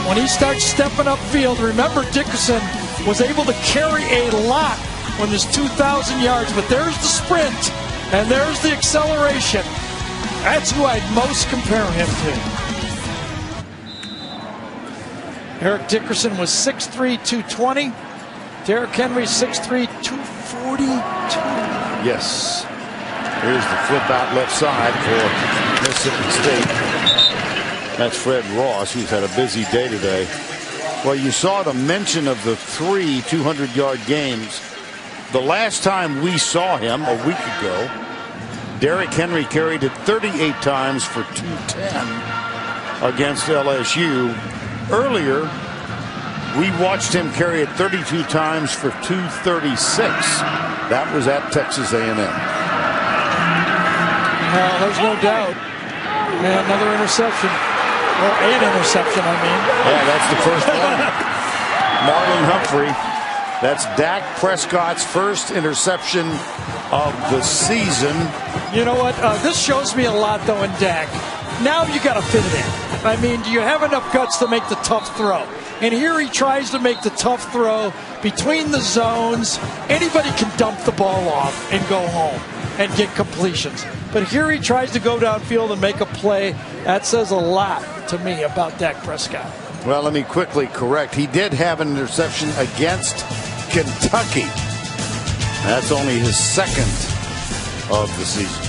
When he starts stepping upfield, remember Dickerson was able to carry a lot when there's 2,000 yards, but there's the sprint and there's the acceleration. That's who I'd most compare him to. Eric Dickerson was 6'3", 220. Derrick Henry 6'3", 242. Yes. Here's the flip out left side for Mississippi State. That's Fred Ross, who's had a busy day today. Well, you saw the mention of the 3 200-yard games. The last time we saw him a week ago, Derrick Henry carried it 38 times for 210 against LSU. Earlier, we watched him carry it 32 times for 236. That was at Texas A&M. Well, there's no doubt. And another interception. Or an interception, I mean. Yeah, that's the first one. Marlon Humphrey. That's Dak Prescott's first interception of the season. You know what? This shows me a lot, though, in Dak. Now you got to fit it in. I mean, do you have enough guts to make the tough throw? And here he tries to make the tough throw between the zones. Anybody can dump the ball off and go home and get completions. But here he tries to go downfield and make a play. That says a lot to me about Dak Prescott. Well, let me quickly correct. He did have an interception against Kentucky. That's only his second of the season.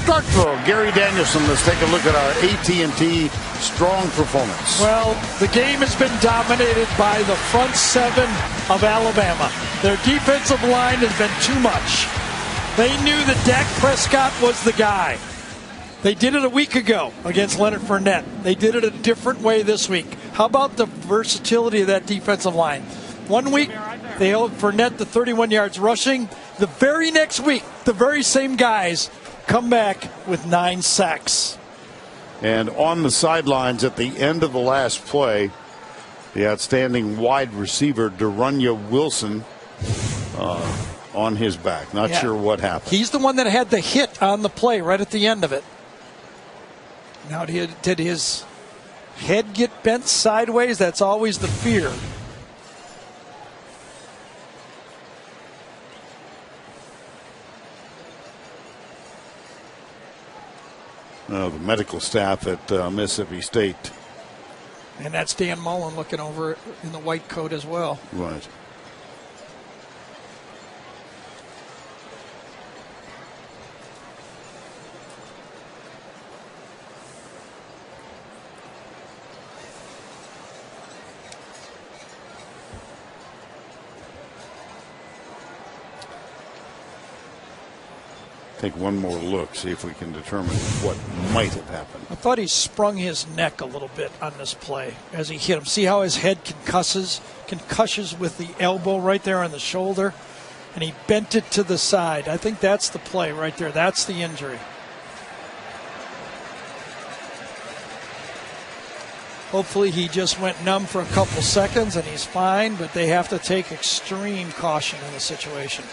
Starkville, Gary Danielson. Let's take a look at our AT&T strong performance. Well, the game has been dominated by the front seven of Alabama. Their defensive line has been too much. They knew that Dak Prescott was the guy. They did it a week ago against Leonard Fournette. They did it a different way this week. How about the versatility of that defensive line? 1 week, They held Fournette to 31 yards rushing. The very next week, the very same guys come back with 9 sacks. And on the sidelines at the end of the last play, the outstanding wide receiver, Derunya Wilson, on his back. Not sure what happened. He's the one that had the hit on the play right at the end of it. Now, did his head get bent sideways? That's always the fear. The medical staff at Mississippi State. And that's Dan Mullen looking over in the white coat as well. Right. Take one more look, see if we can determine what might have happened. I thought he sprung his neck a little bit on this play as he hit him. See how his head concusses with the elbow right there on the shoulder? And he bent it to the side. I think that's the play right there. That's the injury. Hopefully he just went numb for a couple seconds and he's fine, but they have to take extreme caution in the situation.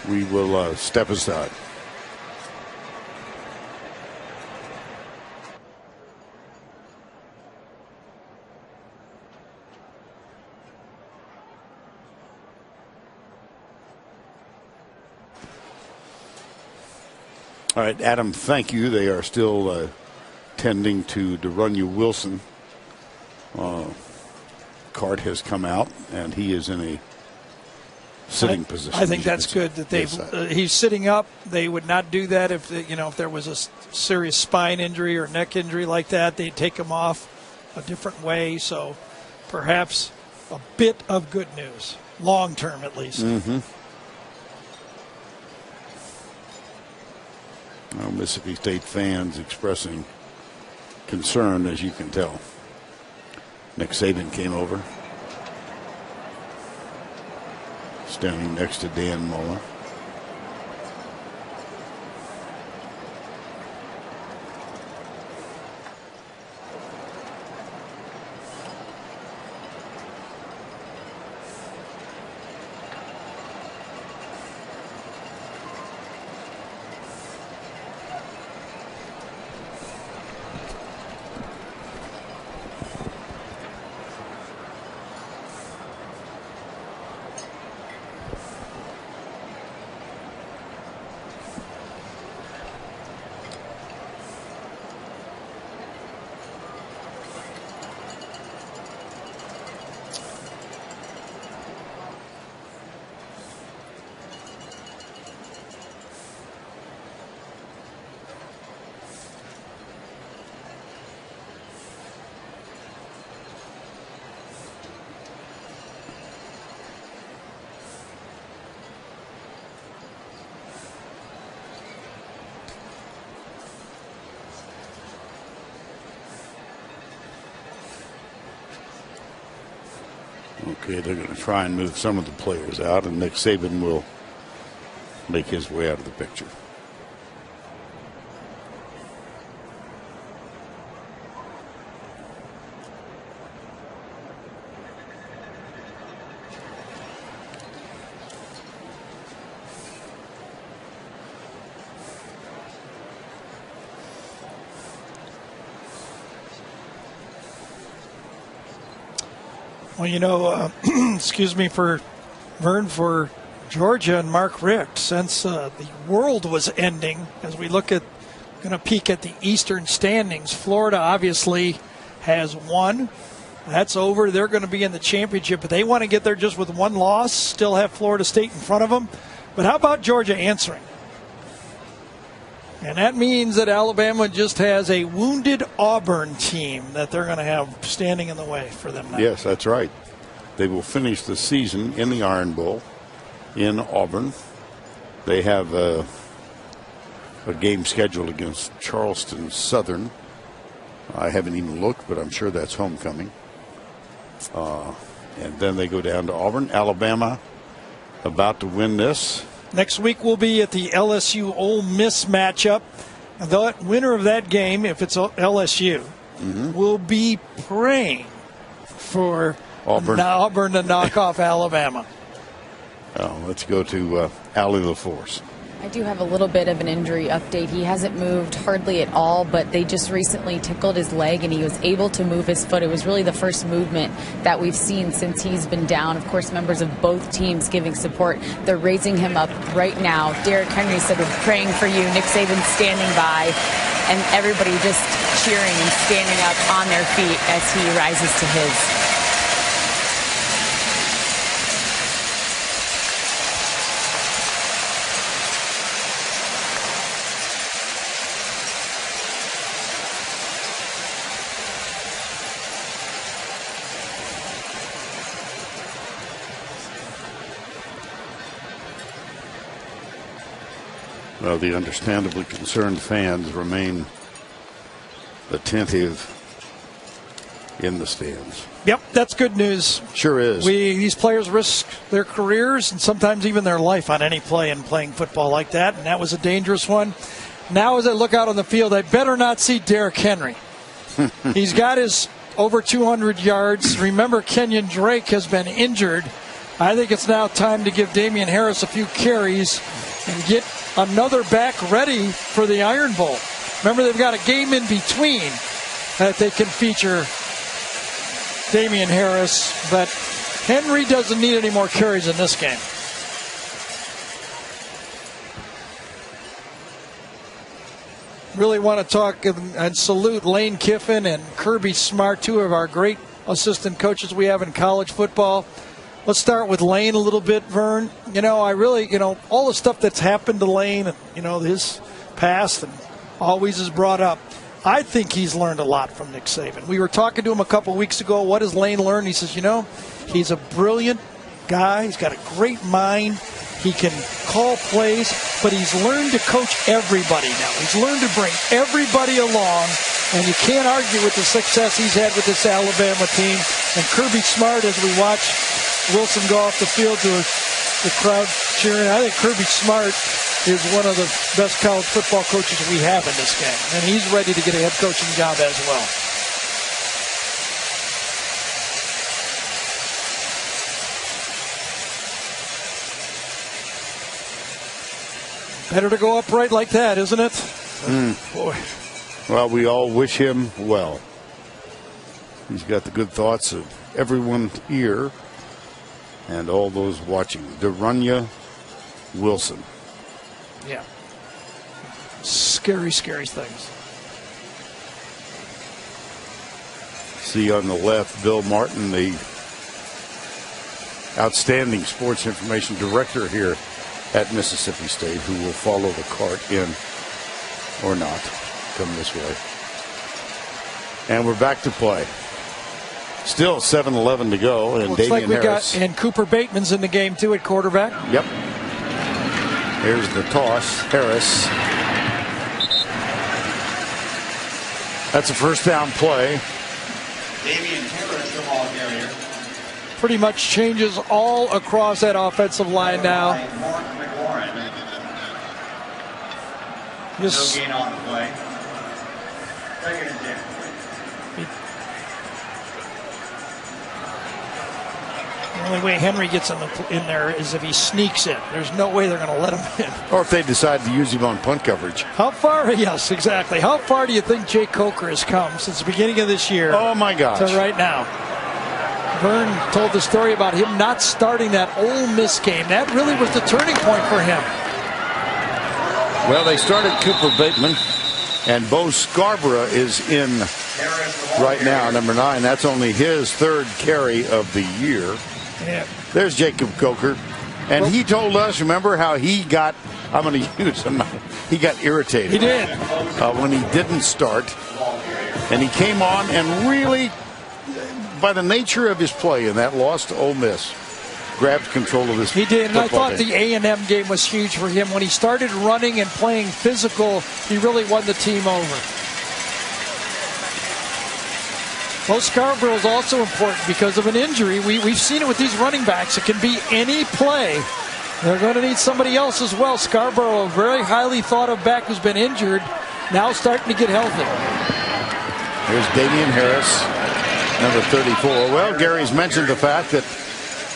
We will step aside. All right, Adam, thank you. They are still tending to Derunya Wilson. Card has come out, and he is in a sitting position. I think that's good that he's sitting up. They would not do that if there was a serious spine injury or neck injury like that. They'd take him off a different way. So perhaps a bit of good news, long term at least. Mm-hmm. Well, Mississippi State fans expressing concern, as you can tell. Nick Saban came over, standing next to Dan Mullen. Okay, they're going to try and move some of the players out, and Nick Saban will make his way out of the picture. Well, excuse me for Vern, for Georgia and Mark Richt, since the world was ending, as we going to peek at the Eastern standings, Florida obviously has won. That's over. They're going to be in the championship, but they want to get there just with one loss, still have Florida State in front of them. But how about Georgia answering? And that means that Alabama just has a wounded Auburn team that they're going to have standing in the way for them now. Yes, that's right. They will finish the season in the Iron Bowl in Auburn. They have a game scheduled against Charleston Southern. I haven't even looked, but I'm sure that's homecoming. And then they go down to Auburn. Alabama about to win this. Next week we'll be at the LSU Ole Miss matchup. The winner of that game, if it's LSU, will be praying for Auburn to knock off Alabama. Let's go to Allie LaForce. I do have a little bit of an injury update. He hasn't moved hardly at all, but they just recently tickled his leg and he was able to move his foot. It was really the first movement that we've seen since he's been down. Of course, members of both teams giving support. They're raising him up right now. Derrick Henry said, "We're praying for you." Nick Saban standing by, and everybody just cheering and standing up on their feet as he rises to his. Well, the understandably concerned fans remain attentive in the stands. Yep, that's good news. Sure is. These players risk their careers and sometimes even their life on any play in playing football like that, and that was a dangerous one. Now as I look out on the field, I better not see Derrick Henry. He's got his over 200 yards. Remember, Kenyon Drake has been injured. I think it's now time to give Damian Harris a few carries and get another back ready for the Iron Bowl. Remember, they've got a game in between that they can feature Damian Harris, but Henry doesn't need any more carries in this game. Really want to talk and salute Lane Kiffin and Kirby Smart, two of our great assistant coaches we have in college football. Let's start with Lane a little bit, Vern. All the stuff that's happened to Lane, and, his past and always is brought up. I think he's learned a lot from Nick Saban. We were talking to him a couple weeks ago. What has Lane learned? He says, he's a brilliant guy. He's got a great mind. He can call plays, but he's learned to coach everybody now. He's learned to bring everybody along, and you can't argue with the success he's had with this Alabama team. And Kirby Smart, as we watch Wilson go off the field to the crowd cheering, I think Kirby Smart is one of the best college football coaches we have in this game, and he's ready to get a head coaching job as well. Better to go upright like that, isn't it? Boy. Well, we all wish him well. He's got the good thoughts of everyone here and all those watching. Derunya Wilson. Yeah. Scary, scary things. See on the left, Bill Martin, the outstanding sports information director here at Mississippi State, who will follow the cart in or not. Come this way. And we're back to play. Still 7-11 to go, and looks Damian like Harris. and Cooper Bateman's in the game too at quarterback. Yep. Here's the toss. Harris. That's a first down play. Damian Harris, the ball carrier. Pretty much changes all across that offensive line now. Mark McLaurin. Just No gain on the play. Second and 10. the only way Henry gets in there is if he sneaks in. There's no way they're going to let him in. Or if they decide to use him on punt coverage. How far? Yes, exactly. How far do you think Jay Coker has come since the beginning of this year? Oh, my gosh. To right now. Vern told the story about him not starting that Ole Miss game. That really was the turning point for him. Well, they started Cooper Bateman, and Bo Scarborough is in right now, number 9. That's only his third carry of the year. Yeah. There's Jacob Coker. And he told us, remember how he got, I'm going to use him, he got irritated. He did. When he didn't start. And he came on and really, by the nature of his play in that loss to Ole Miss, grabbed control of this. He did, and I thought game. the A&M game was huge for him. When he started running and playing physical, he really won the team over. Well, Scarborough is also important because of an injury. We've seen it with these running backs. It can be any play. They're going to need somebody else as well. Scarborough, a very highly thought of back who's been injured, now starting to get healthy. Here's Damian Harris, number 34. Well, Gary's mentioned the fact that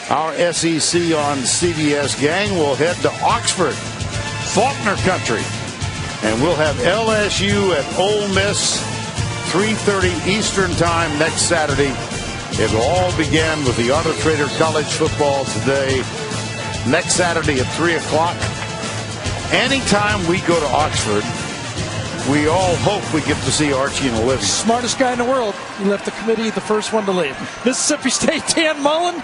our SEC on CBS gang will head to Oxford, Faulkner country, and we'll have LSU at Ole Miss, 3:30 Eastern time next Saturday. It will all begin with the Auto Trader College football today. Next Saturday at 3 o'clock. Anytime we go to Oxford, we all hope we get to see Archie and Olivia. Smartest guy in the world. He left the committee the first one to leave. Mississippi State, Dan Mullen.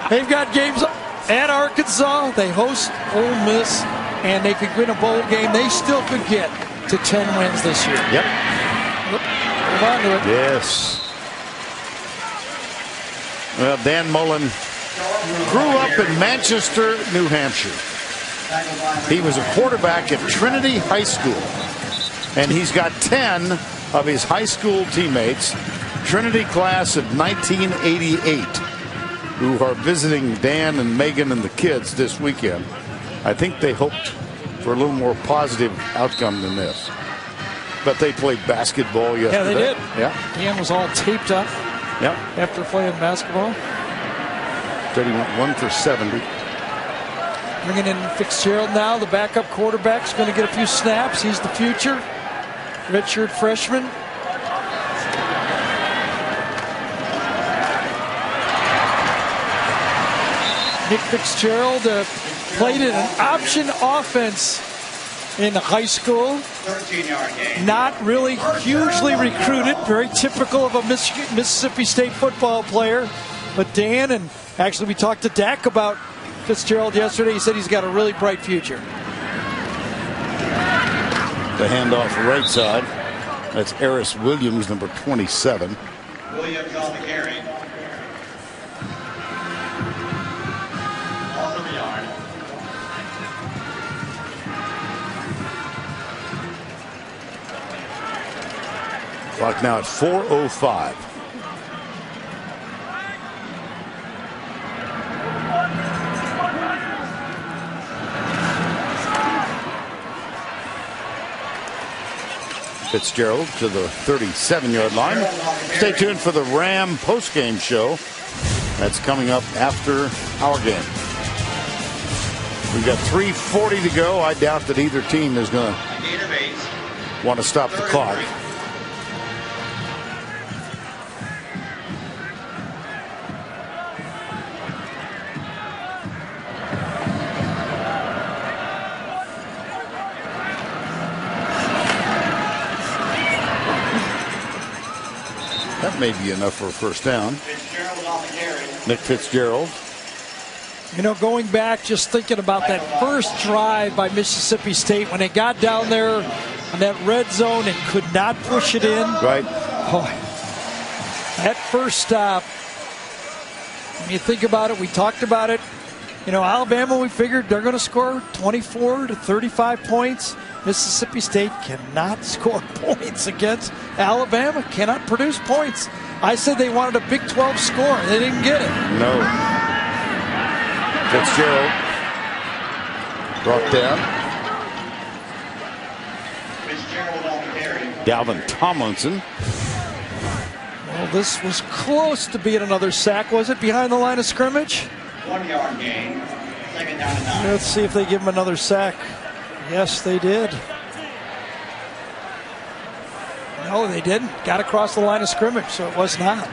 They've got games at Arkansas. They host Ole Miss, and they could win a bowl game. They still could get to 10 wins this year. Yep. Move on to it. Yes. Well, Dan Mullen grew up in Manchester, New Hampshire. He was a quarterback at Trinity High School, and he's got 10 of his high school teammates, Trinity class of 1988, who are visiting Dan and Megan and the kids this weekend. I think they hoped for a little more positive outcome than this. But they played basketball yesterday. Yeah, they did. Yeah. Dan was all taped up after playing basketball. Said he went 1 for 70. Bringing in Fitzgerald now, the backup quarterback's going to get a few snaps. He's the future. Redshirt freshman. Nick Fitzgerald played in an option offense in high school. 13-yard gain. Not really hugely recruited. Very typical of a Mississippi State football player. But Dan, and actually we talked to Dak about Fitzgerald yesterday. He said he's got a really bright future. The handoff right side. That's Eris Williams, number 27. Williams on the carry. Loss of a yard. Clock now at 4:05. Fitzgerald to the 37-yard line. Stay tuned for the Ram postgame show. That's coming up after our game. We've got 3:40 to go. I doubt that either team is going to want to stop the clock. That may be enough for a first down. Nick Fitzgerald. You know, going back, just thinking about that first drive by Mississippi State when they got down there in that red zone and could not push it in. Right. Oh, that first stop, when you think about it, we talked about it. You know, Alabama, we figured they're going to score 24 to 35 points. Mississippi State cannot score points against Alabama, cannot produce points. I said they wanted a Big 12 score. They didn't get it. No. Fitzgerald brought down. Dalvin Tomlinson. Well, this was close to being another sack. Was it behind the line of scrimmage? 1-yard gain. Second down and 9. Let's see if they give him another sack. Yes, they did. No, they didn't. Got across the line of scrimmage, so it was not.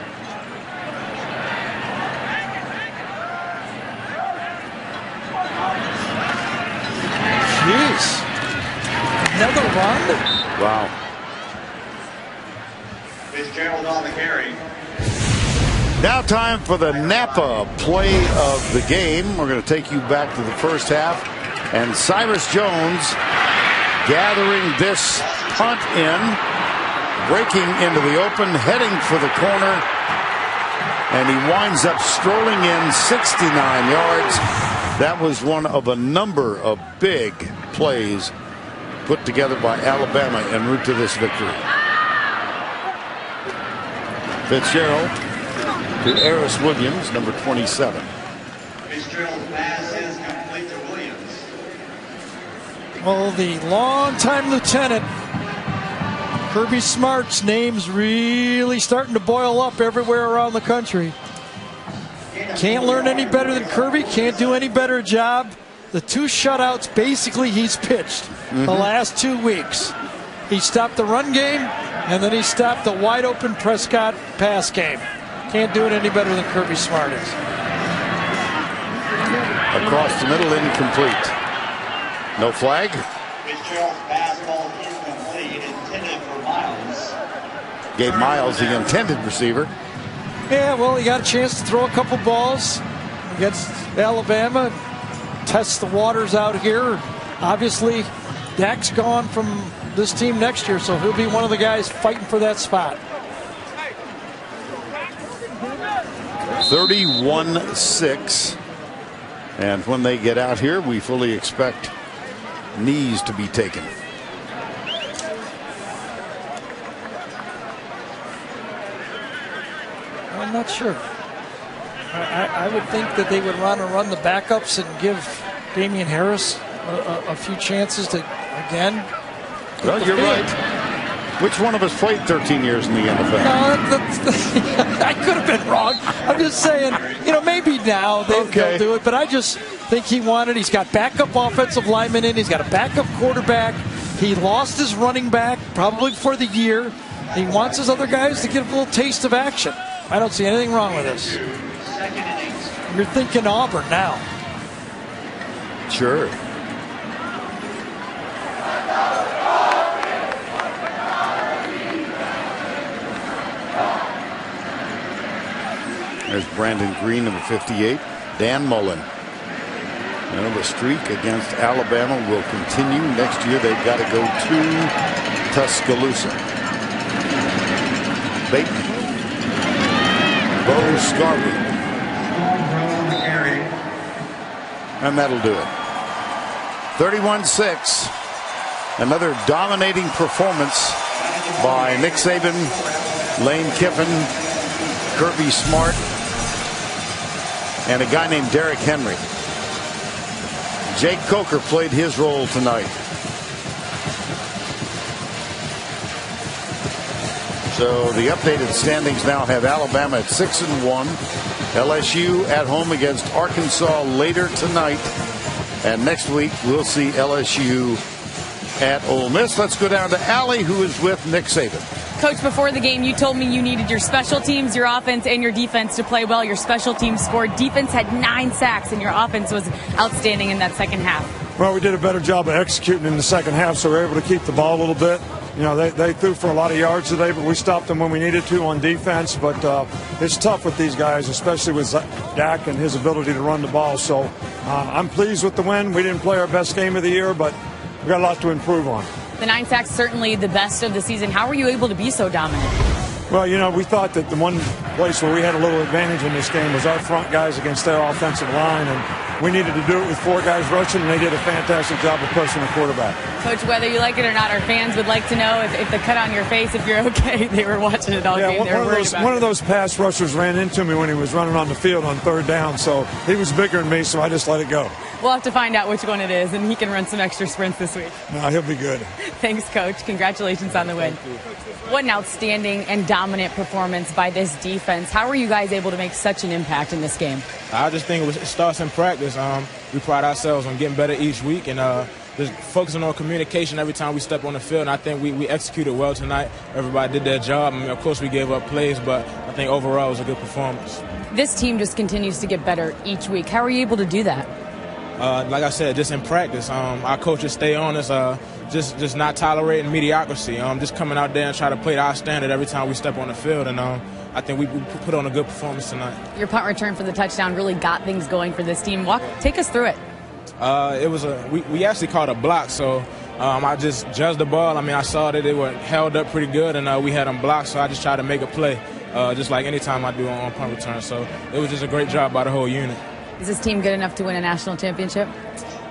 Jeez. Another run? Wow. Fitzgerald on the carry. Now time for the Napa play of the game. We're going to take you back to the first half. And Cyrus Jones gathering this punt in, breaking into the open, heading for the corner. And he winds up strolling in 69 yards. That was one of a number of big plays put together by Alabama en route to this victory. Fitzgerald to Eris Williams, number 27. Fitzgerald's pass is complete to Williams. Well, the longtime lieutenant, Kirby Smart's name's really starting to boil up everywhere around the country. Can't learn any better than Kirby, can't do any better job. The 2 shutouts basically he's pitched the last 2 weeks. He stopped the run game, and then he stopped the wide open Prescott pass game. Can't do it any better than Kirby Smart is. Across the middle, incomplete. No flag. Fitzgerald's fastball incomplete, intended for Miles. Gave Miles the intended receiver. Yeah, well, he got a chance to throw a couple balls against Alabama, test the waters out here. Obviously, Dak's gone from this team next year, so he'll be one of the guys fighting for that spot. 31-6. And when they get out here, we fully expect knees to be taken. I'm not sure. I would think that they would run the backups and give Damian Harris a few chances to, again. Well, you're right. Which one of us played 13 years in the NFL? No, I could have been wrong. I'm just saying, maybe now they'll do it, but I just think he's got backup offensive linemen in, he's got a backup quarterback, he lost his running back probably for the year. He wants his other guys to get a little taste of action. I don't see anything wrong with this. You're thinking Auburn now. Sure. There's Brandon Green, number 58. Dan Mullen. The streak against Alabama will continue. Next year they've got to go to Tuscaloosa. Bateman. Bo Scarby. And that'll do it. 31-6. Another dominating performance by Nick Saban, Lane Kiffin, Kirby Smart, and a guy named Derrick Henry. Jake Coker played his role tonight. So the updated standings now have Alabama at 6-1, LSU at home against Arkansas later tonight, and next week we'll see LSU at Ole Miss. Let's go down to Allie, who is with Nick Saban. Coach, before the game, you told me you needed your special teams, your offense, and your defense to play well. Your special teams scored. Defense had 9 sacks, and your offense was outstanding in that second half. Well, we did a better job of executing in the second half, so we were able to keep the ball a little bit. They threw for a lot of yards today, but we stopped them when we needed to on defense. But it's tough with these guys, especially with Dak and his ability to run the ball. So I'm pleased with the win. We didn't play our best game of the year, but we've got a lot to improve on. The 9 sacks, certainly the best of the season. How were you able to be so dominant? Well, we thought that the one place where we had a little advantage in this game was our front guys against their offensive line, and we needed to do it with 4 guys rushing, and they did a fantastic job of pushing the quarterback. Coach, whether you like it or not, our fans would like to know if the cut on your face, if you're okay. They were watching it all game. One of those pass rushers ran into me when he was running on the field on 3rd down, so he was bigger than me, so I just let it go. We'll have to find out which one it is, and he can run some extra sprints this week. No, he'll be good. Thanks, Coach. Congratulations on the win. What an outstanding and dominant performance by this defense. How were you guys able to make such an impact in this game? I just think it starts in practice. We pride ourselves on getting better each week and just focusing on communication every time we step on the field. And I think we executed well tonight. Everybody did their job. Of course, we gave up plays, but I think overall it was a good performance. This team just continues to get better each week. How are you able to do that? Like I said, just in practice, our coaches stay on us, just not tolerating mediocrity, just coming out there and try to play to our standard every time we step on the field, and I think we put on a good performance tonight. Your punt return for the touchdown really got things going for this team. Take us through it. It was we actually caught a block, so I just judged the ball. I saw that they were held up pretty good, and we had them blocked, so I just tried to make a play, just like any time I do on punt return. So it was just a great job by the whole unit. Is this team good enough to win a national championship?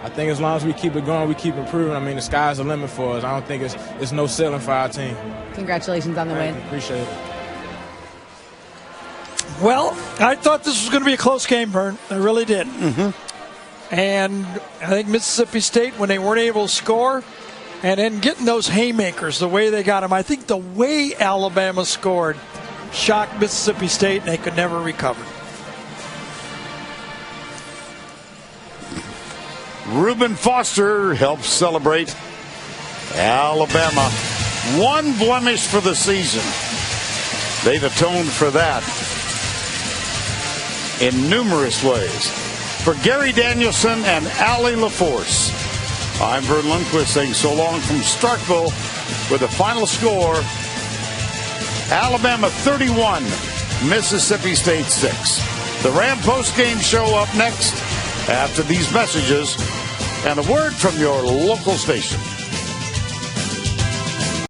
I think as long as we keep it going, we keep improving. The sky's the limit for us. I don't think it's no ceiling for our team. Congratulations on the win. Appreciate it. Well, I thought this was going to be a close game, Vern. I really did. And I think Mississippi State, when they weren't able to score, and then getting those haymakers, the way they got them, I think the way Alabama scored shocked Mississippi State, and they could never recover. Reuben Foster helps celebrate Alabama. One blemish for the season. They've atoned for that in numerous ways. For Gary Danielson and Allie LaForce, I'm Vern Lundquist saying so long from Starkville with the final score, Alabama 31, Mississippi State 6. The Ram postgame show up next after these messages and a word from your local station.